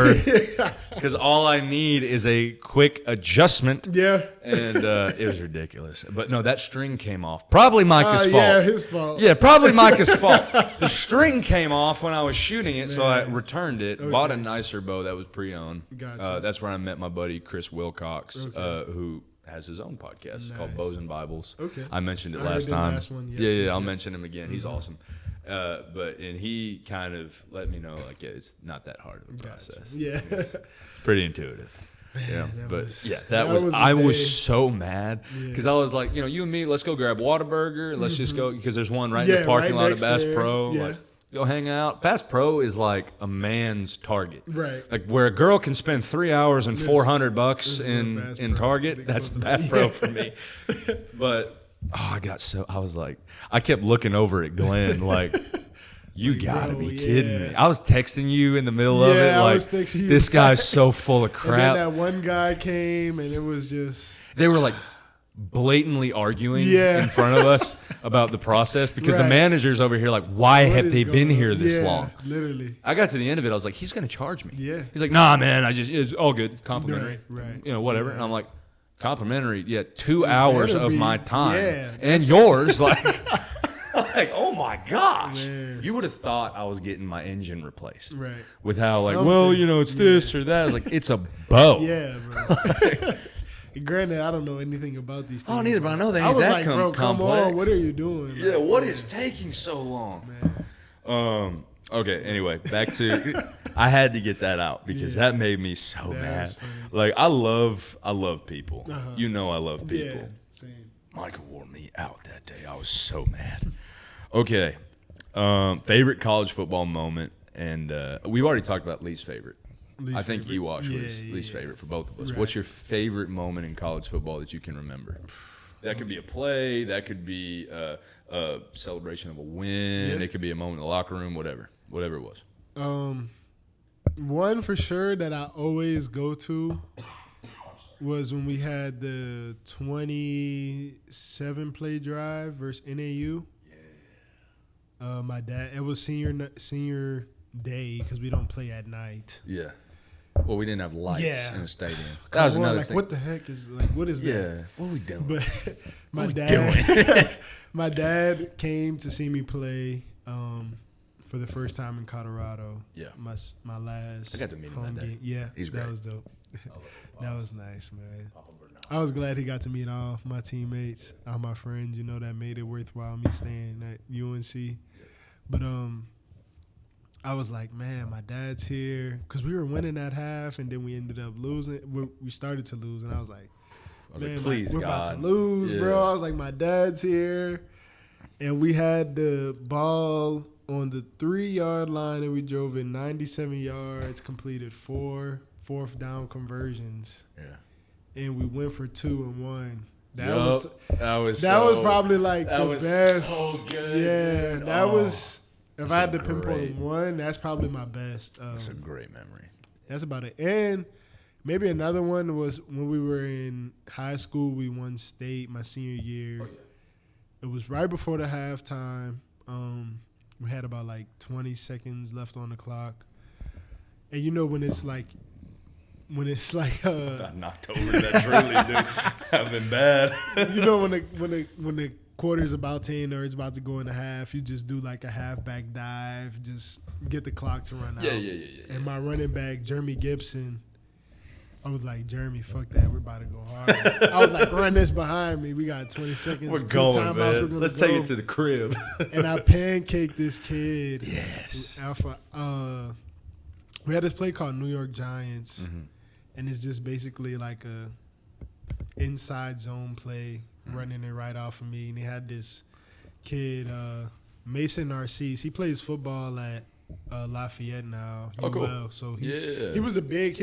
[SPEAKER 1] because all I need is a quick adjustment.
[SPEAKER 2] Yeah.
[SPEAKER 1] And it was ridiculous. But no, that string came off. Probably Micah's fault.
[SPEAKER 2] Yeah, his fault.
[SPEAKER 1] Yeah, probably Micah's fault. The string came off when I was shooting it, so I returned it, bought a nicer bow that was pre-owned.
[SPEAKER 2] Gotcha.
[SPEAKER 1] That's where I met my buddy Chris Wilcox, who has his own podcast called Bows and Bibles.
[SPEAKER 2] Okay.
[SPEAKER 1] I mentioned it
[SPEAKER 2] I
[SPEAKER 1] last
[SPEAKER 2] heard the
[SPEAKER 1] time.
[SPEAKER 2] last one,
[SPEAKER 1] Yeah, I'll mention him again. He's awesome. And he kind of let me know, like, it's not that hard of a process.
[SPEAKER 2] Yeah.
[SPEAKER 1] It's pretty intuitive. Yeah.
[SPEAKER 2] was
[SPEAKER 1] I was so mad because I was like, you and me, let's go grab Whataburger. Let's just go, because there's one right in the parking lot of Bass Pro.
[SPEAKER 2] Yeah.
[SPEAKER 1] Like, go hang out. Bass Pro is like a man's Target.
[SPEAKER 2] Right.
[SPEAKER 1] Like where a girl can spend 3 hours and $400 in Target, that's Bass Pro for me. But I kept looking over at Glenn like, you gotta be kidding me. I was texting you in the middle of it like, this guy's so full of crap.
[SPEAKER 2] And then that one guy came, and it was just...
[SPEAKER 1] They were like blatantly arguing in front of us about the process because the manager's over here like, why have they been here this long?
[SPEAKER 2] Literally.
[SPEAKER 1] I got to the end of it, I was like, he's gonna charge me.
[SPEAKER 2] Yeah.
[SPEAKER 1] He's like, nah, man, it's all good, complimentary.
[SPEAKER 2] Right.
[SPEAKER 1] Whatever. And I'm like, complimentary, 2 hours of my time and
[SPEAKER 2] that's...
[SPEAKER 1] yours, like, like, oh my gosh, you would have thought I was getting my engine replaced,
[SPEAKER 2] right?
[SPEAKER 1] With how like, well, it's this or that. I was like, it's a bow.
[SPEAKER 2] Yeah, bro. Granted, I don't know anything about these things.
[SPEAKER 1] I don't either, but I know they ain't that
[SPEAKER 2] bro,
[SPEAKER 1] complex.
[SPEAKER 2] Come on, what are you doing?
[SPEAKER 1] Yeah, what is taking so long? Man. Okay, anyway, back to I had to get that out because that made me so mad. Like I love people. I love people.
[SPEAKER 2] Yeah, same.
[SPEAKER 1] Michael wore me out that day. I was so mad. Okay. Favorite college football moment, and we've already talked about least favorite. I think Ewash was least favorite for both of us. Right. What's your favorite moment in college football that you can remember? That could be a play. That could be a celebration of a win. It could be a moment in the locker room, whatever it was.
[SPEAKER 2] One for sure that I always go to was when we had the 27 play drive versus NAU. Yeah. My dad, it was senior day because we don't play at night.
[SPEAKER 1] Yeah. Well, we didn't have lights in the stadium. That was another thing.
[SPEAKER 2] What the heck is what is that?
[SPEAKER 1] Yeah. What are we doing?
[SPEAKER 2] But my dad came to see me play for the first time in Colorado. Yeah. My last.
[SPEAKER 1] I got to meet him that day.
[SPEAKER 2] Game. Yeah.
[SPEAKER 1] He's great.
[SPEAKER 2] That was dope. That was nice, man. I was glad he got to meet all my teammates, all my friends. That made it worthwhile me staying at UNC. Yeah. But I was like, man, my dad's here because we were winning at half, and then we ended up losing. We started to lose, and I was like,
[SPEAKER 1] please,
[SPEAKER 2] we're
[SPEAKER 1] God.
[SPEAKER 2] about to lose, bro. I was like, my dad's here, and we had the ball on the 3-yard line, and we drove it 97 yards, completed 4 fourth down conversions. Yeah, and we went for 2 and 1. That was probably like the best. So good. Yeah, that was. If I had to pinpoint one, that's probably my best.
[SPEAKER 1] That's a great memory.
[SPEAKER 2] That's about it. And maybe another one was when we were in high school. We won state my senior year. Oh, yeah. It was right before the halftime. We had about 20 seconds left on the clock. And when it's like
[SPEAKER 1] I knocked over that truly, dude. I've been bad.
[SPEAKER 2] when the quarter's about to end or it's about to go into half, you just do a halfback dive, just get the clock to run out.
[SPEAKER 1] Yeah.
[SPEAKER 2] And my running back, Jeremy Gibson, I was like, Jeremy, fuck that. We're about to go hard. I was like, run this behind me. We got 20 seconds.
[SPEAKER 1] We're
[SPEAKER 2] 2
[SPEAKER 1] going,
[SPEAKER 2] timeouts.
[SPEAKER 1] man. Let's take it to the crib.
[SPEAKER 2] And I pancaked this kid.
[SPEAKER 1] Yes.
[SPEAKER 2] Alpha. We had this play called New York Giants, and it's just basically like a inside zone play, running it right off of me. And they had this kid, Mason Narcisse. He plays football at Lafayette now.
[SPEAKER 1] Oh, cool.
[SPEAKER 2] UL. So he was a big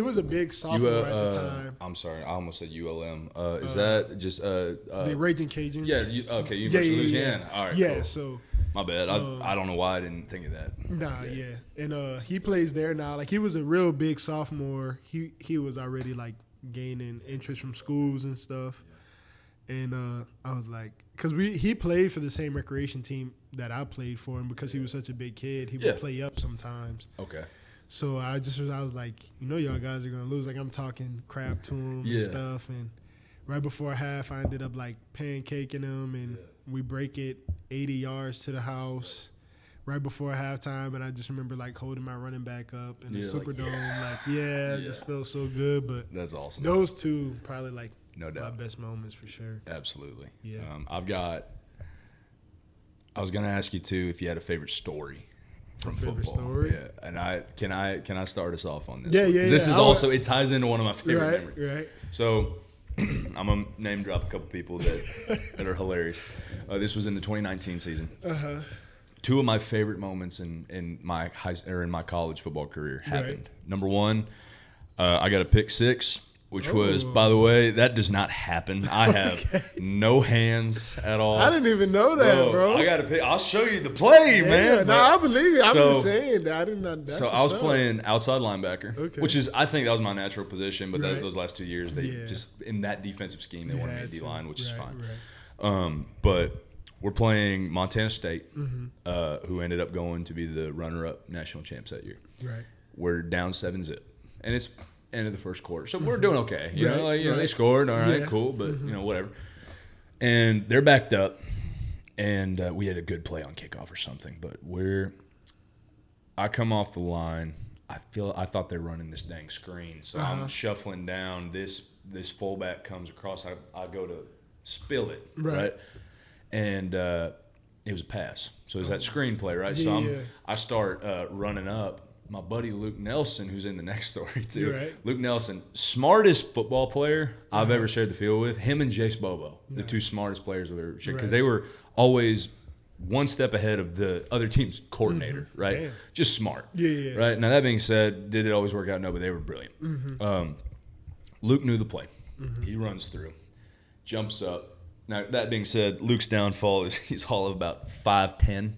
[SPEAKER 2] sophomore at the time.
[SPEAKER 1] I'm sorry, I almost said ULM. Is that just
[SPEAKER 2] The Raging Cajuns.
[SPEAKER 1] Yeah. Okay. University of Louisiana.
[SPEAKER 2] Yeah.
[SPEAKER 1] All right.
[SPEAKER 2] Yeah.
[SPEAKER 1] Cool.
[SPEAKER 2] So.
[SPEAKER 1] My bad. I don't know why I didn't think of that.
[SPEAKER 2] Nah. Yeah. And he plays there now. Like he was a real big sophomore. He was already like gaining interest from schools and stuff. And I was like, because he played for the same recreation team that I played for, and because he was such a big kid, he would play up sometimes.
[SPEAKER 1] Okay.
[SPEAKER 2] So I was like, y'all guys are gonna lose. Like I'm talking crap to him and stuff. And right before half, I ended up like pancaking him, and we break it 80 yards to the house right before halftime. And I just remember like holding my running back up in the Superdome. It just felt so good. But
[SPEAKER 1] that's awesome.
[SPEAKER 2] Those two probably like.
[SPEAKER 1] No doubt.
[SPEAKER 2] My best moments for sure.
[SPEAKER 1] Absolutely.
[SPEAKER 2] Yeah.
[SPEAKER 1] I was gonna ask you too if you had a favorite story from football.
[SPEAKER 2] Story?
[SPEAKER 1] Yeah. And can I start us off on this?
[SPEAKER 2] Yeah,
[SPEAKER 1] one?
[SPEAKER 2] yeah.
[SPEAKER 1] This is also it ties into one of my favorite memories.
[SPEAKER 2] Right.
[SPEAKER 1] So I'm gonna name drop a couple people that are hilarious. This was in the 2019 season. Two of my favorite moments in my college football career happened. Number one, I got a pick six. Which was, by the way, that does not happen. I have no hands at all.
[SPEAKER 2] I didn't even know that, bro.
[SPEAKER 1] I got to pick. I'll show you the play, man.
[SPEAKER 2] No, I believe it. I'm just saying that I did not.
[SPEAKER 1] So I was playing outside linebacker, which is I think that was my natural position. But those last 2 years, they just in that defensive scheme they wanted me to D-line, which is fine. But we're playing Montana State, who ended up going to be the runner-up national champs that year.
[SPEAKER 2] Right.
[SPEAKER 1] We're down 7-0, and it's end of the first quarter, so we're doing okay. You know, they scored, all right, cool, but whatever. And they're backed up, and we had a good play on kickoff or something. But I come off the line. I thought they're running this dang screen, so I'm shuffling down. This fullback comes across. I go to spill it, right? And it was a pass, so it was that screen play, right? I start running up. My buddy Luke Nelson, who's in the next story too. Luke Nelson, smartest football player I've ever shared the field with. Him and Jace Bobo, the two smartest players I've ever shared, because they were always one step ahead of the other team's coordinator, right? Damn. Just smart. Right? Now, that being said, did it always work out? No, but they were brilliant. Luke knew the play. He runs through, jumps up. Now, that being said, Luke's downfall is he's all of about 5'10",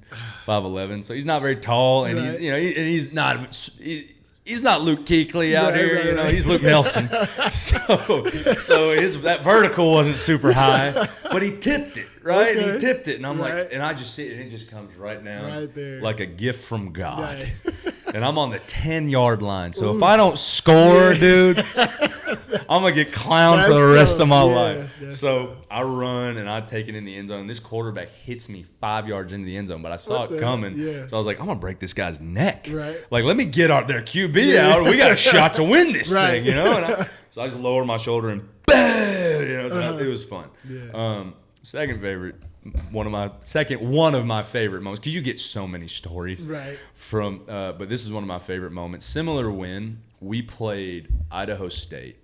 [SPEAKER 1] 5'11", so he's not very tall, and he's not Luke Kuechly out here, he's Luke Nelson. So that vertical wasn't super high, but he tipped it, right? And he tipped it, and I'm like, and I just see it, and it just comes right down like a gift from God. And I'm on the 10-yard line, so if I don't score, dude, I'm going to get clowned for the rest of my life. So I run, and I take it in the end zone. This quarterback hits me 5 yards into the end zone, but I saw it coming. So I was like, I'm going to break this guy's neck. Like, let me get their QB out. We got a shot to win this thing, So I just lower my shoulder, and bam! So it was fun. Second favorite. One of my favorite moments, because you get so many stories from, but this is one of my favorite moments. Similar win, we played Idaho State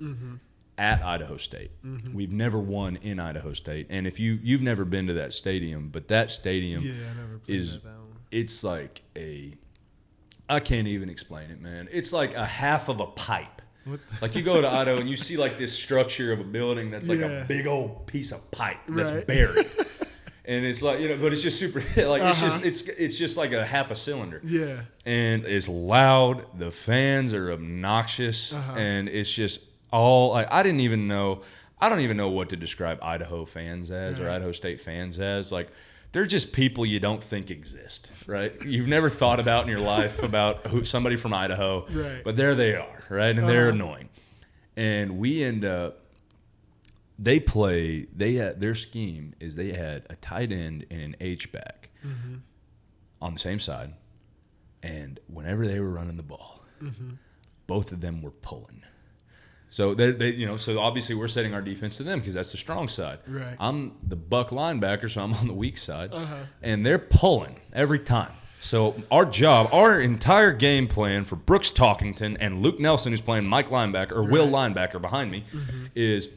[SPEAKER 1] at Idaho State. We've never won in Idaho State, and if you've never been to that stadium, but that stadium it's like I can't even explain it, man. It's like a half of a pipe. Like you go to Idaho and you see like this structure of a building that's like a big old piece of pipe that's buried. And it's like, but it's just super, like, it's just like a half a cylinder. And it's loud. The fans are obnoxious. And it's just all, like, I don't even know what to describe Idaho fans as or Idaho State fans as. Like, they're just people you don't think exist, right? You've never thought about in your life about somebody from Idaho. But there they are, right? And they're annoying. And we end up, their scheme is they had a tight end and an H-back on the same side, and whenever they were running the ball, both of them were pulling. So so obviously we're setting our defense to them because that's the strong side.
[SPEAKER 2] Right.
[SPEAKER 1] I'm the buck linebacker, so I'm on the weak side, and they're pulling every time. So our entire game plan for Brooks Talkington and Luke Nelson, who's playing Mike linebacker or Will linebacker behind me, is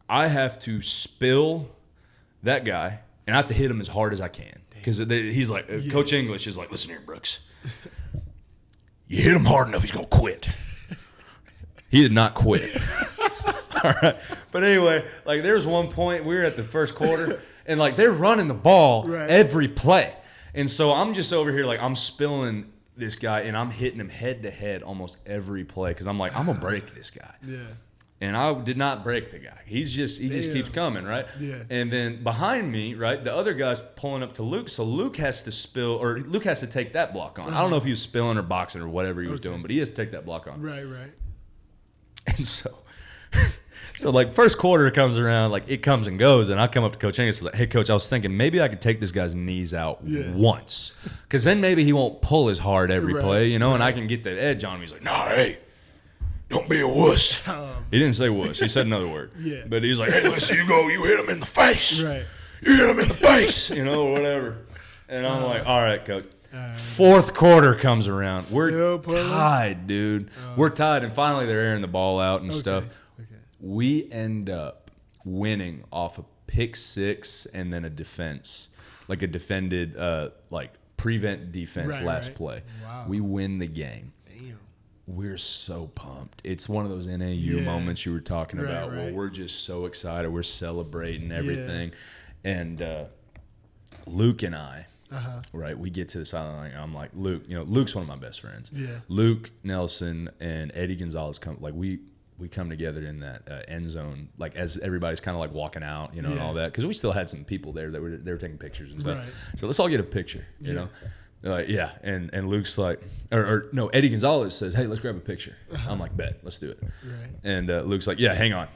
[SPEAKER 1] I have to spill that guy and I have to hit him as hard as I can because he's like, Coach English is like, listen here, Brooks, you hit him hard enough, he's gonna quit. He did not quit. All right. But anyway, like there was one point we were at the first quarter and like they're running the ball every play. And so I'm just over here like I'm spilling this guy and I'm hitting him head to head almost every play because I'm like, I'm going to break this guy. Yeah. And I did not break the guy. He just keeps coming, right? Yeah. And then behind me, right, the other guy's pulling up to Luke. So Luke has to take that block on. I don't know if he was spilling or boxing or whatever he was doing, but he has to take that block on.
[SPEAKER 2] Right.
[SPEAKER 1] And so like first quarter comes around, like it comes and goes, and I come up to Coach Angus and like, hey Coach, I was thinking maybe I could take this guy's knees out once, because then maybe he won't pull as hard every play, and I can get that edge on him. He's like, no, hey, don't be a wuss. He didn't say wuss. He said another word. Yeah. But he's like, hey, listen, you hit him in the face. Right. You hit him in the face, or whatever. And I'm like, all right, Coach. Fourth quarter comes around. We're tied, dude. We're tied, and finally they're airing the ball out and stuff. Okay. We end up winning off a pick six and then a defense, like a defended, prevent defense last play. Wow. We win the game. Damn. We're so pumped. It's one of those NAU moments you were talking about where we're just so excited. We're celebrating everything. And Luke and I, right, we get to the sideline and I'm like, Luke, Luke's one of my best friends. Yeah. Luke Nelson and Eddie Gonzalez we come together in that end zone, like as everybody's kind of like walking out, and all that, because we still had some people there that they were taking pictures and stuff. Right. So let's all get a picture, you know. They're like, yeah, and Luke's like, or no, Eddie Gonzalez says, hey, let's grab a picture. I'm like, bet, let's do it. Right. And Luke's like, yeah, hang on,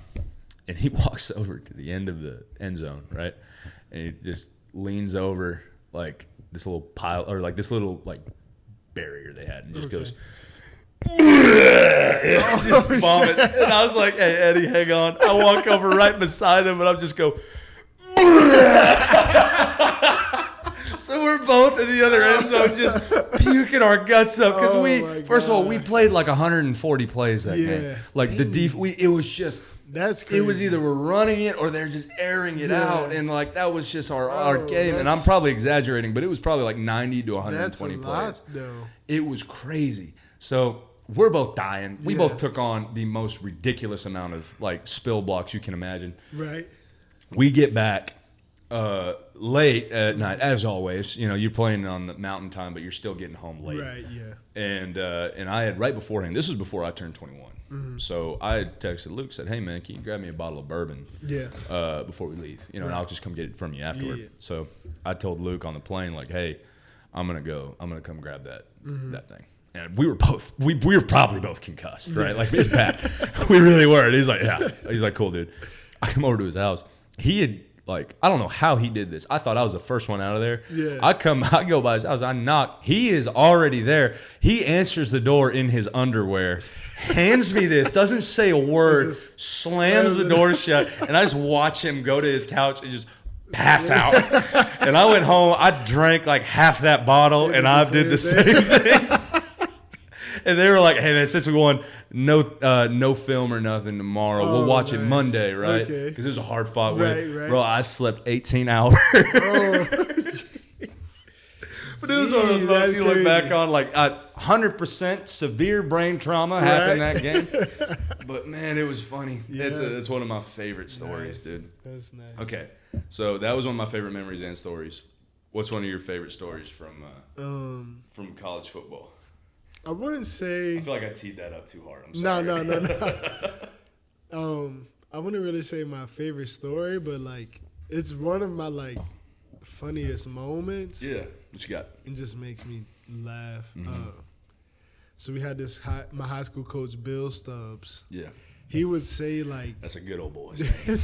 [SPEAKER 1] and he walks over to the end of the end zone, right, and he just leans over like this little pile or like this little like barrier they had and just goes just vomit. And I was like, hey Eddie, hang on. I walk over right beside him and I'm just go so we're both in the other end zone just puking our guts up because first of all we played like 140 plays that game. Like it was just
[SPEAKER 2] that's crazy.
[SPEAKER 1] It was either we're running it or they're just airing it out, and like that was just our game. And I'm probably exaggerating, but it was probably like 90 to 120 plays. Lot, though. It was crazy. So we're both dying. We both took on the most ridiculous amount of like spill blocks you can imagine. Right. We get back late at night, as always. You're playing on the mountain time, but you're still getting home late. Right. Yeah. And I had right beforehand. This was before I turned 21. Mm-hmm. So I had texted Luke, said, hey, man, can you grab me a bottle of bourbon before we leave? And I'll just come get it from you afterward. Yeah. So I told Luke on the plane, like, hey, I'm going to come grab that thing. And we were probably both concussed, right? Like, it was bad. We really were. And he's like, yeah. He's like, cool, dude. I come over to his house. He had, like, I don't know how he did this. I thought I was the first one out of there. Yeah. I go by his house. I knock. He is already there. He answers the door in his underwear. Hands me this, doesn't say a word, slams the door shut, and I just watch him go to his couch and just pass out. And I went home, I drank like half that bottle, and I did the same thing. And they were like, hey, man, since we won, no film or nothing tomorrow. We'll watch it Monday, right? Because it was a hard-fought win. Right. Bro, I slept 18 hours. But it was one of those moments you look back on, like 100% severe brain trauma happened that game. But, man, it was funny. Yeah. It's one of my favorite stories, dude. That's nice. Okay, so that was one of my favorite memories and stories. What's one of your favorite stories from college football?
[SPEAKER 2] I wouldn't say...
[SPEAKER 1] I feel like I teed that up too hard. I'm sorry.
[SPEAKER 2] No. I wouldn't really say my favorite story, but, like, it's one of my, like, funniest moments.
[SPEAKER 1] Yeah. What you got?
[SPEAKER 2] It just makes me laugh. Mm-hmm. So we had my high school coach, Bill Stubbs. Yeah. He would say, like...
[SPEAKER 1] That's a good old boy's name.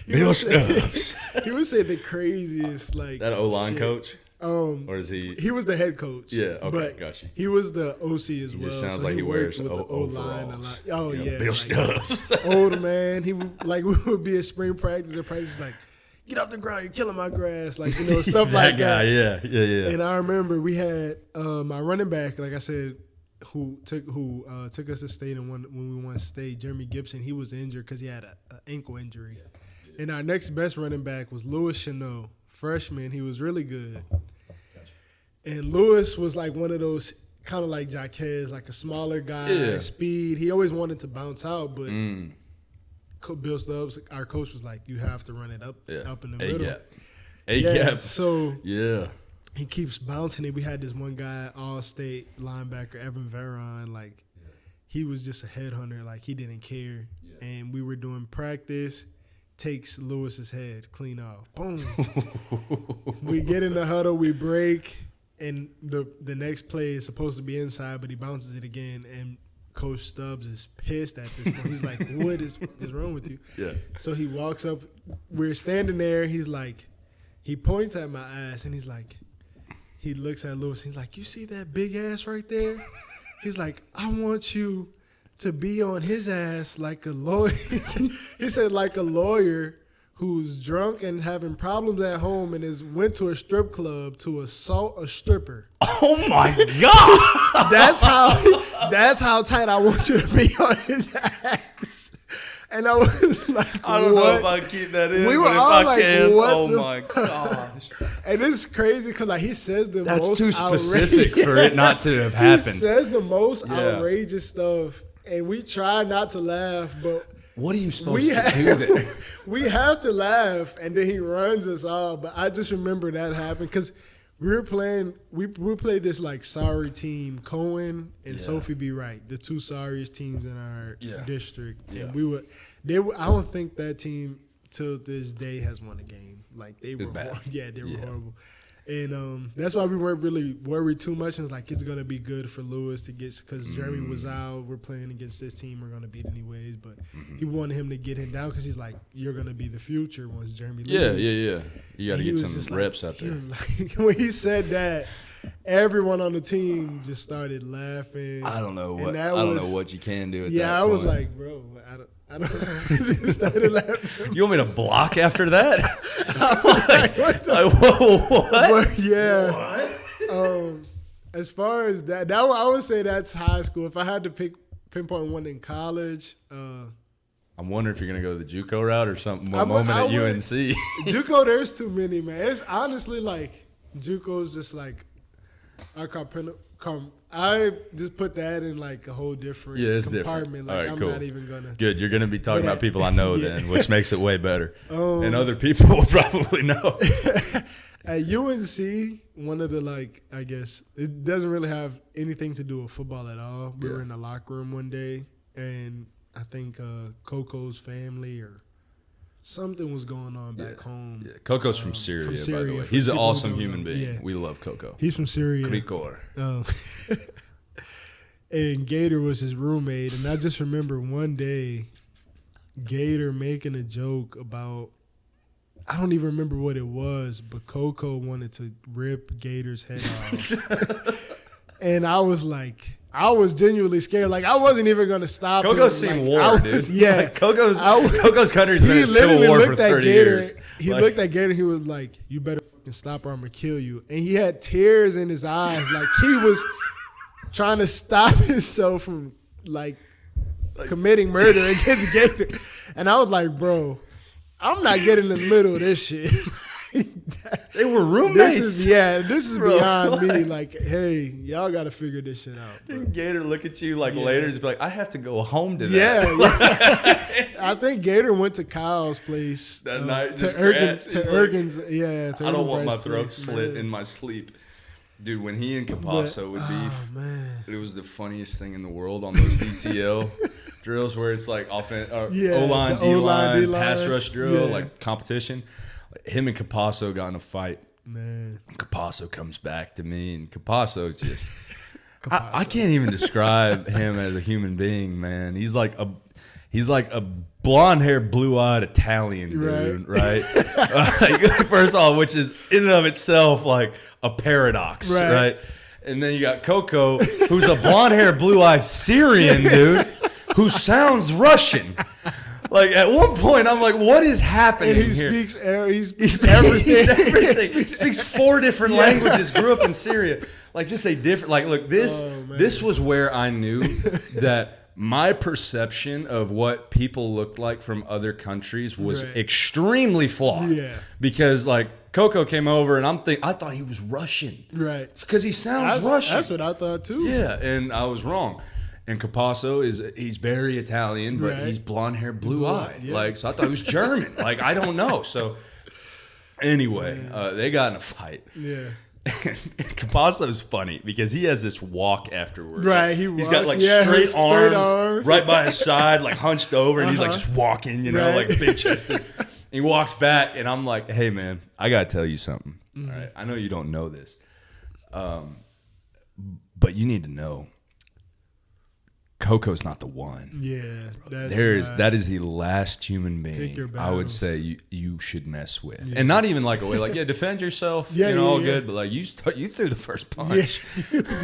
[SPEAKER 1] Bill Stubbs.
[SPEAKER 2] He would say the craziest, like...
[SPEAKER 1] That O-line coach? Or is he?
[SPEAKER 2] He was the head coach.
[SPEAKER 1] Yeah, okay,
[SPEAKER 2] but
[SPEAKER 1] got you.
[SPEAKER 2] he was the OC as well.
[SPEAKER 1] He just sounds
[SPEAKER 2] so
[SPEAKER 1] like he wears
[SPEAKER 2] worked with the O-line a lot. Oh, yeah.
[SPEAKER 1] Bill Stubbs.
[SPEAKER 2] Old man. He would, we would be at spring practice and practice like, get off the ground, you're killing my grass. Like, stuff like
[SPEAKER 1] guy,
[SPEAKER 2] that.
[SPEAKER 1] Yeah.
[SPEAKER 2] And I remember we had my running back, like I said, who took us to state and when we won state, Jeremy Gibson. He was injured because he had an ankle injury. And our next best running back was Louis Chanot, freshman. He was really good. And Louis was like one of those kind of like Jaquez, like a smaller guy, speed. He always wanted to bounce out, but Bill Stubbs, our coach, was like, you have to run it up in the middle.
[SPEAKER 1] A gap.
[SPEAKER 2] So he keeps bouncing it. We had this one guy, all-state linebacker, Evan Veron. Like, he was just a headhunter. Like, he didn't care. Yeah. And we were doing practice. Takes Lewis's head clean off. Boom. We get in the huddle. We break. And the next play is supposed to be inside, but he bounces it again. And Coach Stubbs is pissed at this point. He's like, what is wrong with you? Yeah. So he walks up. We're standing there. He's like, he points at my ass, and he's like, he looks at Lewis. He's like, you see that big ass right there? He's like, I want you to be on his ass like a lawyer. He said like a lawyer who's drunk and having problems at home and went to a strip club to assault a stripper.
[SPEAKER 1] Oh my God!
[SPEAKER 2] That's how tight I want you to be on his ass. And I was like,
[SPEAKER 1] I don't know if I keep that in.
[SPEAKER 2] We were
[SPEAKER 1] but
[SPEAKER 2] all
[SPEAKER 1] if
[SPEAKER 2] like,
[SPEAKER 1] I can,
[SPEAKER 2] what?
[SPEAKER 1] Oh my gosh!
[SPEAKER 2] And it's crazy because like he says the
[SPEAKER 1] That's
[SPEAKER 2] most
[SPEAKER 1] too specific for it not to have happened.
[SPEAKER 2] He says the most outrageous stuff, and we try not to laugh, but.
[SPEAKER 1] What are you supposed to do there?
[SPEAKER 2] We have to laugh, and then he runs us off. But I just remember that happened because we played this like sorry team, Cohen and Sophie B. Wright, the two sorriest teams in our district. Yeah. And I don't think that team till this day has won a game. Like they were bad. They were horrible. And that's why we weren't really worried too much. And it's like, it's going to be good for Lewis to get, because Jeremy was out. We're playing against this team. We're going to beat anyways. But he wanted him to get him down because he's like, you're going to be the future once Jeremy leaves.
[SPEAKER 1] Yeah. You got to get some reps out there.
[SPEAKER 2] Like, when he said that, everyone on the team just started laughing.
[SPEAKER 1] I don't know what you can do at that point.
[SPEAKER 2] I was like, bro, I don't. Started laughing.
[SPEAKER 1] You want me to block after that?
[SPEAKER 2] What? But
[SPEAKER 1] yeah.
[SPEAKER 2] What? As far as that I would say that's high school. If I had to pinpoint one in college,
[SPEAKER 1] I'm wondering if you're gonna go the JUCO route or something. One moment at UNC.
[SPEAKER 2] JUCO, there's too many, man. It's honestly like JUCO's just like our I just put that in like a whole different compartment.
[SPEAKER 1] Different.
[SPEAKER 2] Like
[SPEAKER 1] right,
[SPEAKER 2] I'm
[SPEAKER 1] cool.
[SPEAKER 2] not even gonna.
[SPEAKER 1] Good, you're gonna be talking about people I know then, which makes it way better. And other people will probably know.
[SPEAKER 2] At UNC, one of the I guess it doesn't really have anything to do with football at all. We were in the locker room one day, and I think Coco's family or something was going on back home.
[SPEAKER 1] Yeah, Coco's from Syria, by the way. He's an awesome human being.
[SPEAKER 2] Yeah.
[SPEAKER 1] We love Coco.
[SPEAKER 2] He's from Syria.
[SPEAKER 1] Krikor.
[SPEAKER 2] And Gator was his roommate. And I just remember one day Gator making a joke about, I don't even remember what it was, but Coco wanted to rip Gator's head off. And I was genuinely scared. Like, I wasn't even going to stop him.
[SPEAKER 1] Coco's seen war, dude.
[SPEAKER 2] Yeah.
[SPEAKER 1] Coco's country's been in civil war for 30 years.
[SPEAKER 2] He looked at Gator. He was like, you better fucking stop or I'm going to kill you. And he had tears in his eyes. Like, he was trying to stop himself from, committing murder against Gator. And I was like, bro, I'm not getting in the middle of this shit.
[SPEAKER 1] They were roommates.
[SPEAKER 2] This is beyond me. Like, hey, y'all got to figure this shit out.
[SPEAKER 1] Didn't Gator look at you later and be like, I have to go home to that?
[SPEAKER 2] Yeah. I think Gator went to Kyle's place.
[SPEAKER 1] That night.
[SPEAKER 2] To Ergen's. I
[SPEAKER 1] don't want my throat slit in my sleep. Dude, when he and Capasso would beef, it was the funniest thing in the world on those ETL drills where it's like O-line, D-line, pass rush drill, competition. Him and Capasso got in a fight. Man. Capasso comes back to me, and Capasso just I can't even describe him as a human being, man. He's like He's like a blonde-haired, blue-eyed Italian dude, right? First of all, which is in and of itself like a paradox, right? And then you got Coco, who's a blonde-haired, blue-eyed Syrian dude who sounds Russian. Like at one point, I'm like, "What is happening here?"
[SPEAKER 2] He speaks everything.
[SPEAKER 1] He speaks 4 different languages. Grew up in Syria. Like just a different. Like look, this was where I knew that my perception of what people looked like from other countries was extremely flawed. Yeah. Because like Coco came over and I thought he was Russian.
[SPEAKER 2] Right.
[SPEAKER 1] Because he sounds Russian.
[SPEAKER 2] That's what I thought too.
[SPEAKER 1] Yeah, and I was wrong. And Capasso he's very Italian, but he's blonde hair, blue eyed. Yeah. Like, so I thought he was German. Like, I don't know. So anyway, they got in a fight.
[SPEAKER 2] Yeah.
[SPEAKER 1] And Capasso is funny because he has this walk afterward.
[SPEAKER 2] Right,
[SPEAKER 1] he's got like straight arms right by his side, like hunched over, and he's like just walking, like big chested. He walks back, and I'm like, "Hey, man, I gotta tell you something. All right, I know you don't know this, but you need to know." Coco's not the one.
[SPEAKER 2] Yeah,
[SPEAKER 1] that is the last human being I would say you should mess with, and not even like a way like defend yourself, all good, but like you threw the first punch,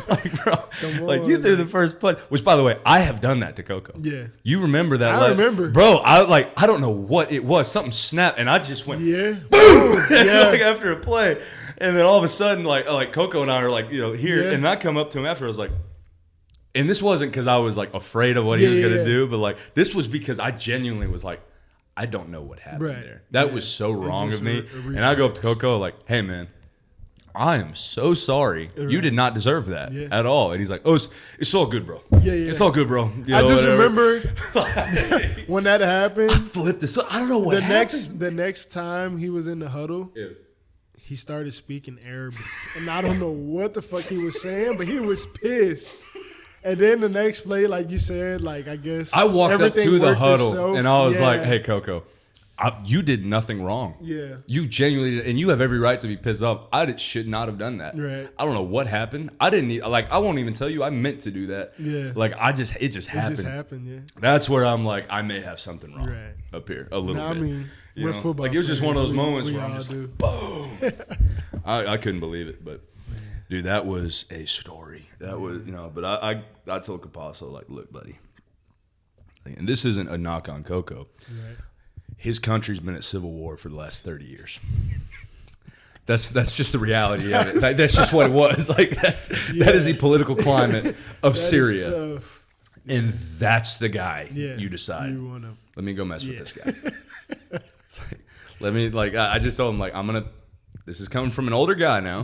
[SPEAKER 1] like bro, like you threw the first punch. Which by the way, I have done that to Coco.
[SPEAKER 2] Yeah,
[SPEAKER 1] you remember that?
[SPEAKER 2] I remember,
[SPEAKER 1] bro. I don't know what it was. Something snapped, and I just went boom, like after a play, and then all of a sudden like Coco and I are like here, and I come up to him after I was like. And this wasn't because I was like afraid of what he was going to do, but like this was because I genuinely was like, I don't know what happened there. That was so wrong of me. And I go up to Coco like, "Hey man, I am so sorry. You did not deserve that at all." And he's like, "Oh, it's all good, bro. It's all good, bro."
[SPEAKER 2] I just remember when that happened. I
[SPEAKER 1] flipped this. I don't know what happened.
[SPEAKER 2] The next time he was in the huddle. Yeah. He started speaking Arabic, and I don't know what the fuck he was saying, but he was pissed. And then the next play, like you said, like I guess
[SPEAKER 1] I walked up to the huddle and I was like, "Hey, Coco, you did nothing wrong.
[SPEAKER 2] Yeah,
[SPEAKER 1] you genuinely did, and you have every right to be pissed off. I should not have done that.
[SPEAKER 2] Right.
[SPEAKER 1] I don't know what happened. I didn't I won't even tell you. I meant to do that.
[SPEAKER 2] Yeah.
[SPEAKER 1] Like it just happened. It just happened. Yeah. That's where I'm like, I may have something wrong up here a little bit.
[SPEAKER 2] I mean, we're football.
[SPEAKER 1] Like it was just one of those moments where I'm just
[SPEAKER 2] like,
[SPEAKER 1] boom. I couldn't believe it, but. Dude, that was a story. That was, but I told Capasso, like, "Look, buddy, and this isn't a knock on Coco. Right. His country's been at civil war for the last 30 years. That's just the reality of it. That's just what it was. Like, that is the political climate of Syria. And that's the guy you decide. Let me go mess with this guy. It's like, I just told him, like, this is coming from an older guy now,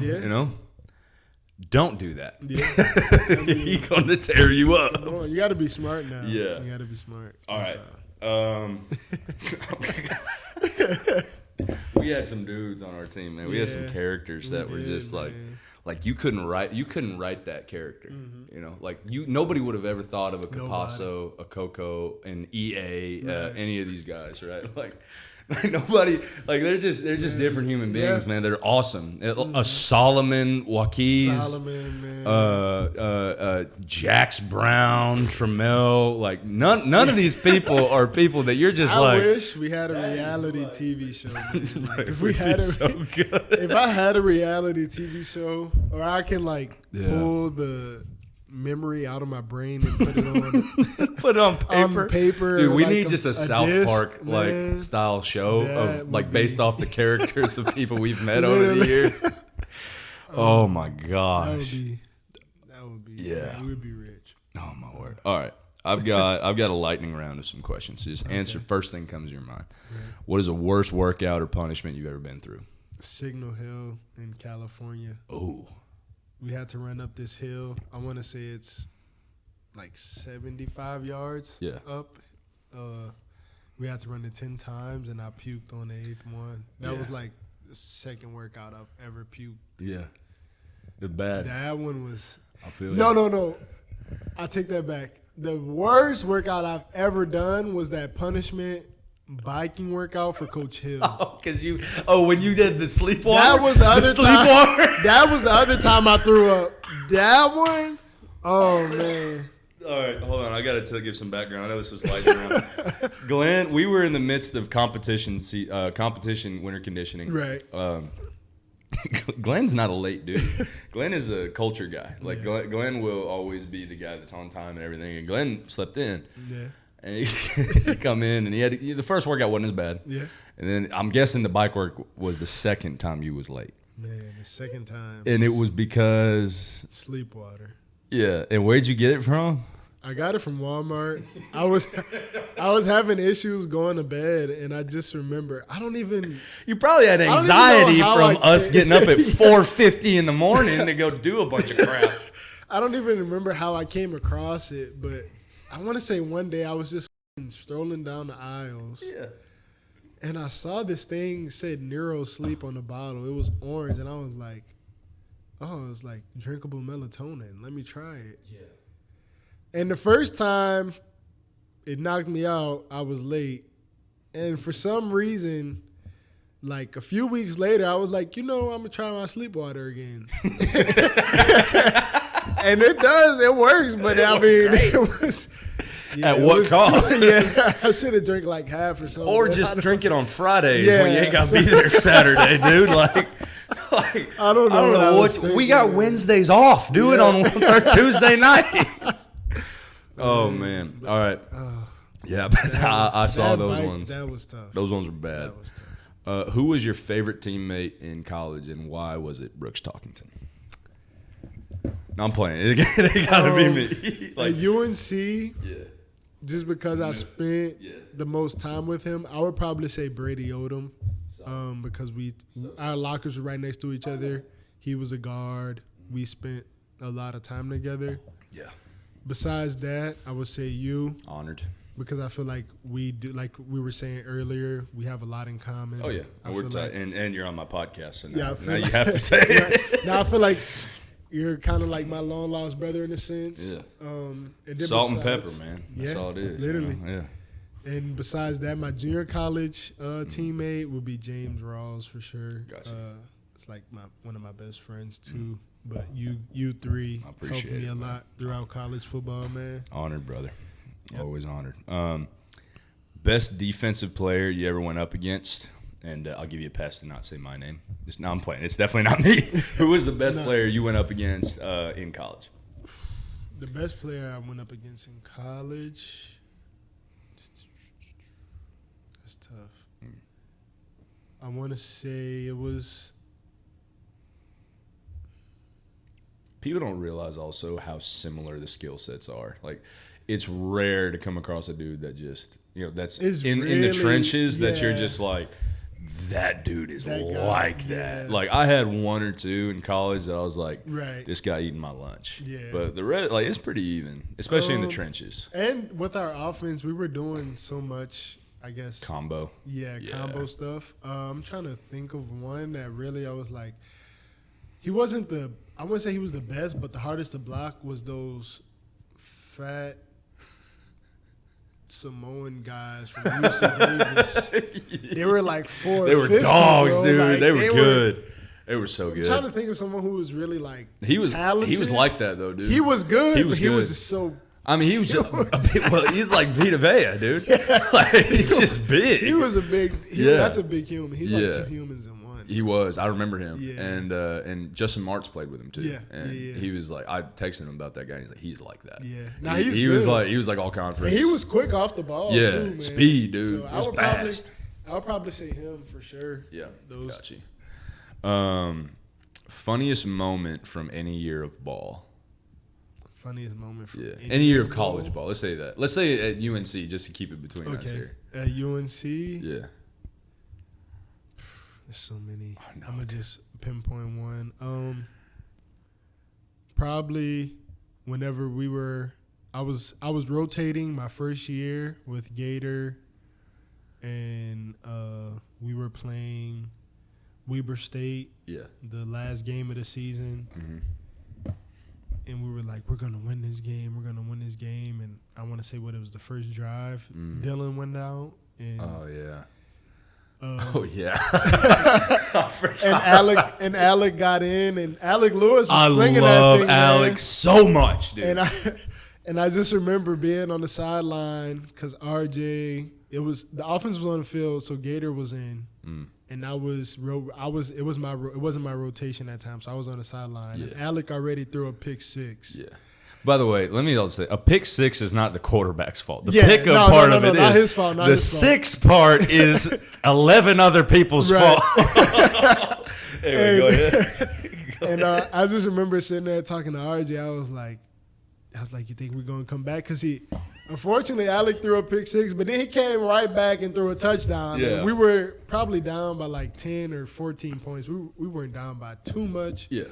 [SPEAKER 1] Don't do that. Yeah. He's going to tear you up.
[SPEAKER 2] No, you got to be smart now.
[SPEAKER 1] Yeah.
[SPEAKER 2] You got to be smart.
[SPEAKER 1] All right. We had some dudes on our team, man. We had some characters that were just like you couldn't write that character. Mm-hmm. Like nobody would have ever thought of a Capasso, a Coco, an EA, any of these guys, right? Like nobody, like they're just different human beings, man. They're awesome. A Solomon, Waukese, Jax Brown, Trammell, like none of these people are people that you're just
[SPEAKER 2] I wish we had a reality TV show. Like, if I had a reality TV show, or I can pull the memory out of my brain and put it on paper.
[SPEAKER 1] Dude, we need just a South Park style show of based off the characters of people we've met over the years. Oh my gosh.
[SPEAKER 2] That would be we would be rich.
[SPEAKER 1] Oh my word. All right. I've got a lightning round of some questions. So just answer first thing comes to your mind. Right. What is the worst workout or punishment you've ever been through?
[SPEAKER 2] Signal Hill in California.
[SPEAKER 1] Oh.
[SPEAKER 2] We had to run up this hill. I want to say it's like 75 yards up. We had to run it 10 times, and I puked on the 8th one. That was like the second workout I've ever puked.
[SPEAKER 1] Yeah. It's bad.
[SPEAKER 2] That one was –
[SPEAKER 1] I feel
[SPEAKER 2] No. I take that back. The worst workout I've ever done was that punishment – biking workout for Coach Hill.
[SPEAKER 1] When you did the sleepwalker?
[SPEAKER 2] That was the other time. That was the other time I threw up. That one, oh man.
[SPEAKER 1] All right, hold on. I got to give some background. I know this was lightning round. Glenn, we were in the midst of competition winter conditioning.
[SPEAKER 2] Right.
[SPEAKER 1] Glenn's not a late dude. Glenn is a culture guy. Like Glenn will always be the guy that's on time and everything. And Glenn slept in. Yeah. And he come in and the first workout wasn't as bad. Yeah. And then I'm guessing the bike work was the second time you was late.
[SPEAKER 2] Man, the second time.
[SPEAKER 1] And it was because
[SPEAKER 2] sleep water. Yeah.
[SPEAKER 1] And where'd you get it from?
[SPEAKER 2] I got it from Walmart. I was having issues going to bed, and I just remember
[SPEAKER 1] You probably had anxiety from us getting up at 4:50 in the morning to go do a bunch of crap.
[SPEAKER 2] I don't even remember how I came across it, but I want to say one day I was just strolling down the aisles. Yeah. And I saw this thing said Neuro Sleep on the bottle. It was orange, and I was like, oh, it's like drinkable melatonin. Let me try it. Yeah. And the first time it knocked me out, I was late. And for some reason, like a few weeks later, I was like, I'm going to try my sleep water again. And it does. It works. But it was...
[SPEAKER 1] Yeah, at what cost?
[SPEAKER 2] I should have drank like half or something.
[SPEAKER 1] Or just drink it on Fridays when you ain't got to be there Saturday, dude. Like
[SPEAKER 2] I don't know what
[SPEAKER 1] we got Wednesdays off. Do it on Tuesday night. Oh, man. All right. Yeah, I saw those ones.
[SPEAKER 2] That was tough.
[SPEAKER 1] Those ones were bad.
[SPEAKER 2] That was tough.
[SPEAKER 1] Who was your favorite teammate in college, and why was it Brooks Talkington? No, I'm playing. It got to be me.
[SPEAKER 2] Like at UNC, just because I spent the most time with him, I would probably say Brady Odom, because our lockers were right next to each other. He was a guard. We spent a lot of time together. Yeah. Besides that, I would say you.
[SPEAKER 1] Honored.
[SPEAKER 2] Because I feel like we do, like we were saying earlier, we have a lot in common.
[SPEAKER 1] Oh, yeah. And you're on my podcast, so now you have to say it.
[SPEAKER 2] Now I feel like you're kind of like my long lost brother in a sense.
[SPEAKER 1] Yeah. Salt and pepper, man. That's all it is.
[SPEAKER 2] Literally.
[SPEAKER 1] Yeah.
[SPEAKER 2] And besides that, my junior college teammate would be James Rawls for sure.
[SPEAKER 1] Gotcha.
[SPEAKER 2] It's like one of my best friends too. But you three helped me a lot throughout college football, man.
[SPEAKER 1] Honored, brother. Yep. Always honored. Best defensive player you ever went up against? And I'll give you a pass to not say my name. No, I'm playing. It's definitely not me. Who was the best player you went up against in college?
[SPEAKER 2] The best player I went up against in college? That's tough. I want to say it was...
[SPEAKER 1] People don't realize also how similar the skill sets are. Like, it's rare to come across a dude that just, that's in the trenches that you're just like, that dude is like that. Yeah. Like, I had one or two in college that I was like, this guy eating my lunch. Yeah. But the rest, like, it's pretty even, especially in the trenches.
[SPEAKER 2] And with our offense, we were doing so much, I guess.
[SPEAKER 1] Combo.
[SPEAKER 2] Yeah, combo stuff. I'm trying to think of one that really I was like, he wasn't I wouldn't say he was the best, but the hardest to block was those fat Samoan guys from UC Davis. They were like 4.
[SPEAKER 1] They were dogs, bro. Dude. Like, they were good. They were so good.
[SPEAKER 2] I'm trying to think of someone who was really like
[SPEAKER 1] talented. He was like that though, dude.
[SPEAKER 2] He was good. He was just so.
[SPEAKER 1] I mean, he was just he's like Vita Vea, dude. Like, he's just big.
[SPEAKER 2] He was a big. That's a big human. He's like 2 humans in one.
[SPEAKER 1] He was. I remember him. Yeah. And Justin Martz played with him too. Yeah. And he was like, I texted him about that guy. And he's like, he's like that.
[SPEAKER 2] Yeah.
[SPEAKER 1] Now he was like all conference.
[SPEAKER 2] And he was quick off the ball. Yeah. Too, man.
[SPEAKER 1] Speed, dude. So
[SPEAKER 2] I would fast. I would probably say him for sure.
[SPEAKER 1] Yeah. Got you. Funniest moment from any year of ball.
[SPEAKER 2] Funniest moment from
[SPEAKER 1] any year of college ball. Let's say that. Let's say at UNC just to keep it between us here.
[SPEAKER 2] At UNC.
[SPEAKER 1] Yeah.
[SPEAKER 2] There's so many. I'm gonna just pinpoint one. Probably whenever I was rotating my first year with Gator, and we were playing Weber State. Yeah. The last game of the season. Mm-hmm. And we were like, we're gonna win this game. We're gonna win this game. And I want to say it was the first drive. Dylan went out. And
[SPEAKER 1] oh yeah.
[SPEAKER 2] And Alec got in, and Alec Lewis was slinging that thing.
[SPEAKER 1] I love Alec so much, dude.
[SPEAKER 2] And I just remember being on the sideline because RJ, the offense was on the field, so Gator was in, and it wasn't my rotation that time, so I was on the sideline.
[SPEAKER 1] Yeah.
[SPEAKER 2] And Alec already threw a pick six.
[SPEAKER 1] Yeah. By the way, let me also say, a pick six is not the quarterback's fault. The
[SPEAKER 2] Yeah,
[SPEAKER 1] pickup part of it
[SPEAKER 2] not
[SPEAKER 1] is
[SPEAKER 2] his fault, not
[SPEAKER 1] the
[SPEAKER 2] his fault.
[SPEAKER 1] six part is 11 other people's
[SPEAKER 2] Right.
[SPEAKER 1] fault. Anyway, go ahead.
[SPEAKER 2] And I just remember sitting there talking to RJ. I was like, you think we're gonna come back? Because unfortunately, Alec threw a pick six, but then he came right back and threw a touchdown.
[SPEAKER 1] Yeah.
[SPEAKER 2] And we were probably down by like 10 or 14 points. We weren't down by too much.
[SPEAKER 1] Yeah.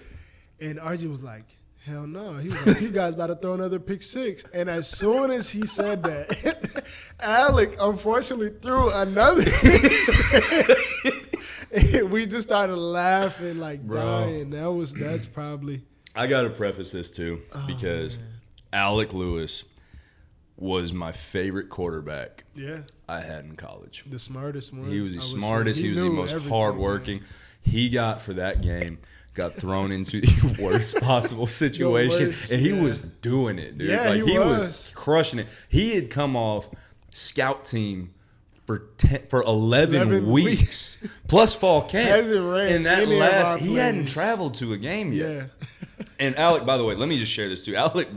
[SPEAKER 2] And RJ was like, hell no. He was like, you guys about to throw another pick six. And as soon as he said that, Alec unfortunately threw another pick six. And we just started laughing like dying. That's probably.
[SPEAKER 1] I got to preface this too because Alec Lewis was my favorite quarterback I had in college.
[SPEAKER 2] The smartest one.
[SPEAKER 1] He was the smartest. He was the most hardworking. He got thrown into the worst possible situation, and he was doing it, dude.
[SPEAKER 2] Yeah,
[SPEAKER 1] like he was crushing it. He had come off scout team for 11 weeks plus fall camp. And that he hadn't traveled to a game yet.
[SPEAKER 2] Yeah.
[SPEAKER 1] And Alec, by the way, let me just share this too. Alec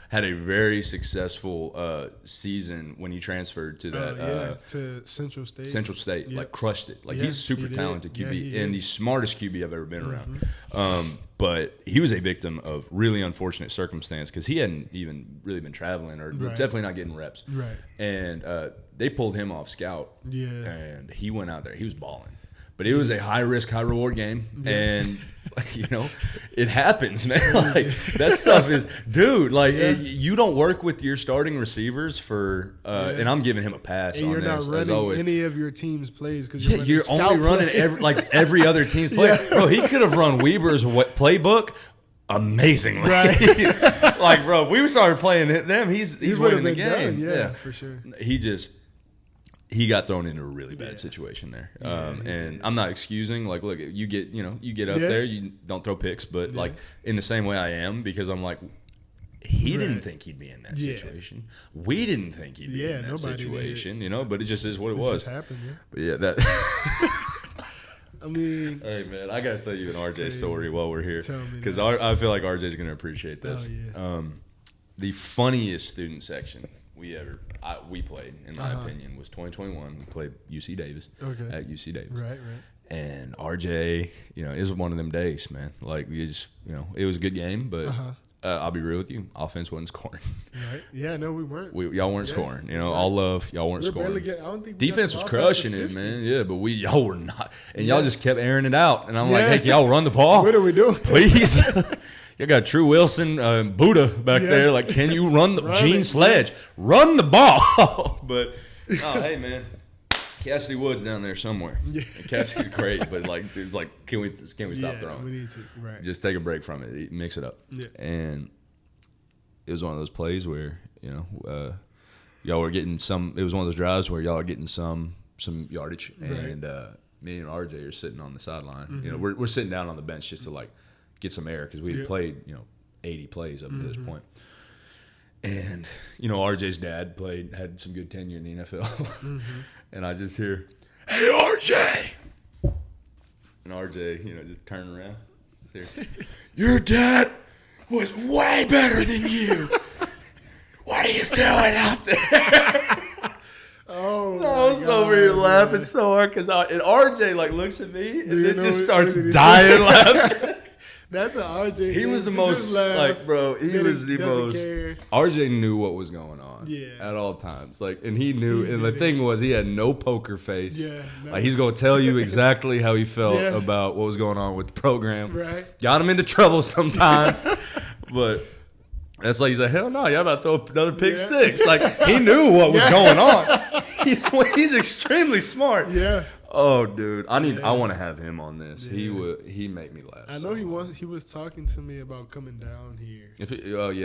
[SPEAKER 1] had a very successful season when he transferred to that
[SPEAKER 2] to Central State.
[SPEAKER 1] Central State,
[SPEAKER 2] Yep.
[SPEAKER 1] Crushed it. He's super talented QB and the smartest QB I've ever been around. But he was a victim of really unfortunate circumstance because he hadn't even really been traveling or definitely not getting reps.
[SPEAKER 2] Right.
[SPEAKER 1] And they pulled him off scout.
[SPEAKER 2] Yeah.
[SPEAKER 1] And he went out there. He was balling. But it was a high risk, high reward game, and it happens, man. That stuff is, dude. You don't work with your starting receivers for, and I'm giving him a pass
[SPEAKER 2] and
[SPEAKER 1] on
[SPEAKER 2] you're
[SPEAKER 1] this
[SPEAKER 2] not
[SPEAKER 1] as
[SPEAKER 2] running
[SPEAKER 1] always.
[SPEAKER 2] any of your team's plays because
[SPEAKER 1] You're only running every other team's play.
[SPEAKER 2] Yeah.
[SPEAKER 1] Bro, he could have run Weber's playbook amazingly.
[SPEAKER 2] Right.
[SPEAKER 1] Bro, if we started playing them, he's winning the
[SPEAKER 2] done.
[SPEAKER 1] game.
[SPEAKER 2] Yeah, for sure.
[SPEAKER 1] He got thrown into a really bad situation there, and I'm not excusing. Look, you get up there, you don't throw picks, but in the same way I am because I'm like, he didn't think he'd be in that situation. We didn't think he'd be in that situation, But it just is what it was.
[SPEAKER 2] Just happened, yeah.
[SPEAKER 1] But yeah, that.
[SPEAKER 2] I mean,
[SPEAKER 1] hey man, I gotta tell you an RJ story while we're here
[SPEAKER 2] Tell me
[SPEAKER 1] because I feel like RJ's gonna appreciate this.
[SPEAKER 2] Oh, yeah.
[SPEAKER 1] The funniest student section we played, in my opinion, was 2021. We played UC Davis at UC Davis.
[SPEAKER 2] Right.
[SPEAKER 1] And RJ, it was one of them days, man. We just, it was a good game, but I'll be real with you, offense wasn't scoring.
[SPEAKER 2] Right. Yeah, no, we weren't.
[SPEAKER 1] Y'all weren't scoring. All love, y'all weren't scoring.
[SPEAKER 2] I don't think
[SPEAKER 1] defense was crushing it, man. Yeah, but y'all were not, and y'all just kept airing it out. And I'm like, hey, can y'all run the ball?
[SPEAKER 2] What are we doing,
[SPEAKER 1] please? You got True Wilson, Buddha back there. Can you run the Gene Sledge? Run the ball. But hey man, Cassidy Wood's down there somewhere. Yeah. And Cassidy's great, but it's can we stop throwing?
[SPEAKER 2] We need to. Right.
[SPEAKER 1] Just take a break from it, mix it up.
[SPEAKER 2] Yeah.
[SPEAKER 1] And it was one of those plays where y'all were getting some. It was one of those drives where y'all are getting some yardage, and me and RJ are sitting on the sideline.
[SPEAKER 2] Mm-hmm.
[SPEAKER 1] We're sitting down on the bench just to get some air because we had played 80 plays up to this point. And RJ's dad had some good tenure in the NFL, and I just hear, "Hey RJ," and RJ just turning around, "Your dad was way better than you. What are you doing out there?" I was over here laughing so hard because RJ looks at me and then just starts dying laughing.
[SPEAKER 2] That's an RJ.
[SPEAKER 1] He was the most bro. He was the most. RJ knew what was going on. At all times. And he knew. And the thing was, he had no poker face. Yeah. No. He's gonna tell you exactly how he felt about what was going on with the program. Right. Got him into trouble sometimes, but. That's he's like, hell no, y'all about to throw another pick six. He knew what was going on. He's extremely smart. Yeah. Oh, dude, I want to have him on this. Yeah. He make me laugh.
[SPEAKER 2] I know he was talking to me about coming down here.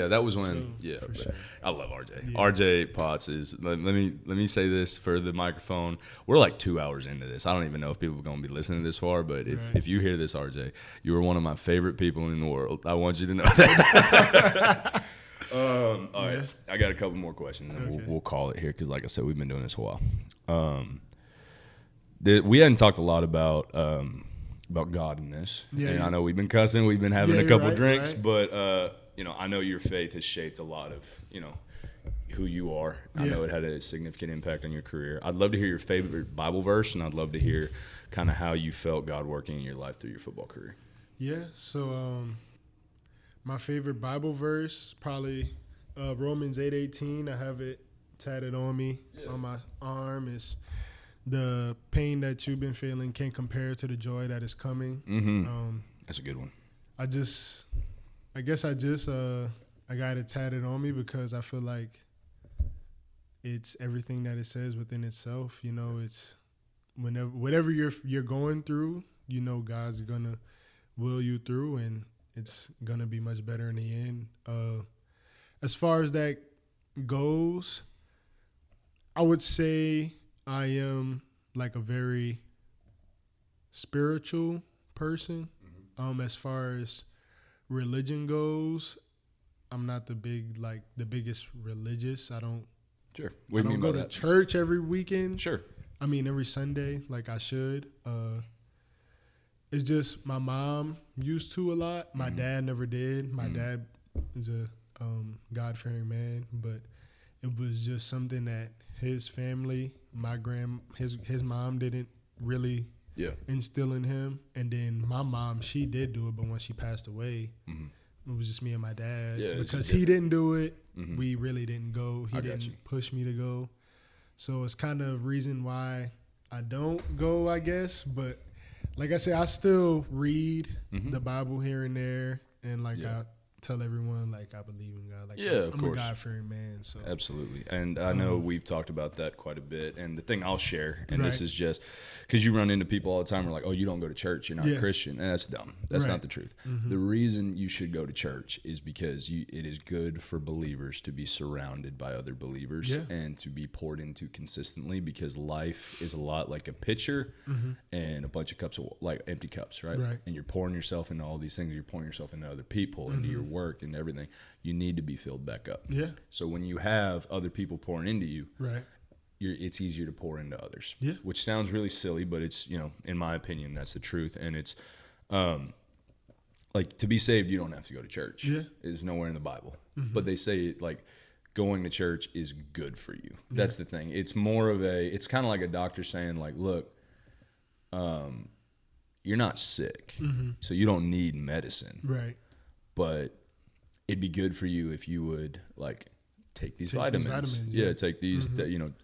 [SPEAKER 1] That was when. Sure. I love RJ. Yeah. RJ Potts is. Let me say this for the microphone. We're 2 hours into this. I don't even know if people are going to be listening this far, but if you hear this, RJ, you are one of my favorite people in the world. I want you to know that. All right, I got a couple more questions, and we'll call it here because, like I said, we've been doing this a while. We hadn't talked a lot about God in this, and I know we've been cussing, we've been having a couple drinks, but I know your faith has shaped a lot of who you are. I know it had a significant impact on your career. I'd love to hear your favorite Bible verse, and I'd love to hear kind of how you felt God working in your life through your football career.
[SPEAKER 2] Yeah, so my favorite Bible verse, probably Romans 8:18. I have it tatted on me on my arm. It's the pain that you've been feeling can't compare to the joy that is coming.
[SPEAKER 1] Mm-hmm. That's a good one.
[SPEAKER 2] I guess I got it tatted on me because I feel like it's everything that it says within itself. It's whatever you're going through, God's gonna will you through, and it's gonna be much better in the end. As far as that goes, I would say I am like a very spiritual person. As far as religion goes, I'm not the biggest religious. I don't go to church every weekend.
[SPEAKER 1] Sure.
[SPEAKER 2] I mean, every Sunday, like I should. It's just my mom used to a lot. My dad never did. My dad is a God-fearing man, but it was just something that his family, his mom didn't really instill in him. And then my mom, she did do it, but when she passed away, it was just me and my dad. Because he didn't do it, we really didn't go. He didn't push me to go. So it's kind of reason why I don't go, I guess. But like I said, I still read the Bible here and there, and I tell everyone I believe in God. I'm a God-fearing man. So
[SPEAKER 1] absolutely, and I know we've talked about that quite a bit. And the thing I'll share, and this is just because you run into people all the time who are like, "Oh, you don't go to church, you're not a Christian," and that's dumb. That's not the truth. The reason you should go to church is because it is good for believers to be surrounded by other believers and to be poured into consistently. Because life is a lot like a pitcher and a bunch of cups of empty cups, right? And you're pouring yourself into all these things. You're pouring yourself into other people, into your work and everything. You need to be filled back up. So when you have other people pouring into you, it's easier to pour into others. Which sounds really silly, but it's in my opinion, that's the truth. And it's to be saved, you don't have to go to church. It's nowhere in the Bible, but they say going to church is good for you. That's the thing. It's more of it's kind of like a doctor saying look, you're not sick, so you don't need medicine. But it'd be good for you if you would take these vitamins. Take these,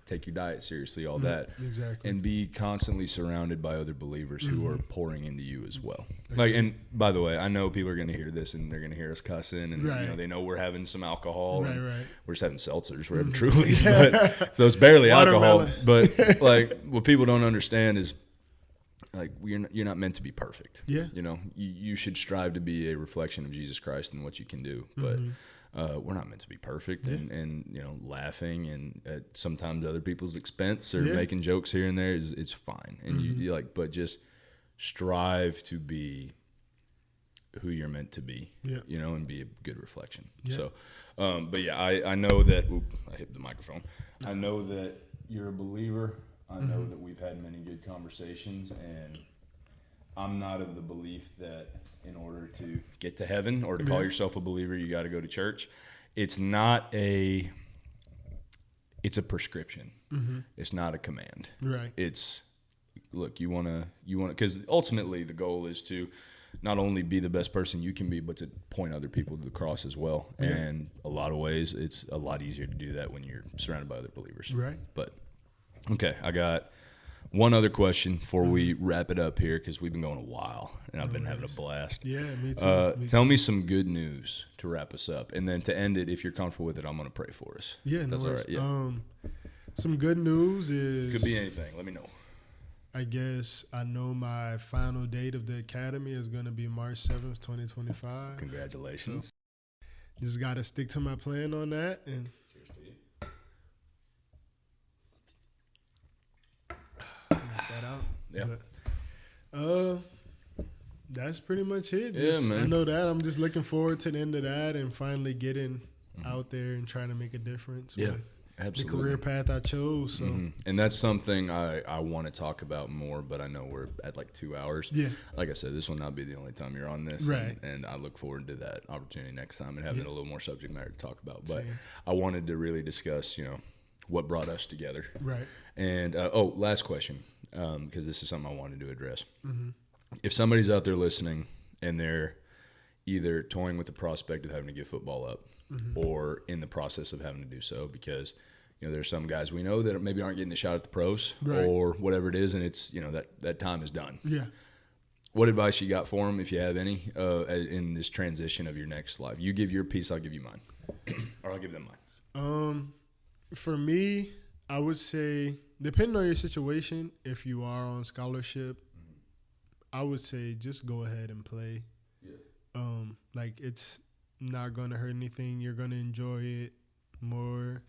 [SPEAKER 1] take your diet seriously, all that.
[SPEAKER 2] Exactly.
[SPEAKER 1] And be constantly surrounded by other believers who are pouring into you as well. And by the way, I know people are going to hear this and they're going to hear us cussing and they know we're having some alcohol. We're just having seltzers, we're having Trulies. But, so it's barely alcohol. But what people don't understand is you're not meant to be perfect. You should strive to be a reflection of Jesus Christ and what you can do, but we're not meant to be perfect. And laughing and at sometimes other people's expense or making jokes here and there it's fine. And you but just strive to be who you're meant to be, and be a good reflection. So but I know that I hit the microphone. I know that you're a believer. I know that we've had many good conversations, and I'm not of the belief that in order to get to heaven or to call yourself a believer, you got to go to church. It's a prescription. It's not a command. It's, look, you want to, because ultimately the goal is to not only be the best person you can be, but to point other people to the cross as well. And a lot of ways, it's a lot easier to do that when you're surrounded by other believers. But okay, I got one other question before we wrap it up here because we've been going a while and I've been having a blast.
[SPEAKER 2] Me too.
[SPEAKER 1] Tell me some good news to wrap us up, and then to end it, if you're comfortable with it, I'm going to pray for us.
[SPEAKER 2] That's all right. Some good news is
[SPEAKER 1] could be anything. Let me know.
[SPEAKER 2] I guess I know my final date of the academy is going to be March 7th, 2025.
[SPEAKER 1] Congratulations.
[SPEAKER 2] So just got to stick to my plan on that and. But, that's pretty much it. Man. I know that. I'm just looking forward to the end of that and finally getting out there and trying to make a difference
[SPEAKER 1] Yeah,
[SPEAKER 2] with
[SPEAKER 1] absolutely.
[SPEAKER 2] the career path I chose. So
[SPEAKER 1] And that's something I want to talk about more, but I know we're at like 2 hours.
[SPEAKER 2] Yeah.
[SPEAKER 1] Like I said, this will not be the only time you're on this.
[SPEAKER 2] Right.
[SPEAKER 1] And I look forward to that opportunity next time and having a little more subject matter to talk about. But
[SPEAKER 2] Same.
[SPEAKER 1] I wanted to really discuss, what brought us together.
[SPEAKER 2] Right.
[SPEAKER 1] And, last question, because this is something I wanted to address.
[SPEAKER 2] Mm-hmm.
[SPEAKER 1] If somebody's out there listening and they're either toying with the prospect of having to give football up or in the process of having to do so because – there's some guys we know that maybe aren't getting the shot at the pros or whatever it is, and it's that time is done.
[SPEAKER 2] Yeah.
[SPEAKER 1] What advice you got for them, if you have any, in this transition of your next life? You give your piece, I'll give you mine, or I'll give them mine.
[SPEAKER 2] For me, I would say, depending on your situation, if you are on scholarship, I would say just go ahead and play. Yeah. Like it's not gonna hurt anything. You're gonna enjoy it more.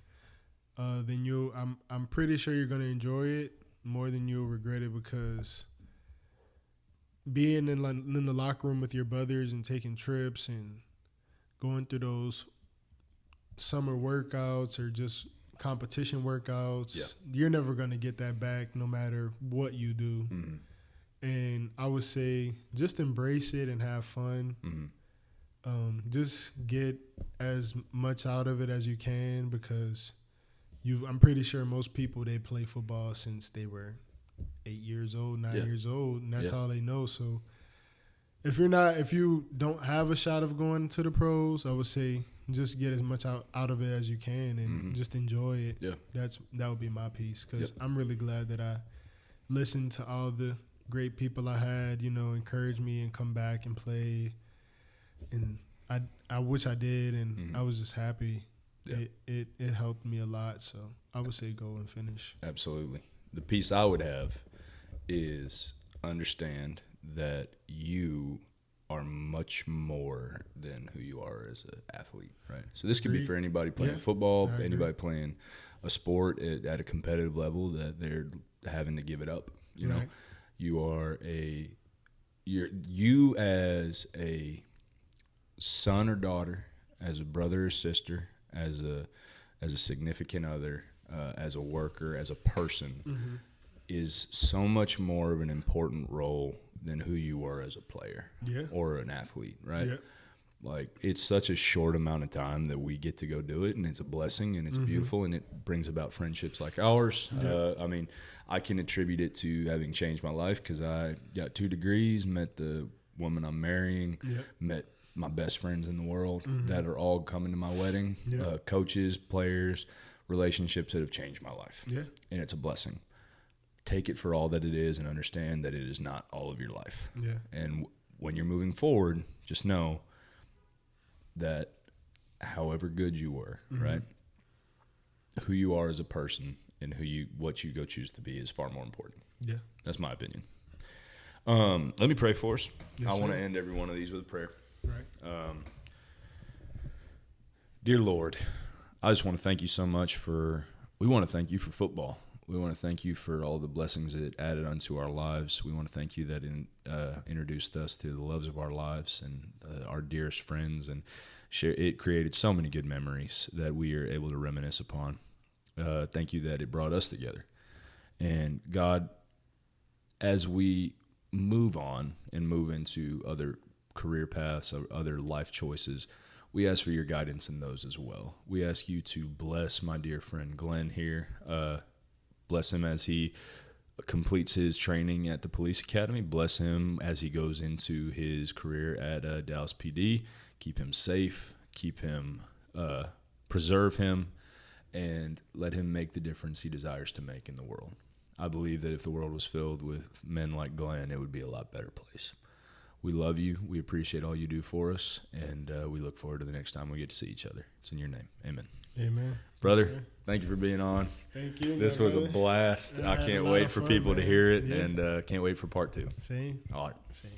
[SPEAKER 2] Then I'm pretty sure you're gonna enjoy it more than you'll regret it because being in the locker room with your brothers and taking trips and going through those summer workouts or just competition workouts, you're never gonna get that back no matter what you do. Mm-hmm. And I would say just embrace it and have fun. Mm-hmm. Just get as much out of it as you can because I'm pretty sure most people, they play football since they were 8 years old, 9 years old, and that's all they know. So if you don't have a shot of going to the pros, I would say just get as much out of it as you can and just enjoy it. Yeah. That would be my piece because I'm really glad that I listened to all the great people I had, encourage me and come back and play. And I wish I did, and I was just happy. Yeah. It helped me a lot, so I would say go and finish.
[SPEAKER 1] Absolutely. The piece I would have is understand that you are much more than who you are as an athlete, right? So this could be for anybody playing football, anybody playing a sport at a competitive level that they're having to give it up. You are you as a son or daughter, as a brother or sister, as a significant other, as a worker, as a person, is so much more of an important role than who you are as a player or an athlete, right? Yeah. Like, it's such a short amount of time that we get to go do it, and it's a blessing, and it's beautiful, and it brings about friendships like ours. Yeah. I can attribute it to having changed my life because I got 2 degrees, met the woman I'm marrying, met my best friends in the world that are all coming to my wedding, coaches, players, relationships that have changed my life. Yeah. And it's a blessing. Take it for all that it is and understand that it is not all of your life. Yeah. And when you're moving forward, just know that however good you were, right, who you are as a person and what you go choose to be is far more important. Yeah. That's my opinion. Let me pray for us. Yes, I want to end every one of these with a prayer. Right. Dear Lord, I just want to thank you so much we want to thank you for football. We want to thank you for all the blessings it added unto our lives. We want to thank you that introduced us to the loves of our lives and our dearest friends, and it created so many good memories that we are able to reminisce upon. Thank you that it brought us together. And God, as we move on and move into other career paths or other life choices, we ask for your guidance in those as well. We ask you to bless my dear friend Glenn here. Bless him as he completes his training at the police academy. Bless him as he goes into his career at Dallas PD. Keep him safe. Keep him, preserve him, and let him make the difference he desires to make in the world. I believe that if the world was filled with men like Glenn, it would be a lot better place. We love you. We appreciate all you do for us, and we look forward to the next time we get to see each other. It's in your name. Amen.
[SPEAKER 2] Amen.
[SPEAKER 1] Brother, thank you for being on.
[SPEAKER 2] Thank you.
[SPEAKER 1] This was a blast. I can't wait for people to hear it, and can't wait for part 2.
[SPEAKER 2] Same.
[SPEAKER 1] All right.
[SPEAKER 2] Same.